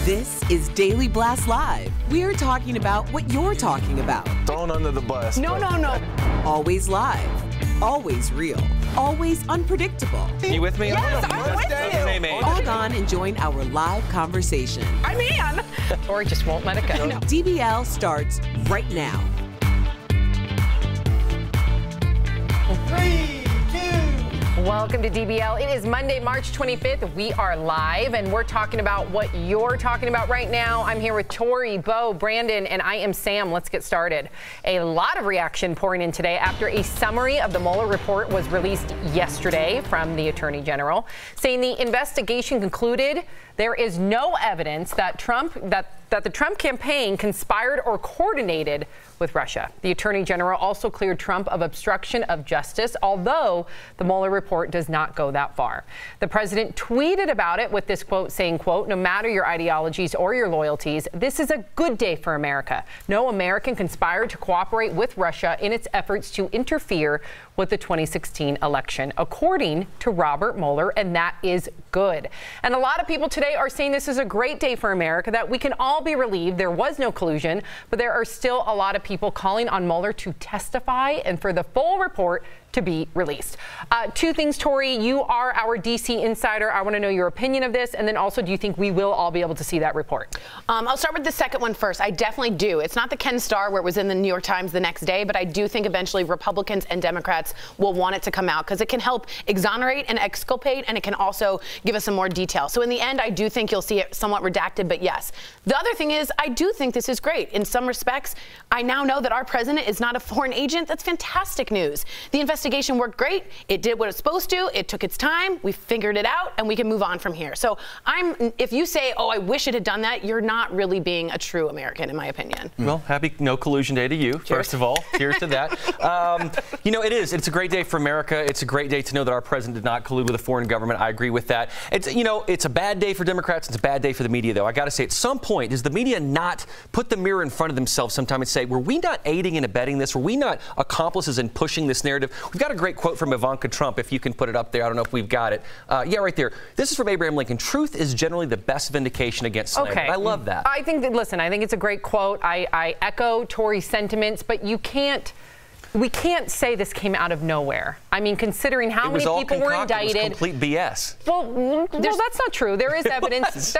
This is Daily Blast Live. We're talking about what you're talking about. Thrown under the bus. No. Always live. Always real. Always unpredictable. You with me? Yes, I'm with you. Log on and join our live conversation. I'm in. Or just won't let it go. No. DBL starts right now. 3, 2. Welcome to DBL. It is Monday, March 25th. We are live, and we're talking about what you're talking about right now. I'm here with Tori, Bo, Brandon, and I am Sam. Let's get started. A lot of reaction pouring in today after a summary of the Mueller report was released yesterday from the Attorney General, saying the investigation concluded there is no evidence that the Trump campaign conspired or coordinated with Russia. The Attorney General also cleared Trump of obstruction of justice, although the Mueller report does not go that far. The president tweeted about it with this quote saying, quote, "No matter your ideologies or your loyalties, this is a good day for America. No American conspired to cooperate with Russia in its efforts to interfere with the 2016 election, according to Robert Mueller, and that is good." And a lot of people today are saying this is a great day for America, that we can all be relieved there was no collusion, but there are still a lot of people calling on Mueller to testify and for the full report to be released. Two things, Tori. You are our DC insider. I want to know your opinion of this. And then also, do you think we will all be able to see that report? I'll start with the second one first. I definitely do. It's not the Ken Starr where it was in the New York Times the next day, but I do think eventually Republicans and Democrats will want it to come out because it can help exonerate and exculpate, and it can also give us some more detail. So in the end, I do think you'll see it somewhat redacted, but yes. The other thing is, I do think this is great. In some respects, I now know that our president is not a foreign agent. That's fantastic news. The investigation worked great. It did what it's supposed to. It took its time. We figured it out, and we can move on from here. So if you say, oh, I wish it had done that, you're not really being a true American, in my opinion. Well, happy No Collusion Day to you, Cheers. First of all. Cheers to that. You know, it's a great day for America. It's a great day to know that our president did not collude with a foreign government. I agree with that. It's a bad day for Democrats. It's a bad day for the media, though. I got to say, at some point, does the media not put the mirror in front of themselves sometime and say, were we not aiding and abetting this? Were we not accomplices in pushing this narrative? We've got a great quote from Ivanka Trump, if you can put it up there. I don't know if we've got it. Yeah, right there. This is from Abraham Lincoln. Truth is generally the best vindication against slander. Okay. I love that. I think it's a great quote. I echo Tori's sentiments, but we can't say this came out of nowhere. I mean, considering how many people were indicted. It was complete BS. Well, that's not true. There is evidence.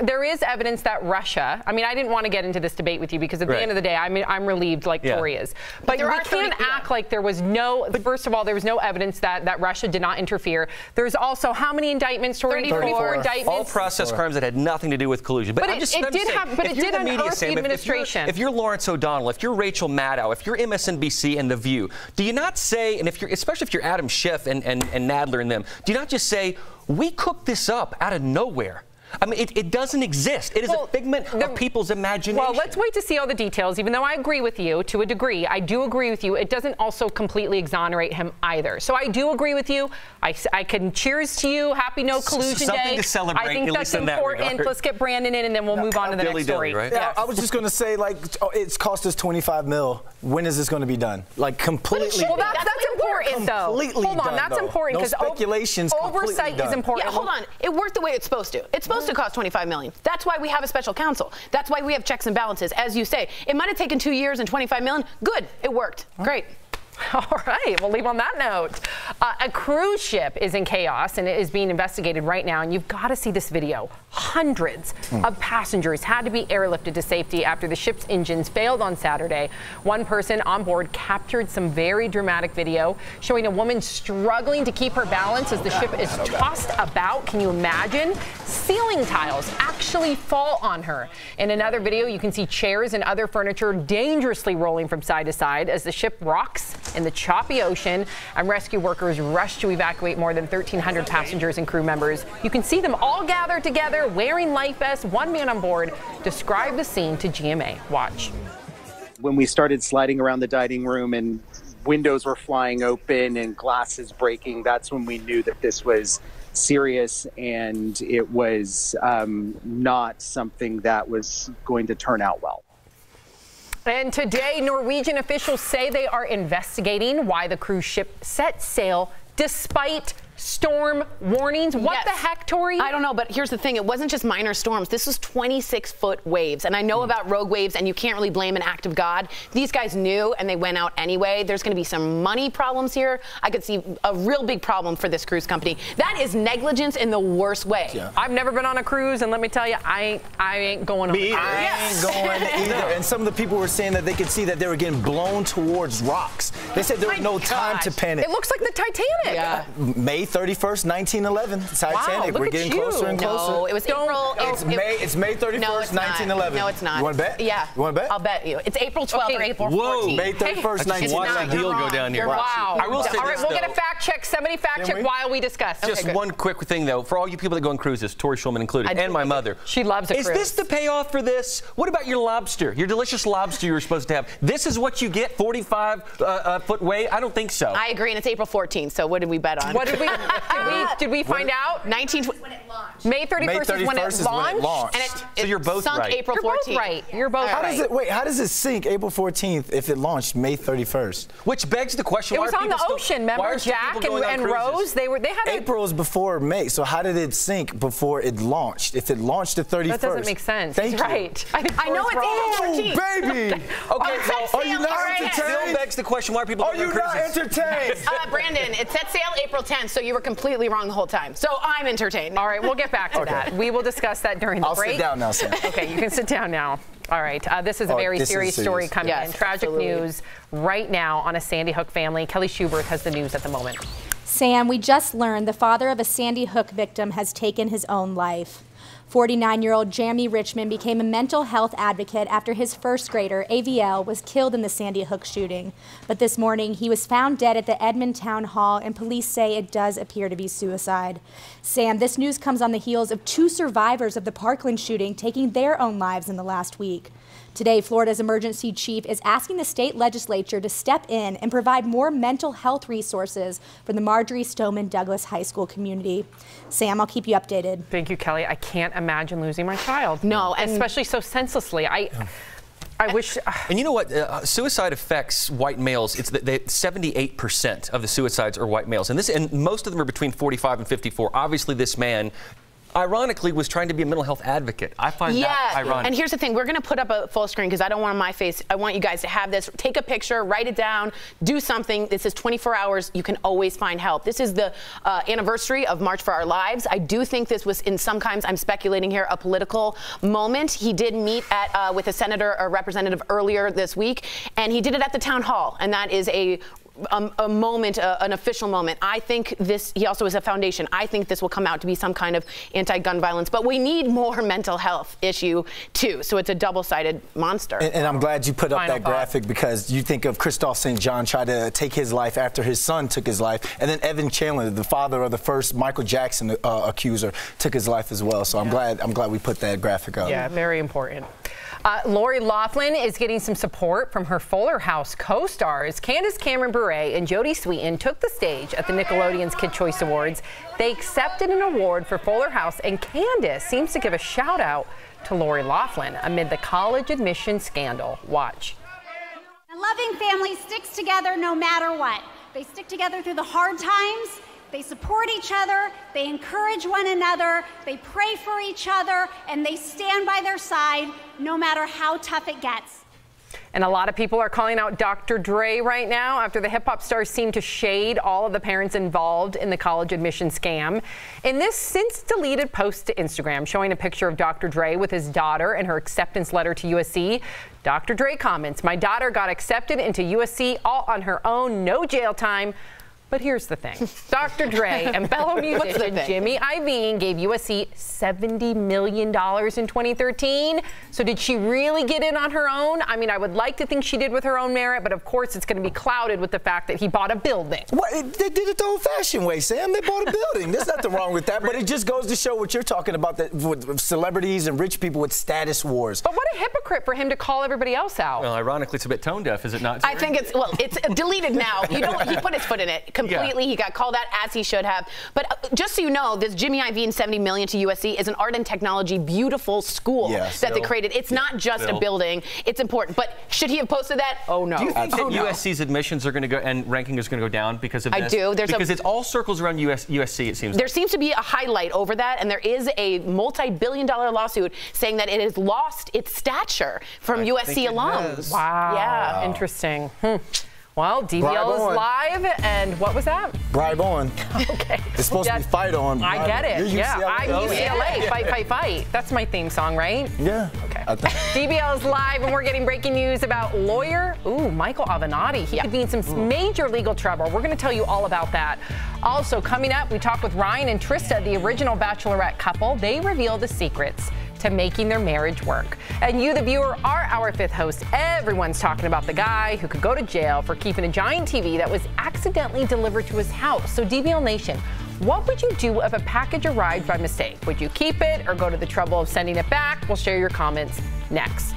There is evidence that Russia. I mean, I didn't want to get into this debate with you because at the end of the day, I'm relieved like Tori is. But we can't act like there was no. First of all, there was no evidence that Russia did not interfere. There's also how many indictments? 34 indictments. All process crimes that had nothing to do with collusion. But it did unearth the administration. If you're Lawrence O'Donnell, if you're Rachel Maddow, if you're MSNBC and The View, do you not say, and especially if you're Adam Schiff and Nadler and them, do you not just say, we cooked this up out of nowhere? I mean, it doesn't exist. It is a figment of people's imagination. Well, let's wait to see all the details. Even though I agree with you to a degree, I do agree with you. It doesn't also completely exonerate him either. So I do agree with you. I can cheers to you. Happy No Collusion Day. Something to celebrate. I think that's important. Let's get Brandon in, and then we'll move on to the next story. Right? Yeah, I was just going to say, it's cost us $25 million. When is this going to be done? Completely. Well, that's important, though. Hold on, that's important because oversight is important. Yeah, hold on. It worked the way it's supposed to. It's supposed to cost $25 million. That's why we have a special counsel. That's why we have checks and balances. As you say, it might have taken 2 years and $25 million. Good, it worked. Great. All right, we'll leave on that note. A cruise ship is in chaos, and it is being investigated right now, and you've got to see this video. Hundreds of passengers had to be airlifted to safety after the ship's engines failed on Saturday. One person on board captured some very dramatic video showing a woman struggling to keep her balance as the ship is tossed about. Can you imagine? Ceiling tiles actually fall on her. In another video, you can see chairs and other furniture dangerously rolling from side to side as the ship rocks in the choppy ocean, and rescue workers rush to evacuate more than 1,300 passengers and crew members. You can see them all gathered together wearing life vests. One man on board described the scene to GMA. Watch. When we started sliding around the dining room and windows were flying open and glasses breaking, that's when we knew that this was serious and it was not something that was going to turn out well. And today, Norwegian officials say they are investigating why the cruise ship set sail despite storm warnings. What the heck, Tori? I don't know, but here's the thing. It wasn't just minor storms. This was 26-foot waves. And I know about rogue waves, and you can't really blame an act of God. These guys knew, and they went out anyway. There's going to be some money problems here. I could see a real big problem for this cruise company. That is negligence in the worst way. Yeah. I've never been on a cruise, and let me tell you, I ain't going on a cruise. I ain't going either. And some of the people were saying that they could see that they were getting blown towards rocks. They said there was no time to panic. It looks like the Titanic. Yeah. May 31st, 1911, Titanic. Wow, We're getting closer and closer. No, it was April. It's May 31st, No, it's 1911. No, it's not. You want to bet? Yeah. You want to bet? I'll bet you. It's April 12th or April 14th. May 31st, 1911. Watch that deal go down here. Wow. I will say All right, this, we'll get a though. fact check. Somebody fact check while we discuss. Just one quick thing, though, for all you people that go on cruises, Tori Schulman included, and my mother. She loves a cruise. Is this the payoff for this? What about your lobster, your delicious lobster you were supposed to have? This is what you get, 45-foot wave? I don't think so. I agree, and it's April 14th, so what did we bet on? What did we find out? When it launched. May 31st is when it launched. And So you're both sunk right. April You're 14th. both right. You're both How right. does it, wait, how does it sink April 14th if it launched May 31st? Which begs the question, It was on the ocean, remember? Jack and Rose, they had April is before May, so how did it sink before it launched? If it launched the 31st. That doesn't make sense. Thank He's you. right. I know it's April 14th. Oh, baby! Okay, set are you sail. not All right. entertained? still begs the question, why are people Are going you on not cruises? entertained? Brandon, it set sail April 10th, so you were completely wrong the whole time. So I'm entertained. All right, we'll get back to that. We will discuss that during the I'll break. sit down now, Sam. Okay, you can sit down now. All right, this is a very serious story coming in. Tragic news right now on a Sandy Hook family. Kelly Schubert has the news at the moment. Sam, we just learned the father of a Sandy Hook victim has taken his own life. 49-year-old Jamie Richmond became a mental health advocate after his first grader, AVL, was killed in the Sandy Hook shooting. But this morning, he was found dead at the Edmond Town Hall, and police say it does appear to be suicide. Sam, this news comes on the heels of 2 survivors of the Parkland shooting taking their own lives in the last week. Today, Florida's emergency chief is asking the state legislature to step in and provide more mental health resources for the Marjorie Stoneman Douglas High School community. Sam, I'll keep you updated. Thank you, Kelly. I can't imagine losing my child. No, and especially so senselessly. I wish. And you know what? Suicide affects white males. It's 78% of the suicides are white males, and most of them are between 45 and 54. Obviously, this man, ironically, was trying to be a mental health advocate. I find that ironic. And here's the thing. We're going to put up a full screen because I don't want my face. I want you guys to have this. Take a picture, write it down, do something. This is 24 hours. You can always find help. This is the anniversary of March for Our Lives. I do think this was, in some kinds, I'm speculating here, a political moment. He did meet with a senator or representative earlier this week, and he did it at the town hall. And that is a moment, an official moment. I think this, he also is a foundation. I think this will come out to be some kind of anti-gun violence, but we need more mental health issue too. So it's a double-sided monster. And I'm glad you put up that graphic because you think of Christophe St. John tried to take his life after his son took his life. And then Evan Chandler, the father of the first Michael Jackson accuser, took his life as well. So I'm glad we put that graphic up. Yeah, very important. Lori Loughlin is getting some support from her Fuller House co-stars. Candace Cameron Bure and Jodie Sweetin took the stage at the Nickelodeon's Kid Choice Awards. They accepted an award for Fuller House, and Candace seems to give a shout out to Lori Loughlin amid the college admission scandal. Watch. A loving family sticks together no matter what. They stick together through the hard times. They support each other, they encourage one another, they pray for each other, and they stand by their side no matter how tough it gets. And a lot of people are calling out Dr. Dre right now after the hip-hop stars seem to shade all of the parents involved in the college admission scam. In this since-deleted post to Instagram showing a picture of Dr. Dre with his daughter and her acceptance letter to USC, Dr. Dre comments, "My daughter got accepted into USC all on her own, no jail time." But here's the thing. Dr. Dre and fellow musician Jimmy Iovine gave USC $70 million in 2013. So did she really get in on her own? I mean, I would like to think she did with her own merit, but of course it's going to be clouded with the fact that he bought a building. Well, they did it the old-fashioned way, Sam. They bought a building. There's nothing wrong with that, but it just goes to show what you're talking about, that with celebrities and rich people with status wars. But what a hypocrite for him to call everybody else out. Well, ironically, it's a bit tone deaf, is it not? I think it's deleted now. You know what? He put his foot in it. completely. He got called out, as he should have. But just so you know, this Jimmy Iovine and $70 million to USC is an art and technology beautiful school that they created. It's not just a building. It's important. But should he have posted that? Oh, no. Do you think that USC's admissions are going to go and ranking is going to go down because of this? I do. Because it all circles around USC, it seems. There seems to be a highlight over that, and there is a multi-billion-dollar lawsuit saying that it has lost its stature from USC alums. Wow. Yeah. Interesting. Well, DBL is live, and what was that? Bribe on. Okay. It's supposed to be fight on. I get it. You're Yeah, I'm UCLA. Fight, fight, fight. That's my theme song, right? Yeah. Okay. DBL is live, and we're getting breaking news about lawyer, Michael Avenatti. He could be in some major legal trouble. We're going to tell you all about that. Also, coming up, we talk with Ryan and Trista, the original Bachelorette couple. They reveal the secrets to making their marriage work. And you, the viewer, are our fifth host. Everyone's talking about the guy who could go to jail for keeping a giant TV that was accidentally delivered to his house. So DBL Nation, what would you do if a package arrived by mistake? Would you keep it or go to the trouble of sending it back? We'll share your comments next.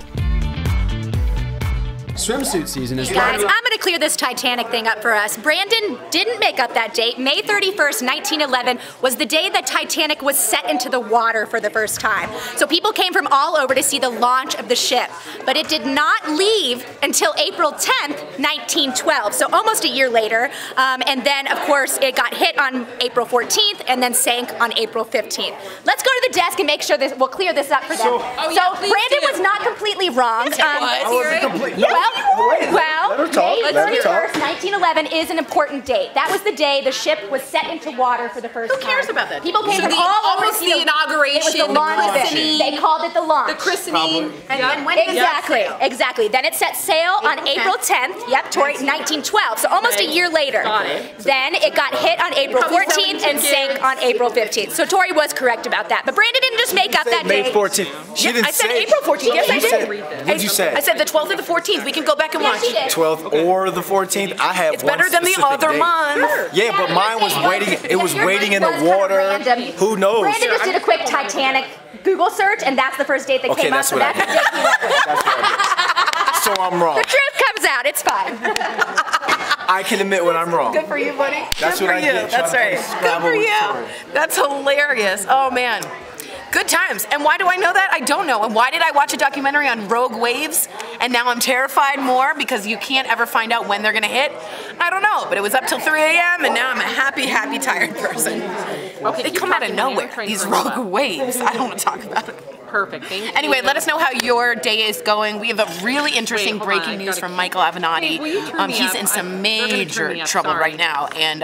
Swimsuit season is Guys, I'm going to clear this Titanic thing up for us. Brandon didn't make up that date. May 31st, 1911 was the day the Titanic was set into the water for the first time. So people came from all over to see the launch of the ship. But it did not leave until April 10th, 1912, so almost a year later. And then, of course, it got hit on April 14th and then sank on April 15th. Let's go to the desk and make sure we'll clear this up for them. So Brandon was not completely wrong. Well, May 31st, 1911 is an important date. That was the day the ship was set into water for the first time. Who cares about that? People came from all over. The inauguration, it was the launch of it. They called it the launch. The christening. And when exactly. Then it set sail on April 10th. Yep, Tori, 1912. So almost a year later. Got it. Then it got hit on April 14th and sank on April 15th. So Tori was correct about that. But Brandon didn't just make up that May date. 14th. She didn't I said April 14th. Yes, I did. What did you say? I said the 12th or the 14th. We can go back and watch. 12th or the 14th. I have It's better than the other month. Yeah, but mine was waiting. It was waiting in the water. Who knows? Brandon just did a quick Titanic Google search, and that's the first date that came up. That's what I did. That's what I did. So I'm wrong. The truth comes out. It's fine. I can admit when I'm wrong. Good for you, buddy. That's Good what for I you. get. That's right. Good for you. That's hilarious. Oh, man. Good times. And why do I know that? I don't know. And why did I watch a documentary on rogue waves? And now I'm terrified more because you can't ever find out when they're going to hit? I don't know. But it was up till 3 a.m. and now I'm a happy, tired person. Okay, they come out of nowhere, these rogue waves. I don't want to talk about it. Perfect. Thank you. Anyway, let us know how your day is going. We have a really interesting breaking news from Michael Avenatti. He's in some major trouble right now, and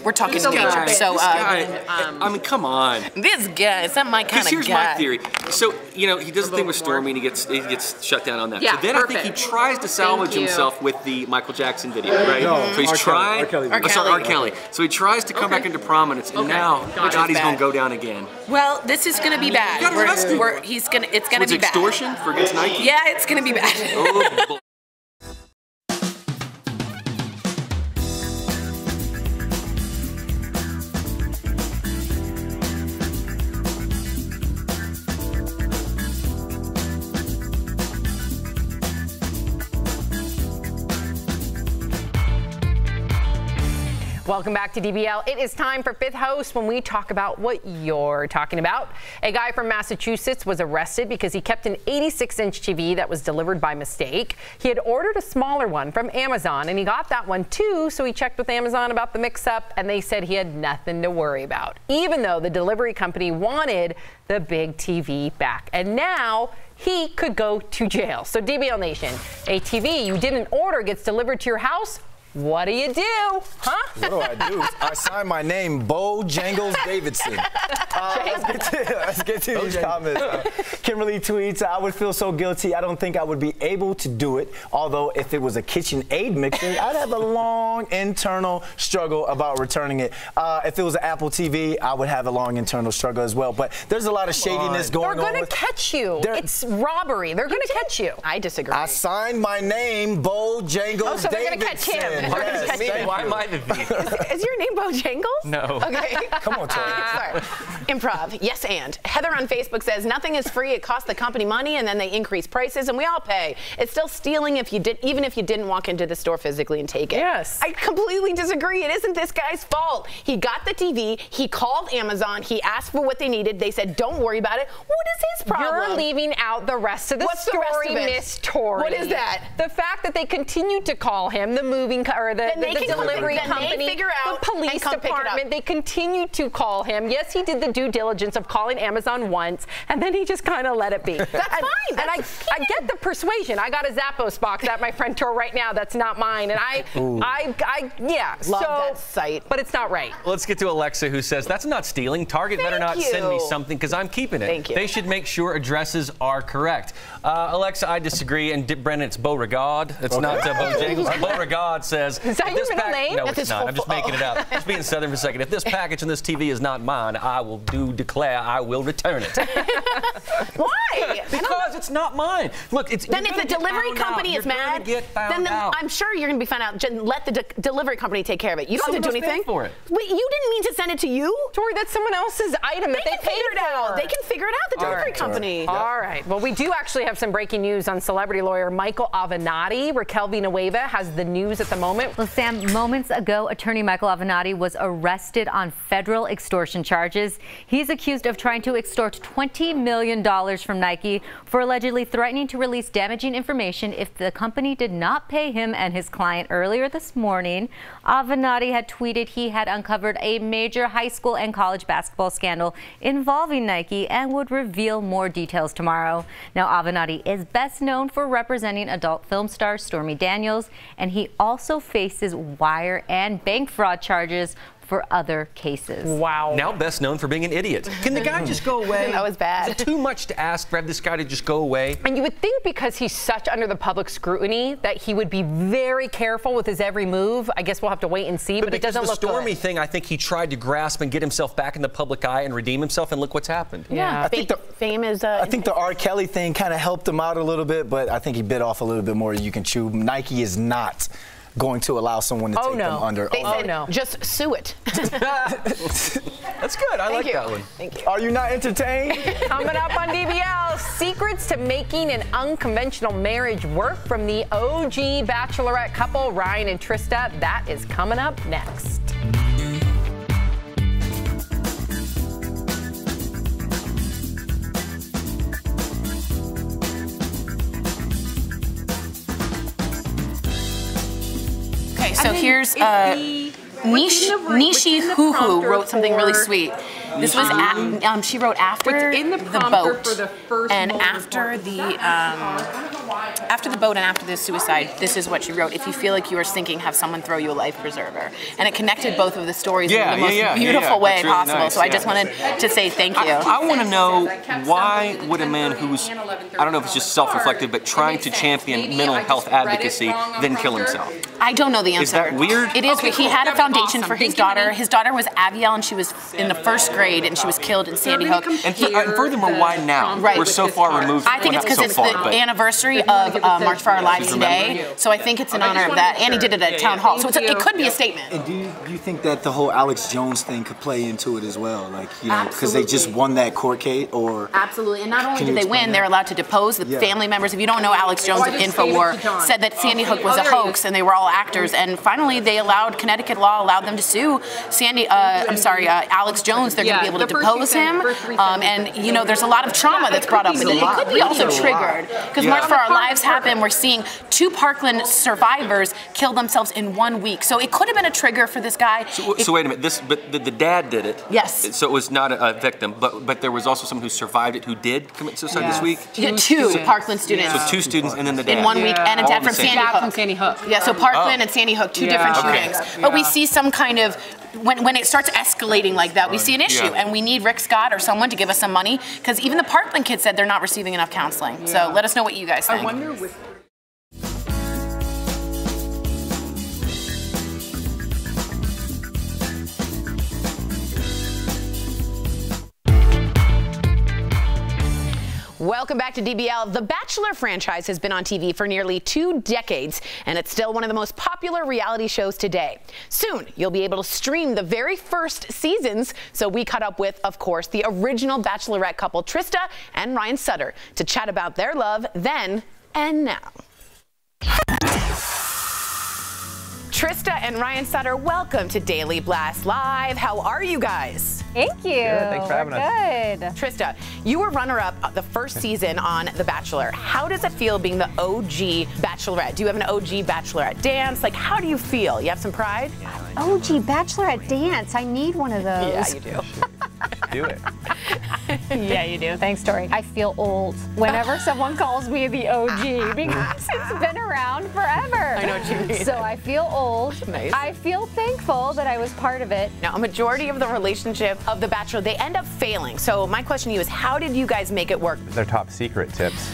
we're talking major. So, I mean, come on. This guy, it's not my kind of guy. Here's my theory. So, you know, he does the thing with Stormy, and he gets shut down on that. Yeah, so then I think he tries to salvage himself with the Michael Jackson video, right? So he's trying. R. Kelly. So he tries to come back into prominence, and now Avenatti's going to go down again. Well, this is going to be bad. It's going to be bad. Extortion for against Nike? Yeah, it's going to be bad. Oh, boy. Welcome back to DBL. It is time for Fifth Host when we talk about what you're talking about. A guy from Massachusetts was arrested because he kept an 86-inch TV that was delivered by mistake. He had ordered a smaller one from Amazon, and he got that one too, so he checked with Amazon about the mix-up, and they said he had nothing to worry about, even though the delivery company wanted the big TV back. And now he could go to jail. So DBL Nation, a TV you didn't order gets delivered to your house. What do you do? Huh? What do I do? I sign my name, Bojangles Davidson. Let's get to these comments. Kimberly tweets, I would feel so guilty. I don't think I would be able to do it. Although if it was a KitchenAid mixer, I'd have a long internal struggle about returning it. If it was an Apple TV, I would have a long internal struggle as well. But there's a lot of shadiness going on. They're going to catch you. It's robbery. They're going to catch you. I disagree. I signed my name, Bojangles Davidson. So they're going to catch him. Why am I the thief? Is your name Bojangles? No. Okay. Come on, Tori. Sorry. Improv. Yes, and. Heather on Facebook says, nothing is free. It costs the company money, and then they increase prices, and we all pay. It's still stealing even if you didn't walk into the store physically and take it. Yes. I completely disagree. It isn't this guy's fault. He got the TV. He called Amazon. He asked for what they needed. They said, don't worry about it. What is his problem? You're leaving out the rest of the story, Miss Tori. What is that? The fact that they continued to call him the moving or the delivery company, the police department. They continued to call him. Yes, he did the due diligence of calling Amazon once, and then he just kind of let it be. That's fine. And I get the persuasion. I got a Zappos box at my friend Tor right now that's not mine, and yeah. Love that site. But it's not right. Let's get to Alexa, who says that's not stealing. Target better not send me something because I'm keeping it. Thank you. They should make sure addresses are correct. Alexa, I disagree. And Brennan, it's Beauregard. It's not Bojangles. Beauregard says. Is that your middle name? No, it's not. I'm just making it up. Just being Southern for a second. If this package on this TV is not mine, I will declare I will return it. Why? Because it's not mine. Look, it's. Then if the delivery company is mad, then I'm sure you're going to be found out. Just let the delivery company take care of it. You don't have to do anything. For it. Wait, you didn't mean to send it to you? Tori, that's someone else's item that they paid for. They can figure it out, the delivery company. All right. Well, we do actually have some breaking news on celebrity lawyer Michael Avenatti. Raquel Villanueva has the news at the moment. Well, Sam, moments ago, attorney Michael Avenatti was arrested on federal extortion charges. He's accused of trying to extort $20 million from Nike for allegedly threatening to release damaging information if the company did not pay him and his client. Earlier this morning, Avenatti had tweeted he had uncovered a major high school and college basketball scandal involving Nike and would reveal more details tomorrow. Now, Avenatti is best known for representing adult film star Stormy Daniels, and he also faces wire and bank fraud charges for other cases. Wow. Now best known for being an idiot. Can the guy just go away? That was bad. Is it too much to ask for this guy to just go away? And you would think because he's such under the public scrutiny that he would be very careful with his every move. I guess we'll have to wait and see, but it doesn't look good. The Stormy thing, I think he tried to grasp and get himself back in the public eye and redeem himself, and look what's happened. Yeah. I think fame is. I think the R. Kelly thing kind of helped him out a little bit, but I think he bit off a little bit more than you can chew. Nike is not going to allow someone to take them under. They said, just sue it. That's good. I like that one. Thank you. Are you not entertained? Coming up on DBL, secrets to making an unconventional marriage work from the OG Bachelorette couple, Ryan and Trista. That is coming up next. So here's Nishi Hoo Hoo wrote something really sweet. This was she wrote after the boat and after the boat and after the suicide. This is what she wrote. If you feel like you are sinking, have someone throw you a life preserver. And it connected both of the stories in the most beautiful way really possible. Nice, so I just wanted to say thank you. I want to know, why would a man who's, I don't know if it's just self-reflective, but trying to champion mental health advocacy then kill himself? I don't know the answer. Is that weird? It is. He had a foundation for his daughter. His daughter was Avielle, and she was in the first grade, and she was killed in Sandy Hook. And furthermore, why now? Right. We're so far removed. I think it's because it's the anniversary of March for Our Lives today, so I think it's in honor of that. And he did it at town hall, so it could be a statement. And do you think that the whole Alex Jones thing could play into it as well? Like, you know, because they just won that court case, or absolutely. And not only did they win, they're allowed to depose the family members. If you don't know, Alex Jones of Infowar said that Sandy Hook was a hoax, and they were all actors. And finally, they allowed Connecticut law allowed them to sue Alex Jones. They're going to be able to depose him. And you know, there's a lot of trauma that's brought up, and it could be also triggered because March for Our Lives happened. We're seeing 2 Parkland survivors kill themselves in 1 week, so it could have been a trigger for this guy. So wait a minute. But the dad did it. Yes. So it was not a victim, but there was also someone who survived it who did commit suicide this week. Two Parkland students. So 2 students and then the dad. In 1 week, and a dad from Sandy Hook. Yeah. So Parkland and Sandy Hook, 2 different shootings. But we see some kind of. When it starts escalating like that, we see an issue, and we need Rick Scott or someone to give us some money, because even the Parkland kids said they're not receiving enough counseling. So let us know what you guys think. I wonder Welcome back to DBL. The Bachelor franchise has been on TV for nearly 2 decades, and it's still one of the most popular reality shows today. Soon, you'll be able to stream the very first seasons, so we caught up with, of course, the original Bachelorette couple, Trista and Ryan Sutter, to chat about their love then and now. Trista and Ryan Sutter, welcome to Daily Blast Live. How are you guys? Thank you. Good, thanks for having us. Good. Trista, you were runner-up the first season on The Bachelor. How does it feel being the OG Bachelorette? Do you have an OG Bachelorette dance? Like, how do you feel? You have some pride? OG Bachelorette dance. I need one of those. Yeah, you do. Do it. Yeah, you do. Thanks, Tori. I feel old whenever someone calls me the OG because it's been around forever. I know what you mean. So I feel old. Nice. I feel thankful that I was part of it. Now, a majority of the relationship of The Bachelor, they end up failing. So my question to you is, how did you guys make it work? They're top secret tips.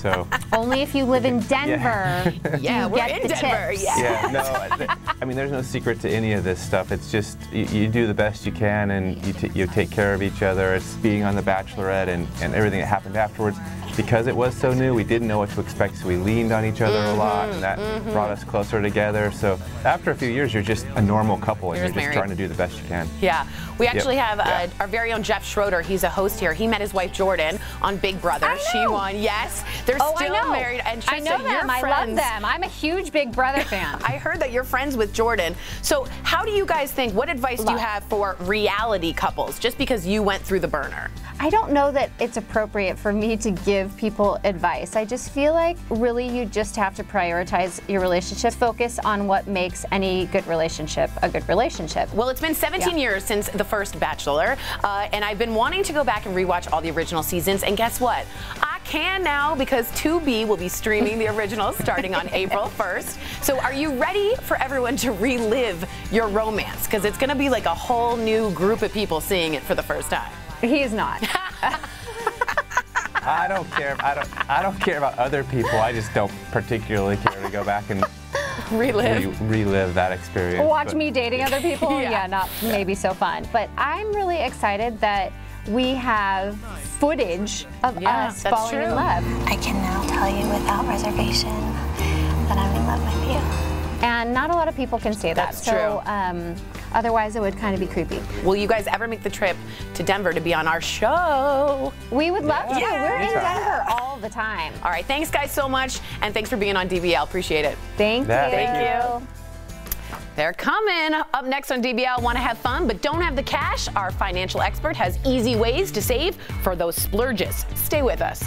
So Only if you live in Denver. Yeah, you we're get in the Denver. tips. Yeah. no, I mean, there's no secret to any of this stuff. It's just you do the best you can, and you take care of each other. It's being on The Bachelorette and everything that happened afterwards. Because it was so new, we didn't know what to expect, so we leaned on each other a lot, and that brought us closer together. So after a few years, you're just a normal couple, and you're just trying to do the best you can. Yeah. We actually have our very own Jeff Schroeder. He's a host here. He met his wife, Jordan, on Big Brother. She won. Yes. They're still married. And Trista, I know them. I love them. I'm a huge Big Brother fan. I heard that you're friends with Jordan. So how do you guys think, what advice do you have for reality couples, just because you went through the burner? I don't know that it's appropriate for me to give people advice. I just feel like really you just have to prioritize your relationship, focus on what makes any good relationship a good relationship. Well, it's been 17 years since the first Bachelor, and I've been wanting to go back and rewatch all the original seasons, and guess what? I can now because Tubi will be streaming the originals starting on April 1st. So are you ready for everyone to relive your romance? Because it's going to be like a whole new group of people seeing it for the first time. He is not. I don't care. I don't care about other people. I just don't particularly care to go back and relive that experience. Watch me dating other people? Yeah, not maybe so fun. But I'm really excited that we have footage of us falling in love. I can now tell you without reservation that I'm in love with you. And not a lot of people can say that. That's true. Otherwise, it would kind of be creepy. Will you guys ever make the trip to Denver to be on our show? We would love to. We're in Denver all the time. All right, thanks guys so much, and thanks for being on DBL. Appreciate it. Thank you. Thank you. They're coming. Up next on DBL, want to have fun but don't have the cash? Our financial expert has easy ways to save for those splurges. Stay with us.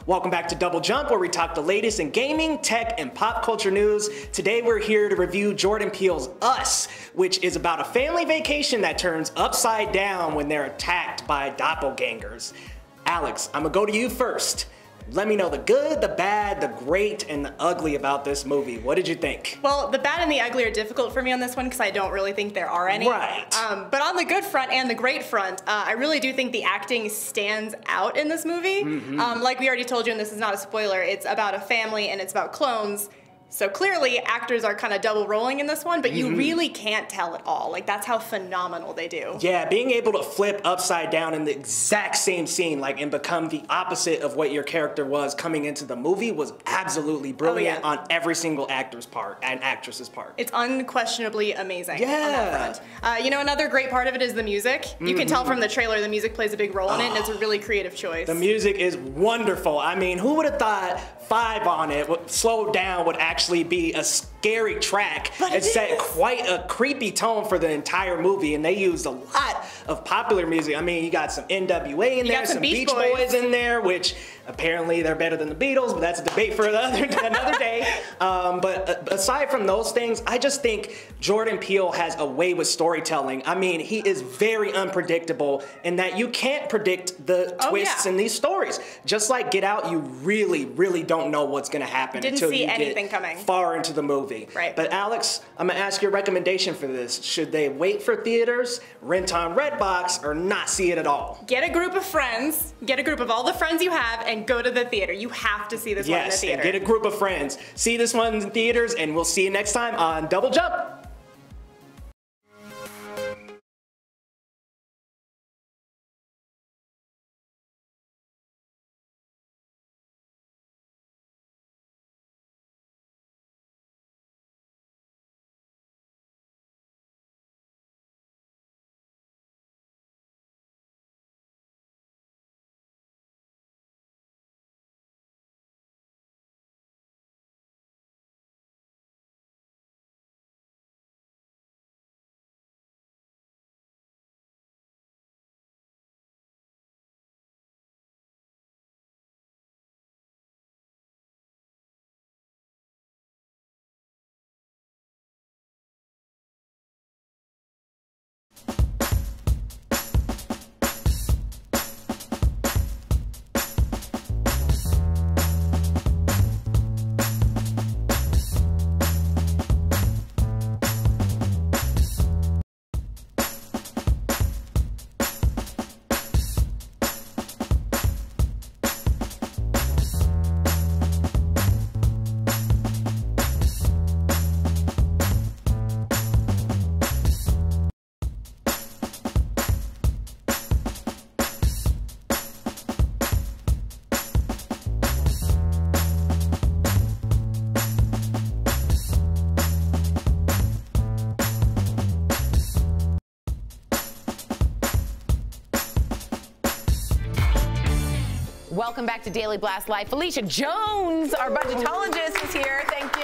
Welcome back to Double Jump, where we talk the latest in gaming, tech, and pop culture news. Today we're here to review Jordan Peele's Us, which is about a family vacation that turns upside down when they're attacked by doppelgangers. Alex, I'm gonna go to you first. Let me know the good, the bad, the great, and the ugly about this movie. What did you think? Well, the bad and the ugly are difficult for me on this one because I don't really think there are any. Right. But on the good front and the great front, I really do think the acting stands out in this movie. Like we already told you, and this is not a spoiler, it's about a family and it's about clones. So clearly, actors are kind of double rolling in this one, but you really can't tell at all. Like, that's how phenomenal they do. Yeah, being able to flip upside down in the exact same scene, like, and become the opposite of what your character was coming into the movie was absolutely brilliant on every single actor's part and actress's part. It's unquestionably amazing. Yeah. On that front. You know, another great part of it is the music. You can tell from the trailer the music plays a big role in it, and it's a really creative choice. The music is wonderful. I mean, who would have thought 5 on it, slowed down, would actually be a scary track. It set quite a creepy tone for the entire movie, and they used a lot of popular music. I mean, you got some NWA in there, some Beach Boys in there, which apparently they're better than the Beatles, but that's a debate for another day. But aside from those things, I just think Jordan Peele has a way with storytelling. I mean, he is very unpredictable in that you can't predict the twists in these stories. Just like Get Out, you really, really don't know what's going to happen until you get far into the movie. movie. Right. But Alex, I'm gonna ask your recommendation for this. Should they wait for theaters, rent on Redbox, or not see it at all? Get a group of friends, get a group of all the friends you have, and go to the theater. You have to see this one in the Yes, theater. and get a group of friends. See this one in theaters, and we'll see you next time on Double Jump. Welcome back to Daily Blast Live. Felicia Jones, our budgetologist, is here. Thank you.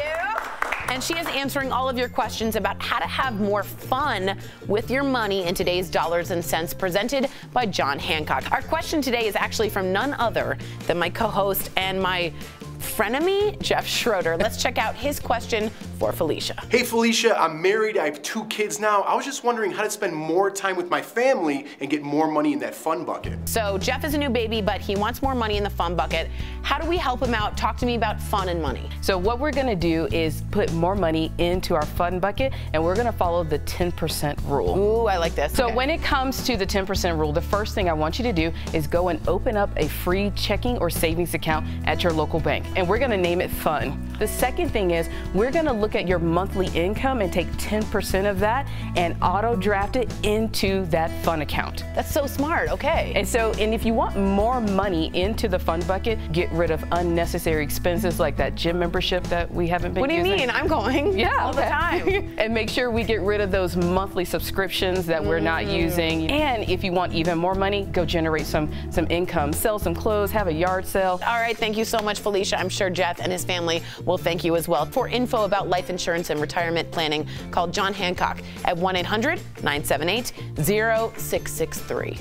And she is answering all of your questions about how to have more fun with your money in today's Dollars and Cents, presented by John Hancock. Our question today is actually from none other than my co-host and my frenemy, Jeff Schroeder. Let's check out his question for Felicia. Hey Felicia, I'm married, I have 2 kids now. I was just wondering how to spend more time with my family and get more money in that fun bucket. So Jeff is a new baby, but he wants more money in the fun bucket. How do we help him out? Talk to me about fun and money. So what we're gonna do is put more money into our fun bucket, and we're gonna follow the 10% rule. Ooh, I like this. So Okay. when it comes to the 10% rule, the first thing I want you to do is go and open up a free checking or savings account at your local bank. And we're gonna name it fun. The second thing is we're gonna look at your monthly income and take 10% of that and auto draft it into that fun account. That's so smart, okay. And if you want more money into the fun bucket, get rid of unnecessary expenses like that gym membership that we haven't been using. What do you mean? I'm going all the time. And make sure we get rid of those monthly subscriptions that we're not using. And if you want even more money, go generate some income, sell some clothes, have a yard sale. All right, thank you so much, Felicia. I'm sure Jeff and his family will thank you as well. For info about life insurance and retirement planning, call John Hancock at 1-800-978-0663.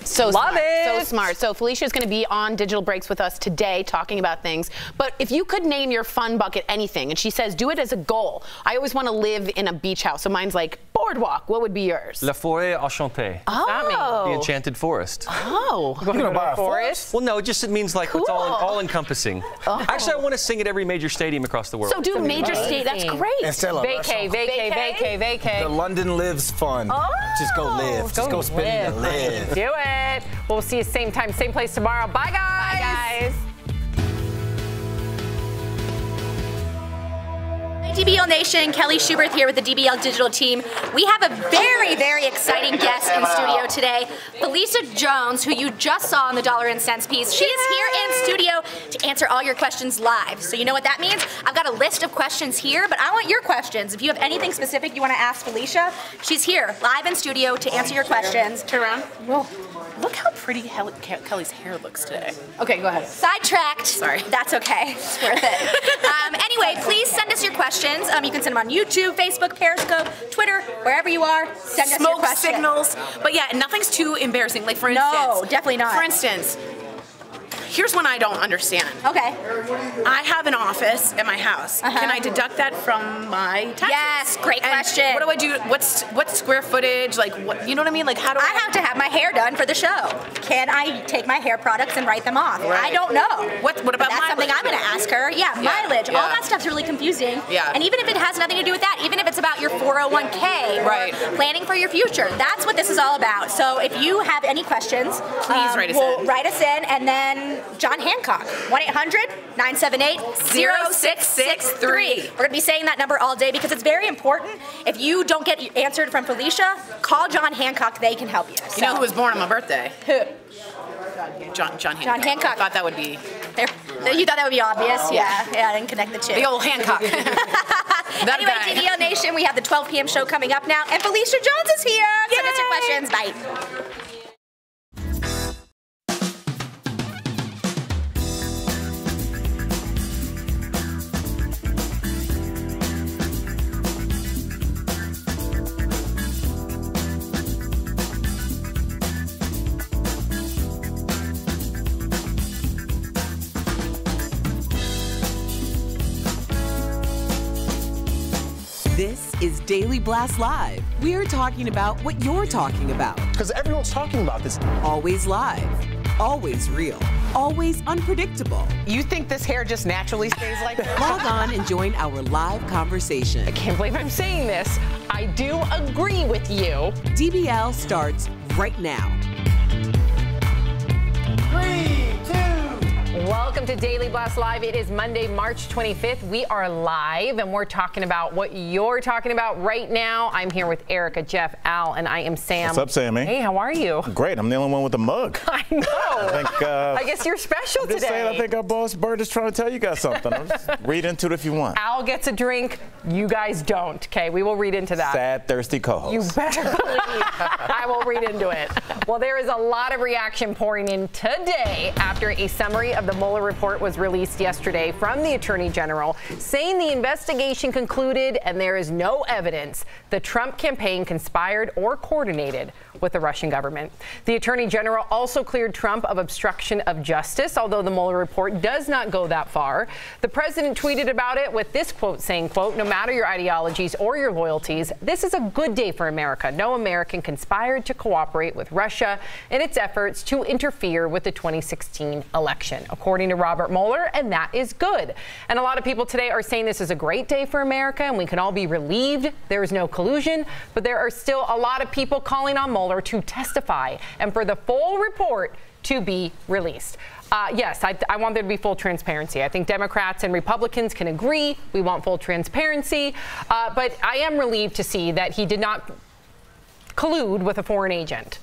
So Love it. So smart. So Felicia's going to be on Digital Breaks with us today talking about things. But if you could name your fun bucket anything, and she says do it as a goal. I always want to live in a beach house. So mine's like boardwalk. What would be yours? La forêt enchantée. Oh. The enchanted forest. Oh. You're going to buy a forest? Well, no, it means like it's all encompassing. Oh. Actually, I want to sing at every major stadium across the world. So do major state. That's great. And Stella, Vacay. The London lives fun. Oh. Just go live. Just go spend it and live. Do it. We'll see you same time, same place tomorrow. Bye, guys. Bye, guys. DBL Nation, Kelly Schubert here with the DBL Digital team. We have a very, very exciting guest in studio today, Felicia Jones, who you just saw in the Dollar and Cents piece. She is here in studio to answer all your questions live. So you know what that means? I've got a list of questions here, but I want your questions. If you have anything specific you want to ask Felicia, she's here live in studio to answer your questions. Turn around. Well, look how pretty Kelly's hair looks today. Okay, go ahead. Sidetracked. Sorry. That's okay. It's worth it. Anyway, please send us your questions. You can send them on YouTube, Facebook, Periscope, Twitter, wherever you are. Send us your questions. Smoke signals. But yeah, nothing's too embarrassing. Like for instance. No, definitely not. For instance, here's one I don't understand. Okay. I have an office at my house. Can I deduct that from my taxes? Yes, great question. What do I do? What's square footage? Like what? You know what I mean? Like how do I have to have my hair done for the show. Can I take my hair products and write them off? Right. I don't know. What about that's something I'm going to ask sticker. Yeah, mileage. All that stuff's really confusing. Yeah. And even if it has nothing to do with that, even if it's about your 401k or planning for your future, that's what this is all about. So if you have any questions, please write us in. Write us in, and then John Hancock, 1-800-978-0663. We're going to be saying that number all day because it's very important. If you don't get answered from Felicia, call John Hancock. They can help you. You know who was born on my birthday? Who? John Hancock. John Hancock. I thought that would be... You thought that would be obvious? Yeah, I didn't connect the two. The old Hancock. Anyway, TDL Nation, we have the 12 p.m. show coming up now, and Felicia Jones is here. Yay! Send us your questions. Bye. This is Daily Blast Live. We're talking about what you're talking about. Because everyone's talking about this. Always live, always real, always unpredictable. You think this hair just naturally stays like that? Log on and join our live conversation. I can't believe I'm saying this. I do agree with you. DBL starts right now. 3, 2. Welcome to Daily Blast Live. It is Monday, March 25th. We are live, and we're talking about what you're talking about right now. I'm here with Erica, Jeff, Al, and I am Sam. What's up, Sammy? Hey, how are you? Great. I'm the only one with a mug. I know. I guess you're special today. Saying, I think our boss Bird is trying to tell you guys something. I'll just read into it if you want. Al gets a drink. You guys don't. Okay, we will read into that. Sad, thirsty co-host. You better believe I will read into it. Well, there is a lot of reaction pouring in today after a summary of the Mueller report was released yesterday from the Attorney General, saying the investigation concluded and there is no evidence the Trump campaign conspired or coordinated with the Russian government. The Attorney General also cleared Trump of obstruction of justice, although the Mueller report does not go that far. The president tweeted about it with this quote saying, quote, "No matter your ideologies or your loyalties, this is a good day for America. No American conspired to cooperate with Russia in its efforts to interfere with the 2016 election," according to Robert Mueller, and that is good. And a lot of people today are saying this is a great day for America and we can all be relieved there is no collusion, but there are still a lot of people calling on Mueller to testify and for the full report to be released. Yes, I want there to be full transparency. I think Democrats and Republicans can agree we want full transparency, but I am relieved to see that he did not collude with a foreign agent.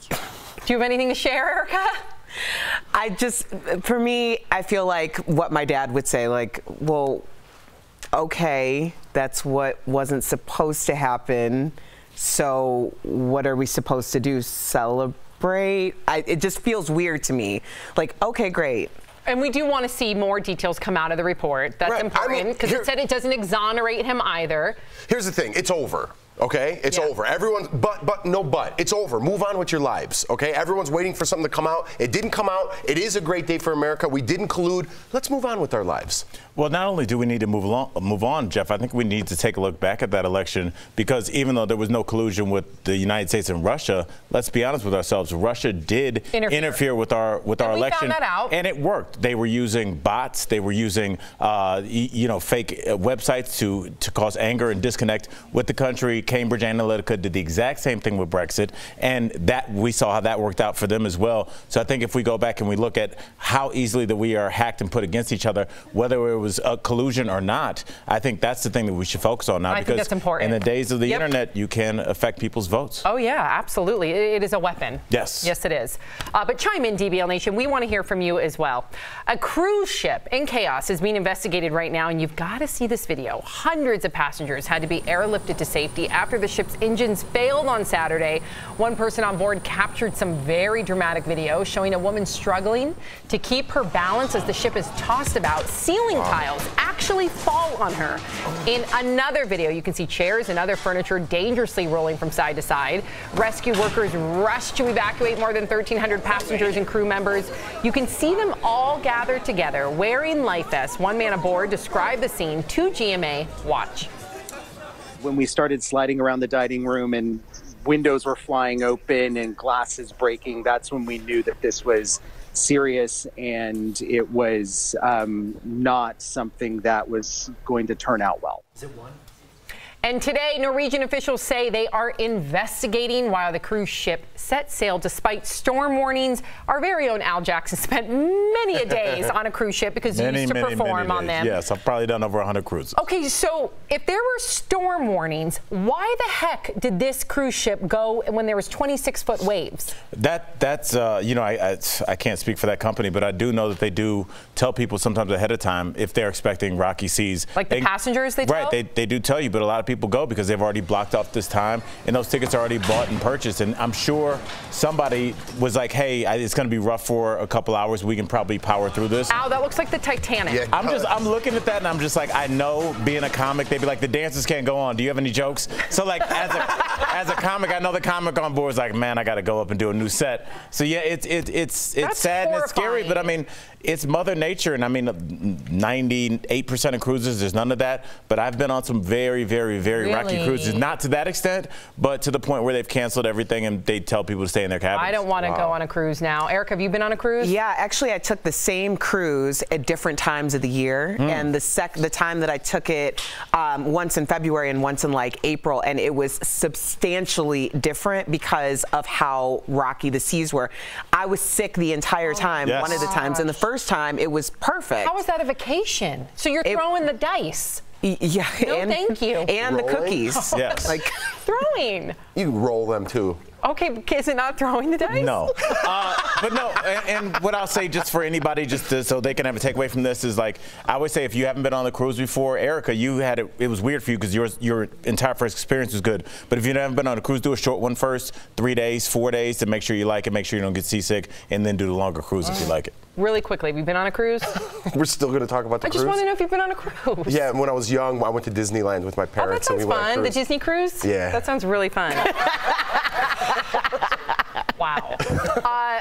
Do you have anything to share, Erica? For me, I feel like what my dad would say, like, well, okay, that's what wasn't supposed to happen. So what are we supposed to do? Celebrate? It just feels weird to me. Like, okay, great. And we do want to see more details come out of the report. That's important because it said it doesn't exonerate him either. Here's the thing. It's over. Okay, it's over. Everyone's, it's over. Move on with your lives. Okay, everyone's waiting for something to come out. It didn't come out. It is a great day for America. We didn't collude. Let's move on with our lives. Well, not only do we need to move on, Jeff, I think we need to take a look back at that election because even though there was no collusion with the United States and Russia, let's be honest with ourselves, Russia did interfere with our election. We found that out. And it worked. They were using bots. They were using, fake websites to cause anger and disconnect with the country. Cambridge Analytica did the exact same thing with Brexit, and that we saw how that worked out for them as well. So I think if we go back and we look at how easily that we are hacked and put against each other, whether it was a collusion or not, I think that's the thing that we should focus on now. I think that's important. In the days of the internet, you can affect people's votes. Oh, yeah, absolutely. It is a weapon. Yes. Yes, it is. But chime in, DBL Nation. We want to hear from you as well. A cruise ship in chaos is being investigated right now, and you've got to see this video. Hundreds of passengers had to be airlifted to safety after the ship's engines failed on Saturday. One person on board captured some very dramatic video showing a woman struggling to keep her balance as the ship is tossed about. Ceiling tiles actually fall on her. In another video, you can see chairs and other furniture dangerously rolling from side to side. Rescue workers rushed to evacuate more than 1,300 passengers and crew members. You can see them all gathered together wearing life vests. One man aboard described the scene to GMA. Watch. When we started sliding around the dining room and windows were flying open and glasses breaking, that's when we knew that this was serious, and it was not something that was going to turn out well. Is it one? And today, Norwegian officials say they are investigating why the cruise ship set sail despite storm warnings. Our very own Al Jackson spent many a days on a cruise ship because he used to perform on them. Yes, I've probably done over 100 cruises. Okay, so if there were storm warnings, why the heck did this cruise ship go when there was 26-foot waves? That's you know, I can't speak for that company, but I do know that they do tell people sometimes ahead of time if they're expecting rocky seas. Like the passengers, they tell? Right, they do tell you, but a lot of people go because they've already blocked off this time, and those tickets are already bought and purchased. And I'm sure somebody was like, hey, it's going to be rough for a couple hours. We can probably power through this. Ow, that looks like the Titanic. Yeah, I'm looking at that, and I'm just like, I know being a comic, they'd be like, the dancers can't go on. Do you have any jokes? So like, as a comic, I know the comic on board is like, man, I got to go up and do a new set. So yeah, it's sad and it's scary, but I mean, it's Mother Nature, and I mean, 98% of cruises, there's none of that. But I've been on some very, very, very rocky cruises. Not to that extent, but to the point where they've canceled everything and they tell people to stay in their cabins. I don't want to go on a cruise now. Eric, have you been on a cruise? Yeah, actually, I took the same cruise at different times of the year. And the time that I took it, once in February and once in like April, and it was substantially different because of how rocky the seas were. I was sick the entire time, one of the times. And the first time, it was perfect. How was that a vacation? So you're throwing the dice. Yeah. No, thank you. And rolling? the cookies. Yes. Like throwing. You roll them too. Okay, is it not throwing the dice? No. But no, and what I'll say just for anybody, so they can have a takeaway from this, is like, I always say, if you haven't been on the cruise before, Erica, you had it was weird for you because your entire first experience was good. But if you haven't been on a cruise, do a short one first, 3 days, 4 days, to make sure you like it, make sure you don't get seasick, and then do the longer cruise if you like it. Really quickly, have you been on a cruise? We're still going to talk about the cruise? I just want to know if you've been on a cruise. Yeah, when I was young, I went to Disneyland with my parents. Oh, that sounds fun. The Disney cruise? Yeah. That sounds really fun. Wow.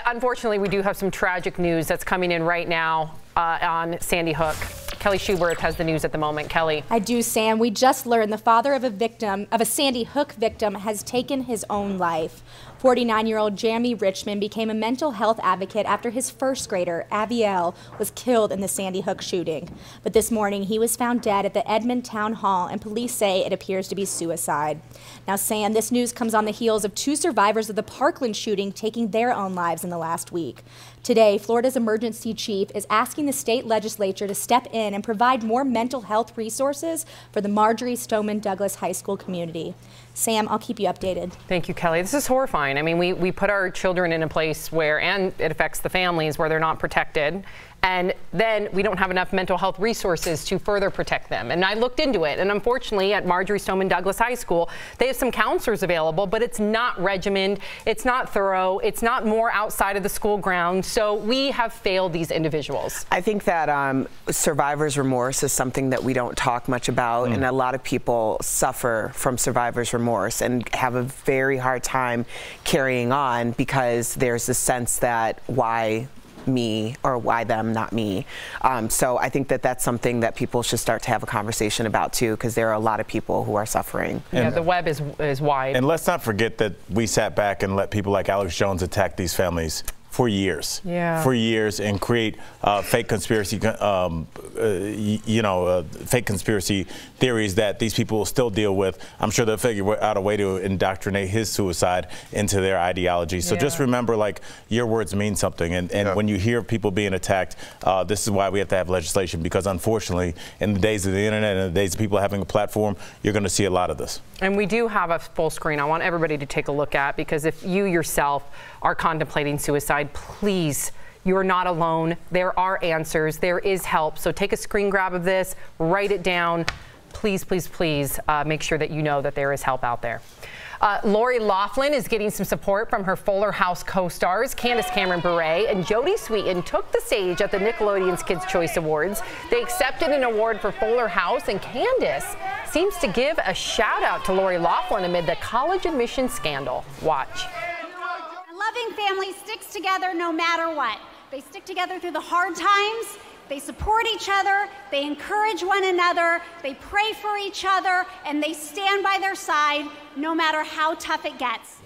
Unfortunately, we do have some tragic news that's coming in right now on Sandy Hook. Kelly Schuberth has the news at the moment. Kelly. I do, Sam. We just learned the father of a Sandy Hook victim has taken his own life. 49-year-old Jamie Richmond became a mental health advocate after his first grader, Aviation, was killed in the Sandy Hook shooting. But this morning, he was found dead at the Edmond Town Hall, and police say it appears to be suicide. Now, Sam, this news comes on the heels of 2 survivors of the Parkland shooting taking their own lives in the last week. Today, Florida's emergency chief is asking the state legislature to step in and provide more mental health resources for the Marjorie Stoneman Douglas High School community. Sam, I'll keep you updated. Thank you, Kelly. This is horrifying. I mean, we put our children in a place where, and it affects the families, where they're not protected. And then we don't have enough mental health resources to further protect them. And I looked into it. And unfortunately, at Marjorie Stoneman Douglas High School, they have some counselors available, but it's not regimented, it's not thorough, it's not more outside of the school grounds. So we have failed these individuals. I think that survivor's remorse is something that we don't talk much about. And a lot of people suffer from survivor's remorse and have a very hard time carrying on because there's a sense that why me or why them, not me. So I think that that's something that people should start to have a conversation about too, because there are a lot of people who are suffering. Yeah, the web is wide. And let's not forget that we sat back and let people like Alex Jones attack these families for years. Yeah. For years, and create fake conspiracy, fake conspiracy theories that these people will still deal with. I'm sure they'll figure out a way to indoctrinate his suicide into their ideology. So just remember, like, your words mean something. And when you hear people being attacked, this is why we have to have legislation, because unfortunately, in the days of the internet and the days of people having a platform, you're going to see a lot of this. And we do have a full screen I want everybody to take a look at, because if you yourself are contemplating suicide, please, you're not alone. There are answers. There is help. So take a screen grab of this, write it down. Please, please, please make sure that you know that there is help out there. Lori Loughlin is getting some support from her Fuller House co-stars, Candace Cameron Bure and Jodie Sweetin took the stage at the Nickelodeon's Kids' Choice Awards. They accepted an award for Fuller House, and Candace seems to give a shout out to Lori Loughlin amid the college admission scandal. Watch. A loving family sticks together no matter what. They stick together through the hard times. They support each other, they encourage one another, they pray for each other, and they stand by their side no matter how tough it gets.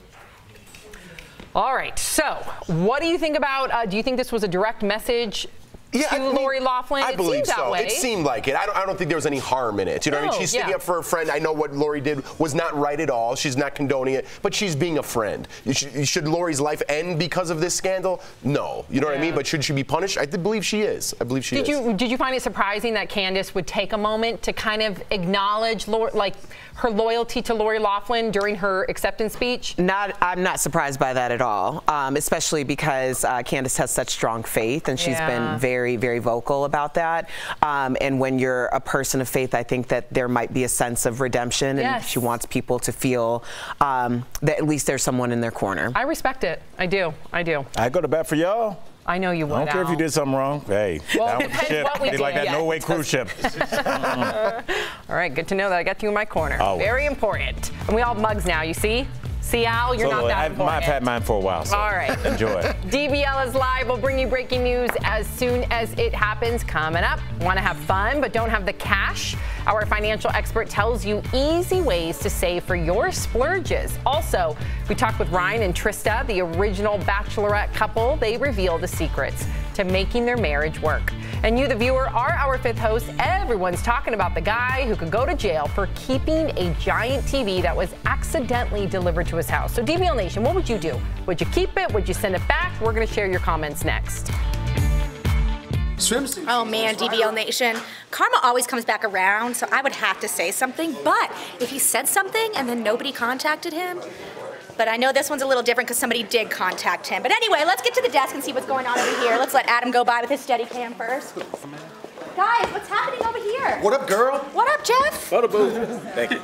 All right. So, what do you think about? Do you think this was a direct message? To Lori Loughlin? I believe so. It seemed like it. I don't think there was any harm in it. You know what I mean? She's sticking up for a friend. I know what Lori did was not right at all. She's not condoning it, but she's being a friend. Should Lori's life end because of this scandal? No. You know what I mean? But should she be punished? I believe she is. I believe she is. Did you find it surprising that Candace would take a moment to kind of acknowledge her loyalty to Lori Loughlin during her acceptance speech? I'm not surprised by that at all, especially because Candace has such strong faith, and she's been very, very vocal about that. And when you're a person of faith, I think that there might be a sense of redemption, and she wants people to feel that at least there's someone in their corner. I respect it. I do. I do. I go to bat for y'all. I know you would. I don't care if you did something wrong. Hey, well, down with the ship. Be like that Norway cruise ship. All right, good to know that I got you in my corner. Oh. Very important. And we all have mugs now, you see? See, Al, you're not that important. I've had mine for a while, so all right. Enjoy. DBL is live. We'll bring you breaking news as soon as it happens. Coming up, want to have fun but don't have the cash? Our financial expert tells you easy ways to save for your splurges. Also, we talked with Ryan and Trista, the original Bachelorette couple. They reveal the secrets to making their marriage work. And you, the viewer, are our fifth host. Everyone's talking about the guy who could go to jail for keeping a giant TV that was accidentally delivered to his house. So DBL Nation, what would you do? Would you keep it? Would you send it back? We're going to share your comments next. Swimsuit. Oh man, DBL Nation. Karma always comes back around, so I would have to say something. But if he said something and then nobody contacted him, but I know this one's a little different because somebody did contact him. But anyway, let's get to the desk and see what's going on over here. Let's let Adam go by with his steady cam first. Guys, what's happening over here? What up, girl? What up, Jeff? Boo. Thank you.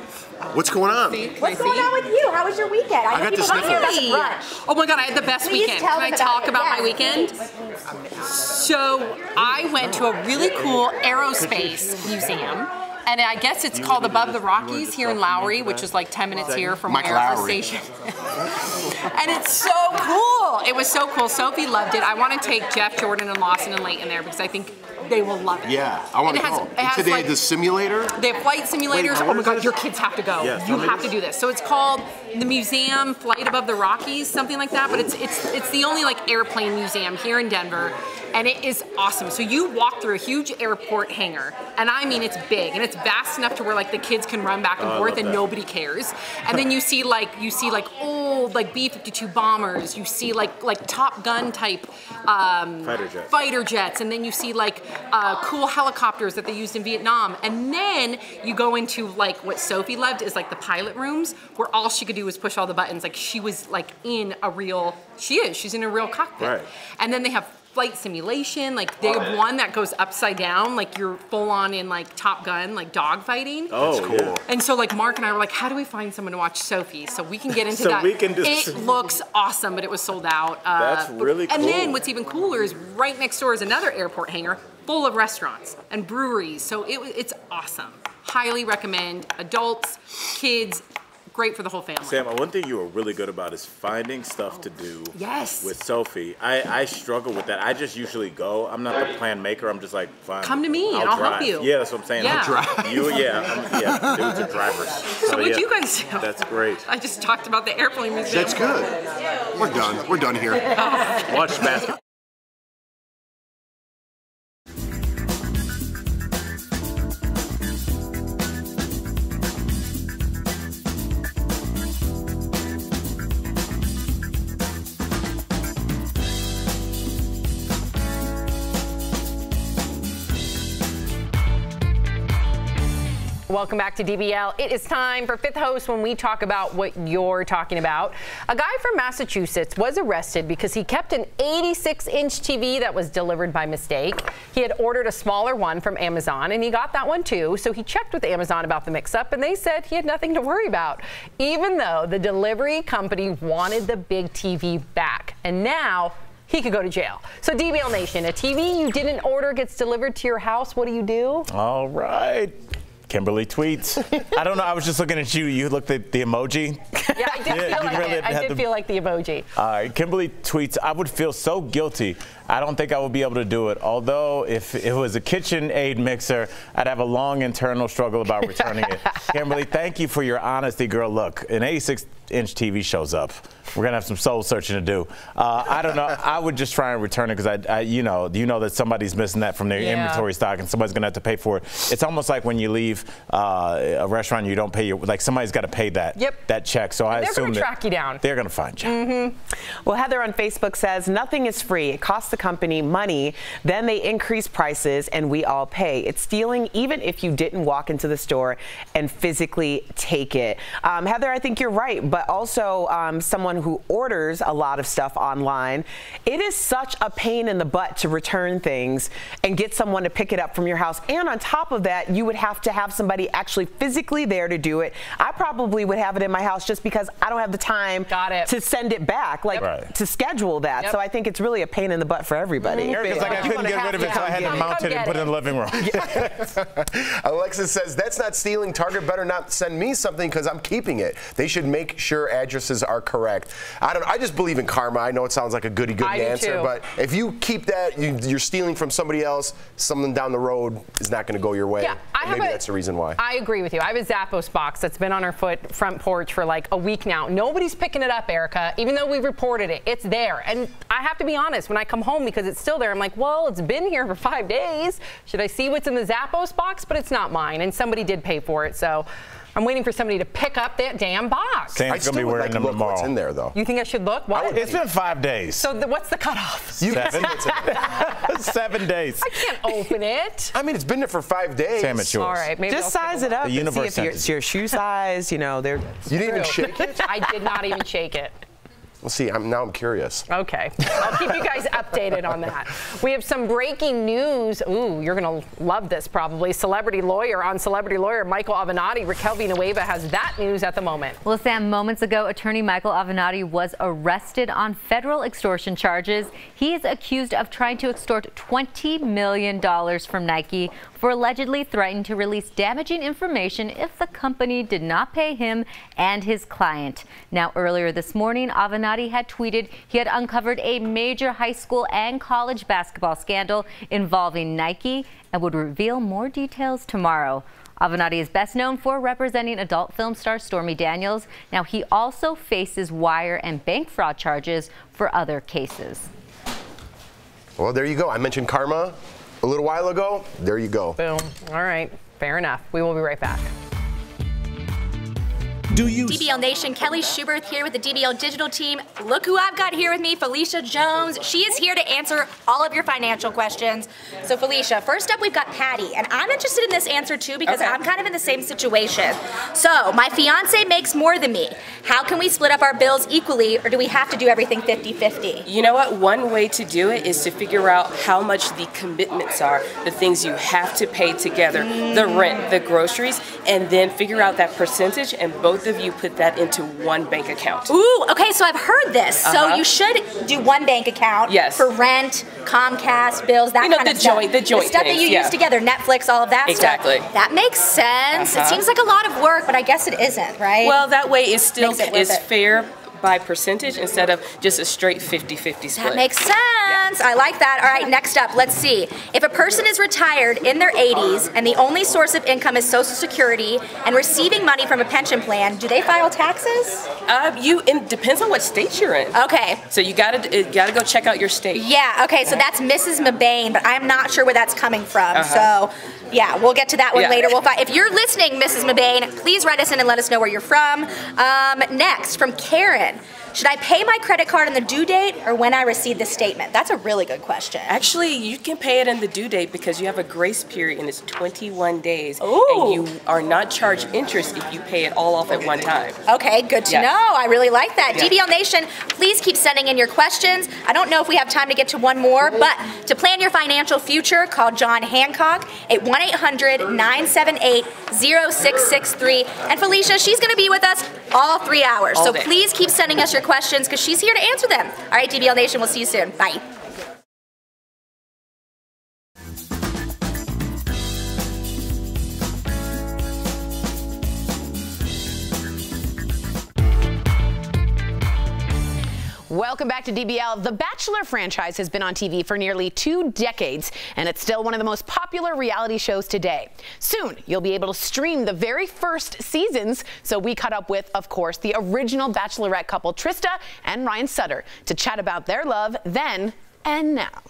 What's going on? What's going on with you? How was your weekend? I got the sniffles. Oh my God, I had the best weekend. Can I talk about my weekend? So I went to a really cool aerospace museum. And I guess it's called Above the Rockies here in Lowry, which is like 10 minutes here from my Air Force Station. And it's so cool. It was so cool. Sophie loved it. I want to take Jeff, Jordan, and Lawson and Leighton there because I think they will love it. Yeah, I want to go. Today, like, the simulator? They have flight simulators. Oh my God, your kids have to go. Yeah, you have to do this. So it's called the Museum Flight Above the Rockies, something like that. But it's the only like airplane museum here in Denver. And it is awesome. So you walk through a huge airport hangar, and I mean it's big and it's vast enough to where like the kids can run back and forth and nobody cares. And then you see like old like B-52 bombers. You see like Top Gun type fighter jets, and then you see like cool helicopters that they used in Vietnam. And then you go into like what Sophie loved is like the pilot rooms where all she could do was push all the buttons. Like she was like in a real. She's in a real cockpit. Right. And then they have flight simulation, like they have one that goes upside down, like you're full on in like Top Gun, like dog fighting. Oh, that's cool. Yeah. And so like Mark and I were like, how do we find someone to watch Sophie? So we can get into so that. We can do it looks awesome, but it was sold out. That's really cool. And then what's even cooler is right next door is another airport hangar full of restaurants and breweries. So it's awesome. Highly recommend. Adults, kids, great for the whole family. Sam, one thing you were really good about is finding stuff to do with Sophie. I struggle with that. I just usually go. I'm not the plan maker. I'm just like, fine. Come to me and I'll help you. Yeah, that's what I'm saying. Yeah. I'll drive. Dudes are drivers. So what'd you guys do? That's great. I just talked about the airplane museum. That's good. We're done. We're done here. Watch basketball. Welcome back to DBL. It is time for Fifth Host when we talk about what you're talking about. A guy from Massachusetts was arrested because he kept an 86-inch TV that was delivered by mistake. He had ordered a smaller one from Amazon, and he got that one too. So he checked with Amazon about the mix-up, and they said he had nothing to worry about, even though the delivery company wanted the big TV back. And now he could go to jail. So DBL Nation, a TV you didn't order gets delivered to your house. What do you do? All right. Kimberly tweets. I don't know. I was just looking at you. You looked at the emoji. Yeah, I did feel like it. I did feel like the emoji. All right. Kimberly tweets, I would feel so guilty I don't think I would be able to do it. Although if it was a KitchenAid mixer, I'd have a long internal struggle about returning it. Kimberly, thank you for your honesty, girl. Look, an 86-inch TV shows up. We're gonna have some soul searching to do. I don't know. I would just try and return it because you know that somebody's missing that from their inventory stock, and somebody's gonna have to pay for it. It's almost like when you leave a restaurant, you don't pay somebody's got to pay that check. So I assume they're gonna track you down. They're gonna find you. Well, Heather on Facebook says nothing is free. It costs the company money. Then they increase prices, and we all pay. It's stealing, even if you didn't walk into the store and physically take it. Heather, I think you're right, but also someone who orders a lot of stuff online, it is such a pain in the butt to return things and get someone to pick it up from your house. And on top of that, you would have to have somebody actually physically there to do it. I probably would have it in my house just because I don't have the time to send it back, to schedule that. So I think it's really a pain in the butt for everybody. Erica's like, I couldn't get rid of it, so I had to mount it and put it in the living room. Alexis says, that's not stealing. Target better not send me something because I'm keeping it. They should make sure addresses are correct. I don't know. I just believe in karma. I know it sounds like a goody-goody answer, but if you keep that, you're stealing from somebody else, someone down the road is not going to go your way. Yeah, maybe that's the reason why. I agree with you. I have a Zappos box that's been on our front porch for like a week now. Nobody's picking it up, Erica, even though we reported it. It's there. And I have to be honest, when I come home because it's still there, I'm like, well, it's been here for 5 days. Should I see what's in the Zappos box? But it's not mine, and somebody did pay for it, so I'm waiting for somebody to pick up that damn box. Sam's going to be wearing them tomorrow. What's in there, though? You think I should look? What? It's been 5 days. So what's the cutoff? 7? 7 days. I can't open it. I mean, it's been there for 5 days. Sam, it's yours. All right, maybe just size it up and see if it's your shoe size. You know, you didn't even shake it? I did not even shake it. Well, see, now I'm curious. Okay. I'll keep you guys updated on that. We have some breaking news. Ooh, you're going to love this probably. Celebrity lawyer Michael Avenatti. Raquel Villanueva has that news at the moment. Well, Sam, moments ago, attorney Michael Avenatti was arrested on federal extortion charges. He is accused of trying to extort $20 million from Nike for allegedly threatening to release damaging information if the company did not pay him and his client. Now, earlier this morning, Avenatti had tweeted he had uncovered a major high school and college basketball scandal involving Nike and would reveal more details tomorrow. Avenatti is best known for representing adult film star Stormy Daniels. Now, he also faces wire and bank fraud charges for other cases. Well, there you go. I mentioned karma a little while ago. There you go. Boom. All right. Fair enough. We will be right back. DBL Nation, Kelly Schuberth here with the DBL Digital team. Look who I've got here with me, Felicia Jones. She is here to answer all of your financial questions. So Felicia, first up we've got Patty, and I'm interested in this answer too because I'm kind of in the same situation. So my fiance makes more than me. How can we split up our bills equally, or do we have to do everything 50-50? You know what? One way to do it is to figure out how much the commitments are, the things you have to pay together, the rent, the groceries, and then figure out that percentage, and both of you put that into one bank account. Ooh, okay, so I've heard this. So you should do one bank account for rent, Comcast, bills, that kind of stuff. The joint stuff that you use together, Netflix, all of that stuff. That makes sense. It seems like a lot of work, but I guess it isn't, right? Well, that way it still is fair by percentage instead of just a straight 50-50 split. That makes sense. I like that. All right, next up, let's see. If a person is retired in their 80s and the only source of income is Social Security and receiving money from a pension plan, do they file taxes? It depends on what state you're in. Okay. So you gotta go check out your state. Yeah. Okay. So that's Mrs. Mabane, but I'm not sure where that's coming from. So. Yeah, we'll get to that one later. If you're listening, Mrs. Mabane, please write us in and let us know where you're from. Next, from Karen. Should I pay my credit card on the due date or when I receive the statement? That's a really good question. Actually, you can pay it on the due date because you have a grace period and it's 21 days. Ooh. And you are not charged interest if you pay it all off at one time. Okay, good to know. I really like that. DBL Nation, please keep sending in your questions. I don't know if we have time to get to one more, but to plan your financial future, call John Hancock at 1-800-978-0663. And Felicia, she's going to be with us all 3 hours. So please keep sending us your questions because she's here to answer them. All right, DBL Nation, we'll see you soon. Bye. Welcome back to DBL. The Bachelor franchise has been on TV for nearly 2 decades, and it's still one of the most popular reality shows today. Soon, you'll be able to stream the very first seasons, so we caught up with, of course, the original Bachelorette couple, Trista and Ryan Sutter, to chat about their love then and now.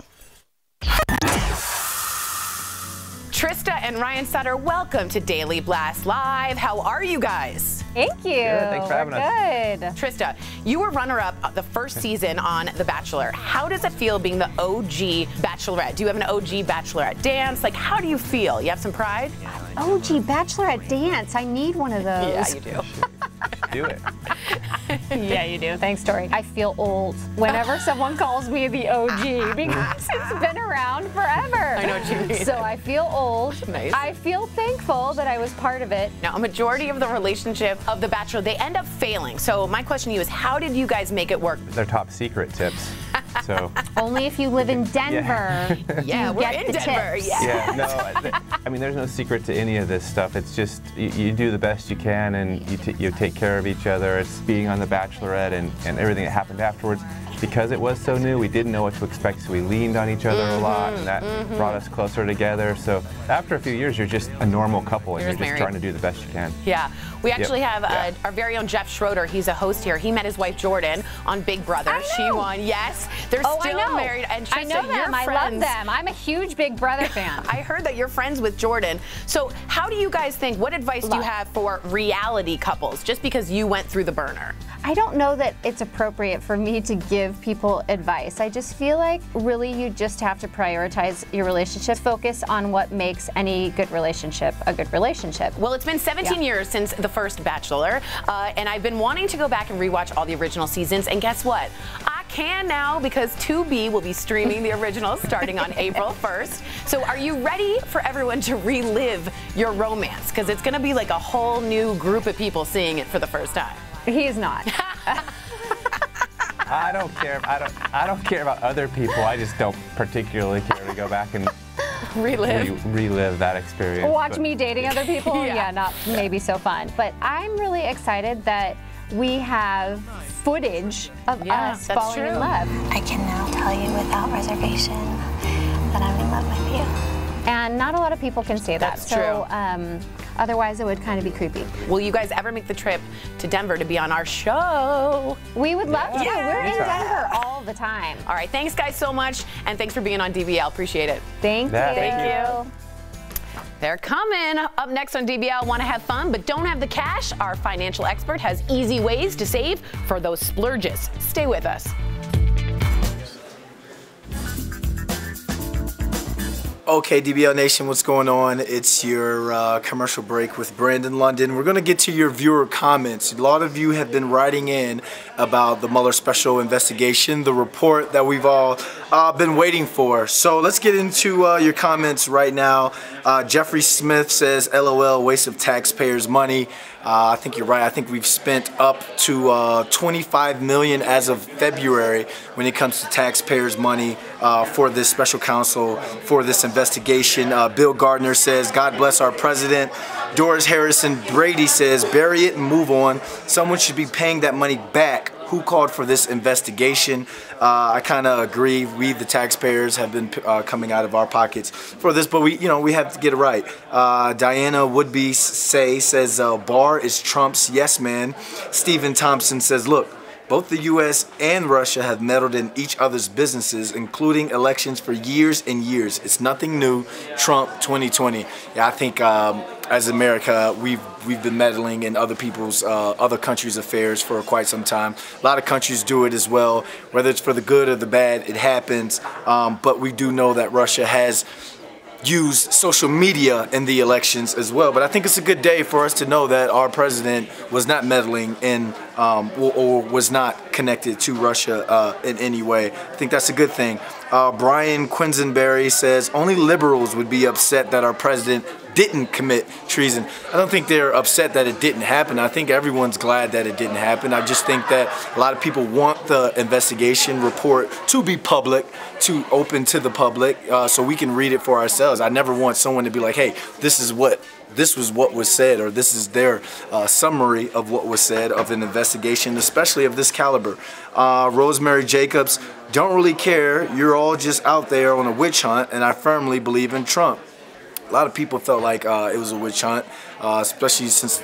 Trista and Ryan Sutter, welcome to Daily Blast Live. How are you guys? Thank you. Good. Thanks for having us. Good. Trista, you were runner-up the first season on The Bachelor. How does it feel being the OG Bachelorette? Do you have an OG Bachelorette dance? Like, how do you feel? You have some pride? OG Bachelorette dance. I need one of those. Yeah, you do. Do it. Yeah, you do. Thanks, Tori. I feel old whenever someone calls me the OG because it's been around forever. I know what you mean. So I feel old. Nice. I feel thankful that I was part of it. Now, a majority of the relationship of The Bachelor, they end up failing. So my question to you is, how did you guys make it work? They're top secret tips. So Only if you live in Denver. Yeah, you we're get in the Denver. tips. yeah, no, I mean, there's no secret to any of this stuff. It's just you do the best you can, and you take care of each other. It's being on The Bachelorette and everything that happened afterwards. Because it was so new, we didn't know what to expect, so we leaned on each other a lot, and that brought us closer together. So after a few years, you're just a normal couple, and you're just married. trying to do the best you can. Yeah, we actually Yep. have our very own Jeff Schroeder. He's a host here. He met his wife Jordan on Big Brother. She won. Yes, they're Oh, I still know. married. And I know Trista, them. you're I love friends. them. I'm a huge Big Brother fan. I heard that you're friends with Jordan. So how do you guys think? What advice do you have for reality couples? Just because you went through the burner. I don't know that it's appropriate for me to give people advice. I just feel like really you just have to prioritize your relationship, focus on what makes any good relationship a good relationship. Well, it's been 17 years since the first Bachelor, and I've been wanting to go back and rewatch all the original seasons, and guess what? I can now because 2B will be streaming the originals starting on April 1st. So are you ready for everyone to relive your romance? Because it's going to be like a whole new group of people seeing it for the first time. He is not. I don't care. I don't care about other people. I just don't particularly care to go back and relive that experience. Watch but- me dating other people? Yeah, not maybe so fun. But I'm really excited that we have footage of us that's falling in true. love. I can now tell you without reservation that I'm in love with you. And not a lot of people can say that. That's so, otherwise, it would kind of be creepy. Will you guys ever make the trip to Denver to be on our show? We would love to. Yeah. We're in Anytime. Denver all the time. All right, thanks guys so much, and thanks for being on DBL. Appreciate it. Thank you. Thank you. They're coming. Up next on DBL, want to have fun but don't have the cash? Our financial expert has easy ways to save for those splurges. Stay with us. Okay, DBL Nation, what's going on? It's your commercial break with Brandon London. We're going to get to your viewer comments. A lot of you have been writing in about the Mueller special investigation, the report that we've all been waiting for. So let's get into your comments right now. Jeffrey Smith says, LOL, waste of taxpayers' money. I think you're right. I think we've spent up to $25 million as of February when it comes to taxpayers' money for this special counsel, for this investigation. Bill Gardner says, God bless our president. Doris Harrison Brady says, bury it and move on. Someone should be paying that money back. Who called for this investigation? I kind of agree. We, the taxpayers, have been coming out of our pockets for this, but we have to get it right. Diana Woodby says, Barr is Trump's yes man. Stephen Thompson says, look, both the U.S. and Russia have meddled in each other's businesses, including elections, for years and years. It's nothing new. Trump 2020. Yeah, I think as America, we've been meddling in other people's, other countries' affairs for quite some time. A lot of countries do it as well. Whether it's for the good or the bad, it happens. But we do know that Russia has used social media in the elections as well. But I think it's a good day for us to know that our president was not meddling in or was not connected to Russia in any way. I think that's a good thing. Brian Quisenberry says, only liberals would be upset that our president didn't commit treason. I don't think they're upset that it didn't happen. I think everyone's glad that it didn't happen. I just think that a lot of people want the investigation report to be public, to open to the public, so we can read it for ourselves. I never want someone to be like, hey, this was what was said, or this is their summary of what was said of an investigation, especially of this caliber. Rosemary Jacobs, don't really care. You're all just out there on a witch hunt, and I firmly believe in Trump. A lot of people felt like it was a witch hunt, especially since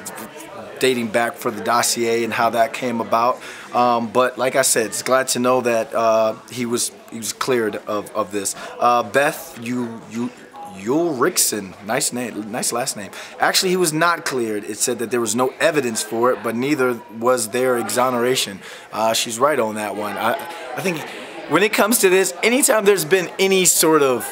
dating back for the dossier and how that came about. But like I said, it's glad to know that he was cleared of this. Beth, Ulrichsen, nice name, nice last name. Actually, he was not cleared. It said that there was no evidence for it, but neither was there exoneration. She's right on that one. I think when it comes to this, anytime there's been any sort of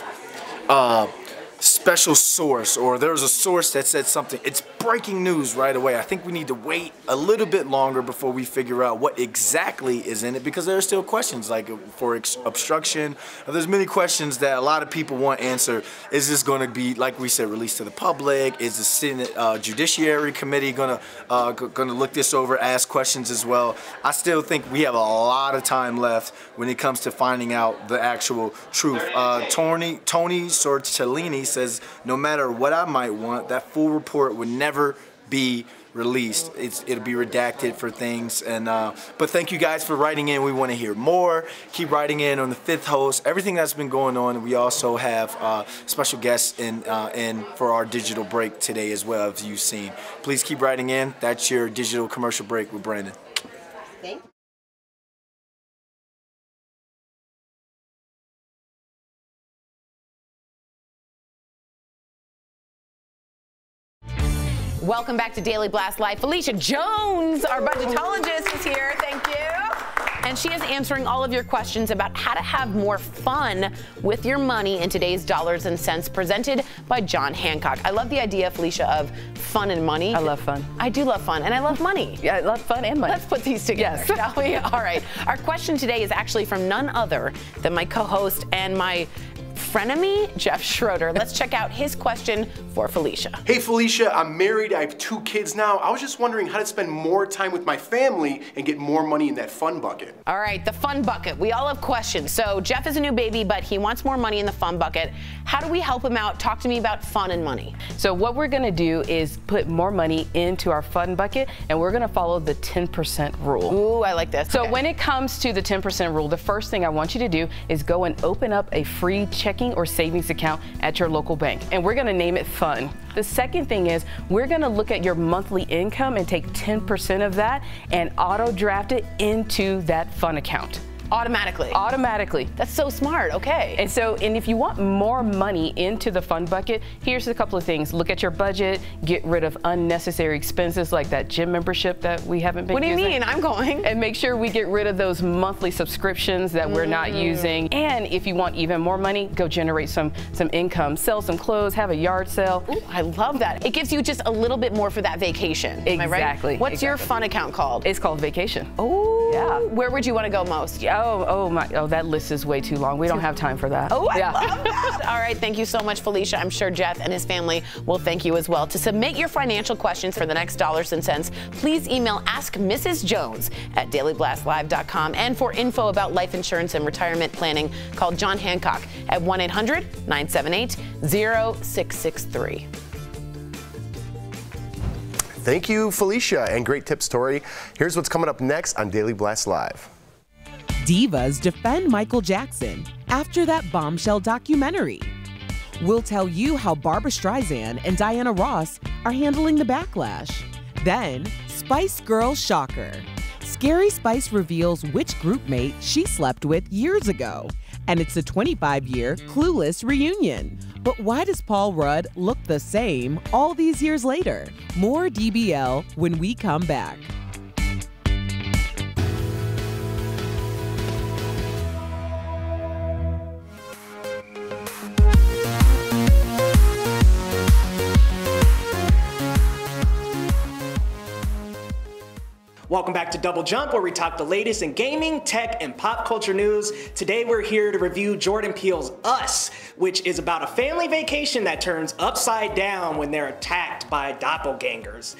special source, or there's a source that said something, it's breaking news right away. I think we need to wait a little bit longer before we figure out what exactly is in it, because there are still questions like for obstruction. There's many questions that a lot of people want answered. Is this going to be, like we said, released to the public? Is the Senate Judiciary Committee going to look this over, ask questions as well? I still think we have a lot of time left when it comes to finding out the actual truth. Tony Sorcellini says, no matter what I might want, that full report would never be released. It'll be redacted for things. And but thank you guys for writing in. We want to hear more. Keep writing in on the fifth host, everything that's been going on. We also have special guests in for our digital break today as well, as you've seen. Please keep writing in. That's your digital commercial break with Brandon. Thank you. Welcome back to Daily Blast Live. Felicia Jones, our budgetologist, is here. Thank you. And she is answering all of your questions about how to have more fun with your money in today's Dollars and Cents, presented by John Hancock. I love the idea, Felicia, of fun and money. I love fun. I do love fun, and I love money. Yeah, I love fun and money. Let's put these together, shall we? All right. Our question today is actually from none other than my co-host and my frenemy, Jeff Schroeder. Let's check out his question for Felicia. Hey Felicia, I'm married, I have 2 kids now. I was just wondering how to spend more time with my family and get more money in that fun bucket. All right, the fun bucket. We all have questions. So Jeff is a new baby, but he wants more money in the fun bucket. How do we help him out? Talk to me about fun and money. So what we're gonna do is put more money into our fun bucket, and we're gonna follow the 10% rule. Ooh, I like this. So when it comes to the 10% rule, the first thing I want you to do is go and open up a free checking or savings account at your local bank, and we're gonna name it fun. The second thing is we're gonna look at your monthly income and take 10% of that and auto draft it into that fun account. Automatically? Automatically. That's so smart, okay. And if you want more money into the fund bucket, here's a couple of things. Look at your budget, get rid of unnecessary expenses like that gym membership that we haven't been using. What do you mean? I'm going. And make sure we get rid of those monthly subscriptions that we're not using. And if you want even more money, go generate some income. Sell some clothes, have a yard sale. Ooh, I love that. It gives you just a little bit more for that vacation. Exactly. Am I right? What's your fun account called? It's called Vacation. Oh, yeah. Where would you want to go most? Oh, that list is way too long. We don't have time for that. Oh, I love that. All right, thank you so much, Felicia. I'm sure Jeff and his family will thank you as well. To submit your financial questions for the next Dollars and Cents, please email askmrsjones@dailyblastlive.com. And for info about life insurance and retirement planning, call John Hancock at 1-800-978-0663. Thank you, Felicia, and great tips, Tori. Here's what's coming up next on Daily Blast Live. Divas defend Michael Jackson after that bombshell documentary. We'll tell you how Barbra Streisand and Diana Ross are handling the backlash. Then, Spice Girl shocker. Scary Spice reveals which groupmate she slept with years ago. And it's a 25-year Clueless reunion. But why does Paul Rudd look the same all these years later? More DBL when we come back. Welcome back to Double Jump, where we talk the latest in gaming, tech, and pop culture news. Today we're here to review Jordan Peele's Us, which is about a family vacation that turns upside down when they're attacked by doppelgangers.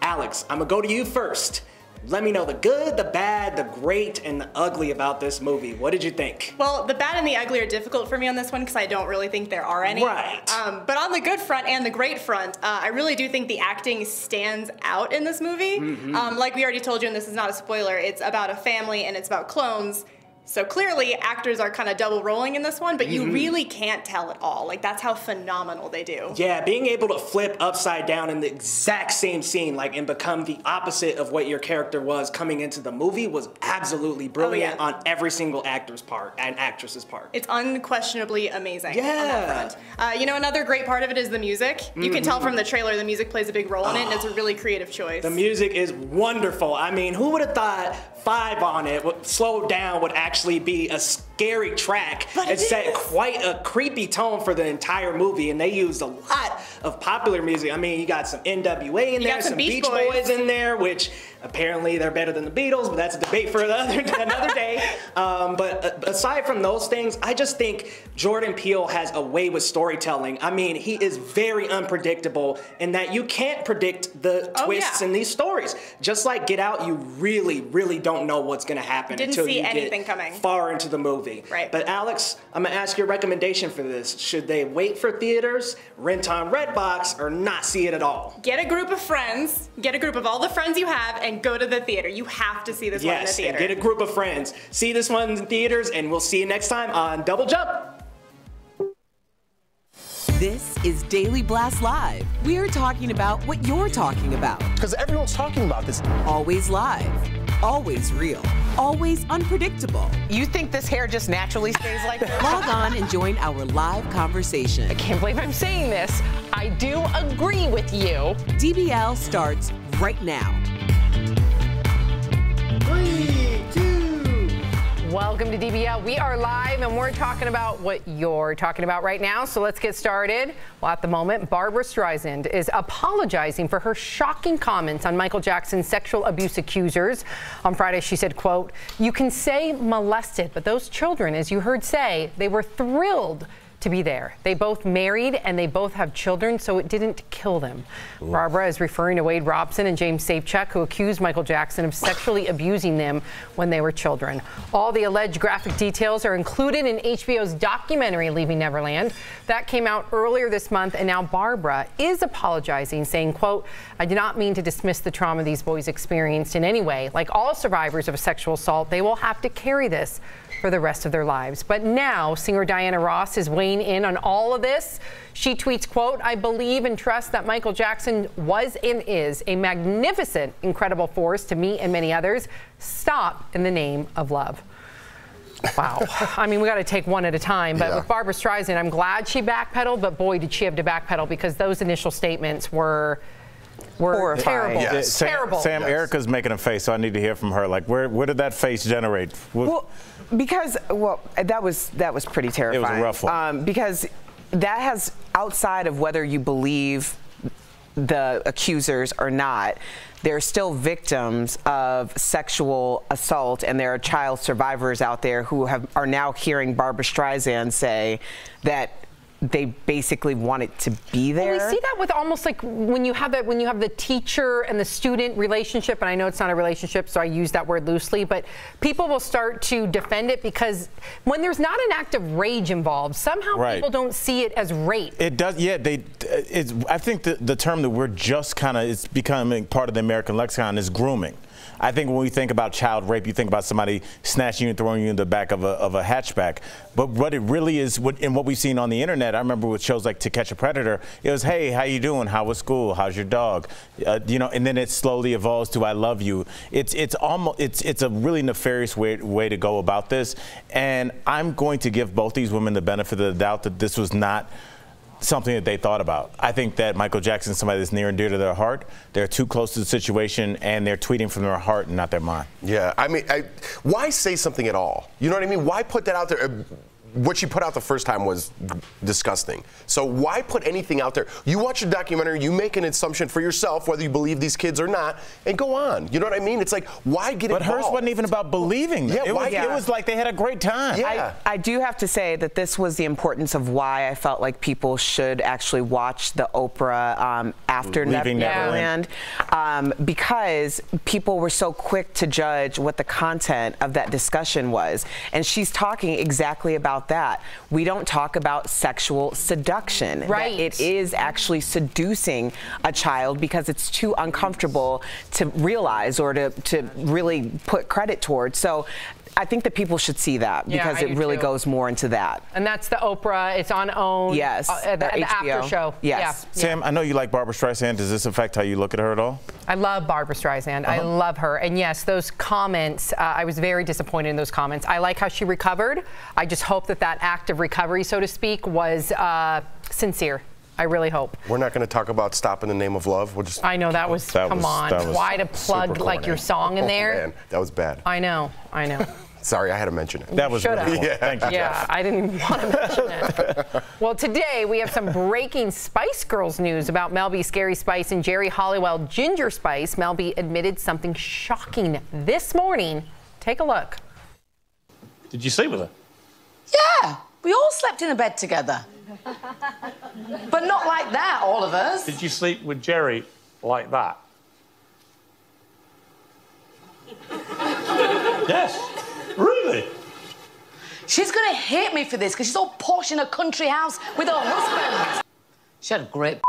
Alex, I'm gonna go to you first. Let me know the good, the bad, the great, and the ugly about this movie. What did you think? Well, the bad and the ugly are difficult for me on this one because I don't really think there are any. Right. But on the good front and the great front, I really do think the acting stands out in this movie. Like we already told you, and this is not a spoiler, it's about a family and it's about clones. So clearly, actors are kind of double rolling in this one, but you really can't tell at all. Like, that's how phenomenal they do. Yeah, being able to flip upside down in the exact same scene, like, and become the opposite of what your character was coming into the movie was absolutely brilliant on every single actor's part and actress's part. It's unquestionably amazing on Yeah. that front. You know, another great part of it is the music. You can tell from the trailer the music plays a big role in it, and it's a really creative choice. The music is wonderful. I mean, who would have thought 5 on it, slowed down, would actually be a scary track and set quite a creepy tone for the entire movie, and they used a lot of popular music. I mean, you got some NWA in there, some Beach Boys in there, which apparently they're better than the Beatles, but that's a debate for another day. But aside from those things, I just think Jordan Peele has a way with storytelling. I mean, he is very unpredictable in that you can't predict the twists in these stories. Just like Get Out, you really, really don't know what's going to happen until you get far into the movie. Right. But Alex, I'm going to ask your recommendation for this. Should they wait for theaters, rent on Redbox, or not see it at all? Get a group of friends, get a group of all the friends you have, and go to the theater. You have to see this one in the theater. Yes, and get a group of friends. See this one in theaters, and we'll see you next time on Double Jump. This is Daily Blast Live. We're talking about what you're talking about. Because everyone's talking about this. Always live, always real, always unpredictable. You think this hair just naturally stays like this? Log on and join our live conversation. I can't believe I'm saying this. I do agree with you. DBL starts right now. 3, 2. Welcome to DBL. We are live and we're talking about what you're talking about right now. So let's get started. Well, at the moment, Barbra Streisand is apologizing for her shocking comments on Michael Jackson's sexual abuse accusers. On Friday, she said, quote, "You can say molested, but those children, as you heard say, they were thrilled to be there. They both married and they both have children, so it didn't kill them." Ooh. Barbara is referring to Wade Robson and James Safechuck, who accused Michael Jackson of sexually abusing them when they were children. All the alleged graphic details are included in HBO's documentary, Leaving Neverland. That came out earlier this month, and now Barbara is apologizing, saying, quote, "I do not mean to dismiss the trauma these boys experienced in any way. Like all survivors of a sexual assault, they will have to carry this for the rest of their lives." But now singer Diana Ross is weighing in on all of this. She tweets, quote, "I believe and trust that Michael Jackson was and is a magnificent, incredible force to me and many others. Stop in the name of love." Wow. I mean, we got to take one at a time. But with Barbra Streisand, I'm glad she backpedaled, but boy, did she have to backpedal, because those initial statements were terrible. Yes. Terrible. Sam, Erica's making a face, so I need to hear from her. Like, where did that face generate? Well, because that was pretty terrifying. It was a rough one. Because that has, outside of whether you believe the accusers or not, they're still victims of sexual assault, and there are child survivors out there who are now hearing Barbra Streisand say that they basically want it to be there. Well, we see that with almost like when you have the teacher and the student relationship, and I know it's not a relationship, so I use that word loosely, but people will start to defend it because when there's not an act of rage involved, somehow people don't see it as rape. It does, yeah. I think the term that we're just it's becoming part of the American lexicon is grooming. I think when we think about child rape, you think about somebody snatching you and throwing you in the back of a hatchback. But what it really is, and what we've seen on the internet, I remember with shows like To Catch a Predator, it was, "Hey, how you doing? How was school? How's your dog?" And then it slowly evolves to "I love you." It's a really nefarious way to go about this. And I'm going to give both these women the benefit of the doubt that this was not something that they thought about. I think that Michael Jackson is somebody that's near and dear to their heart. They're too close to the situation, and they're tweeting from their heart and not their mind. Yeah, I mean, why say something at all? You know what I mean? Why put that out there? what she put out the first time was disgusting. So why put anything out there? You watch a documentary, you make an assumption for yourself whether you believe these kids or not, and go on. You know what I mean? It's like, why get involved? But hers wasn't even about believing them. Yeah, it was like they had a great time. Yeah. I do have to say that this was the importance of why I felt like people should actually watch the Oprah after Leaving Neverland, because people were so quick to judge what the content of that discussion was. And she's talking exactly about that. We don't talk about sexual seduction. Right. That it is actually seducing a child because it's too uncomfortable to realize or to really put credit towards. So I think that people should see that because it really goes more into that. And that's the Oprah. It's on OWN. Yes. The after show. Yes. Yeah. Sam, I know you like Barbra Streisand. Does this affect how you look at her at all? I love Barbra Streisand. I love her. And yes, those comments, I was very disappointed in those comments. I like how she recovered. I just hope that that act of recovery, so to speak, was sincere. I really hope. We're not going to talk about Stop in the Name of Love. We'll just. I know that was. Come on. Why to plug like your song in there? Man, that was bad. I know. Sorry, I had to mention it. That was really cool. Thank you. Yeah, I didn't even want to mention it. Well, today we have some breaking Spice Girls news about Mel B, Scary Spice, and Jerry Halliwell, Ginger Spice. Mel B admitted something shocking this morning. Take a look. Did you sleep with her? Yeah, we all slept in a bed together. But not like that, all of us. Did you sleep with Jerry like that? Yes. Really? She's gonna hate me for this because she's all posh in a country house with her husband. She had a great.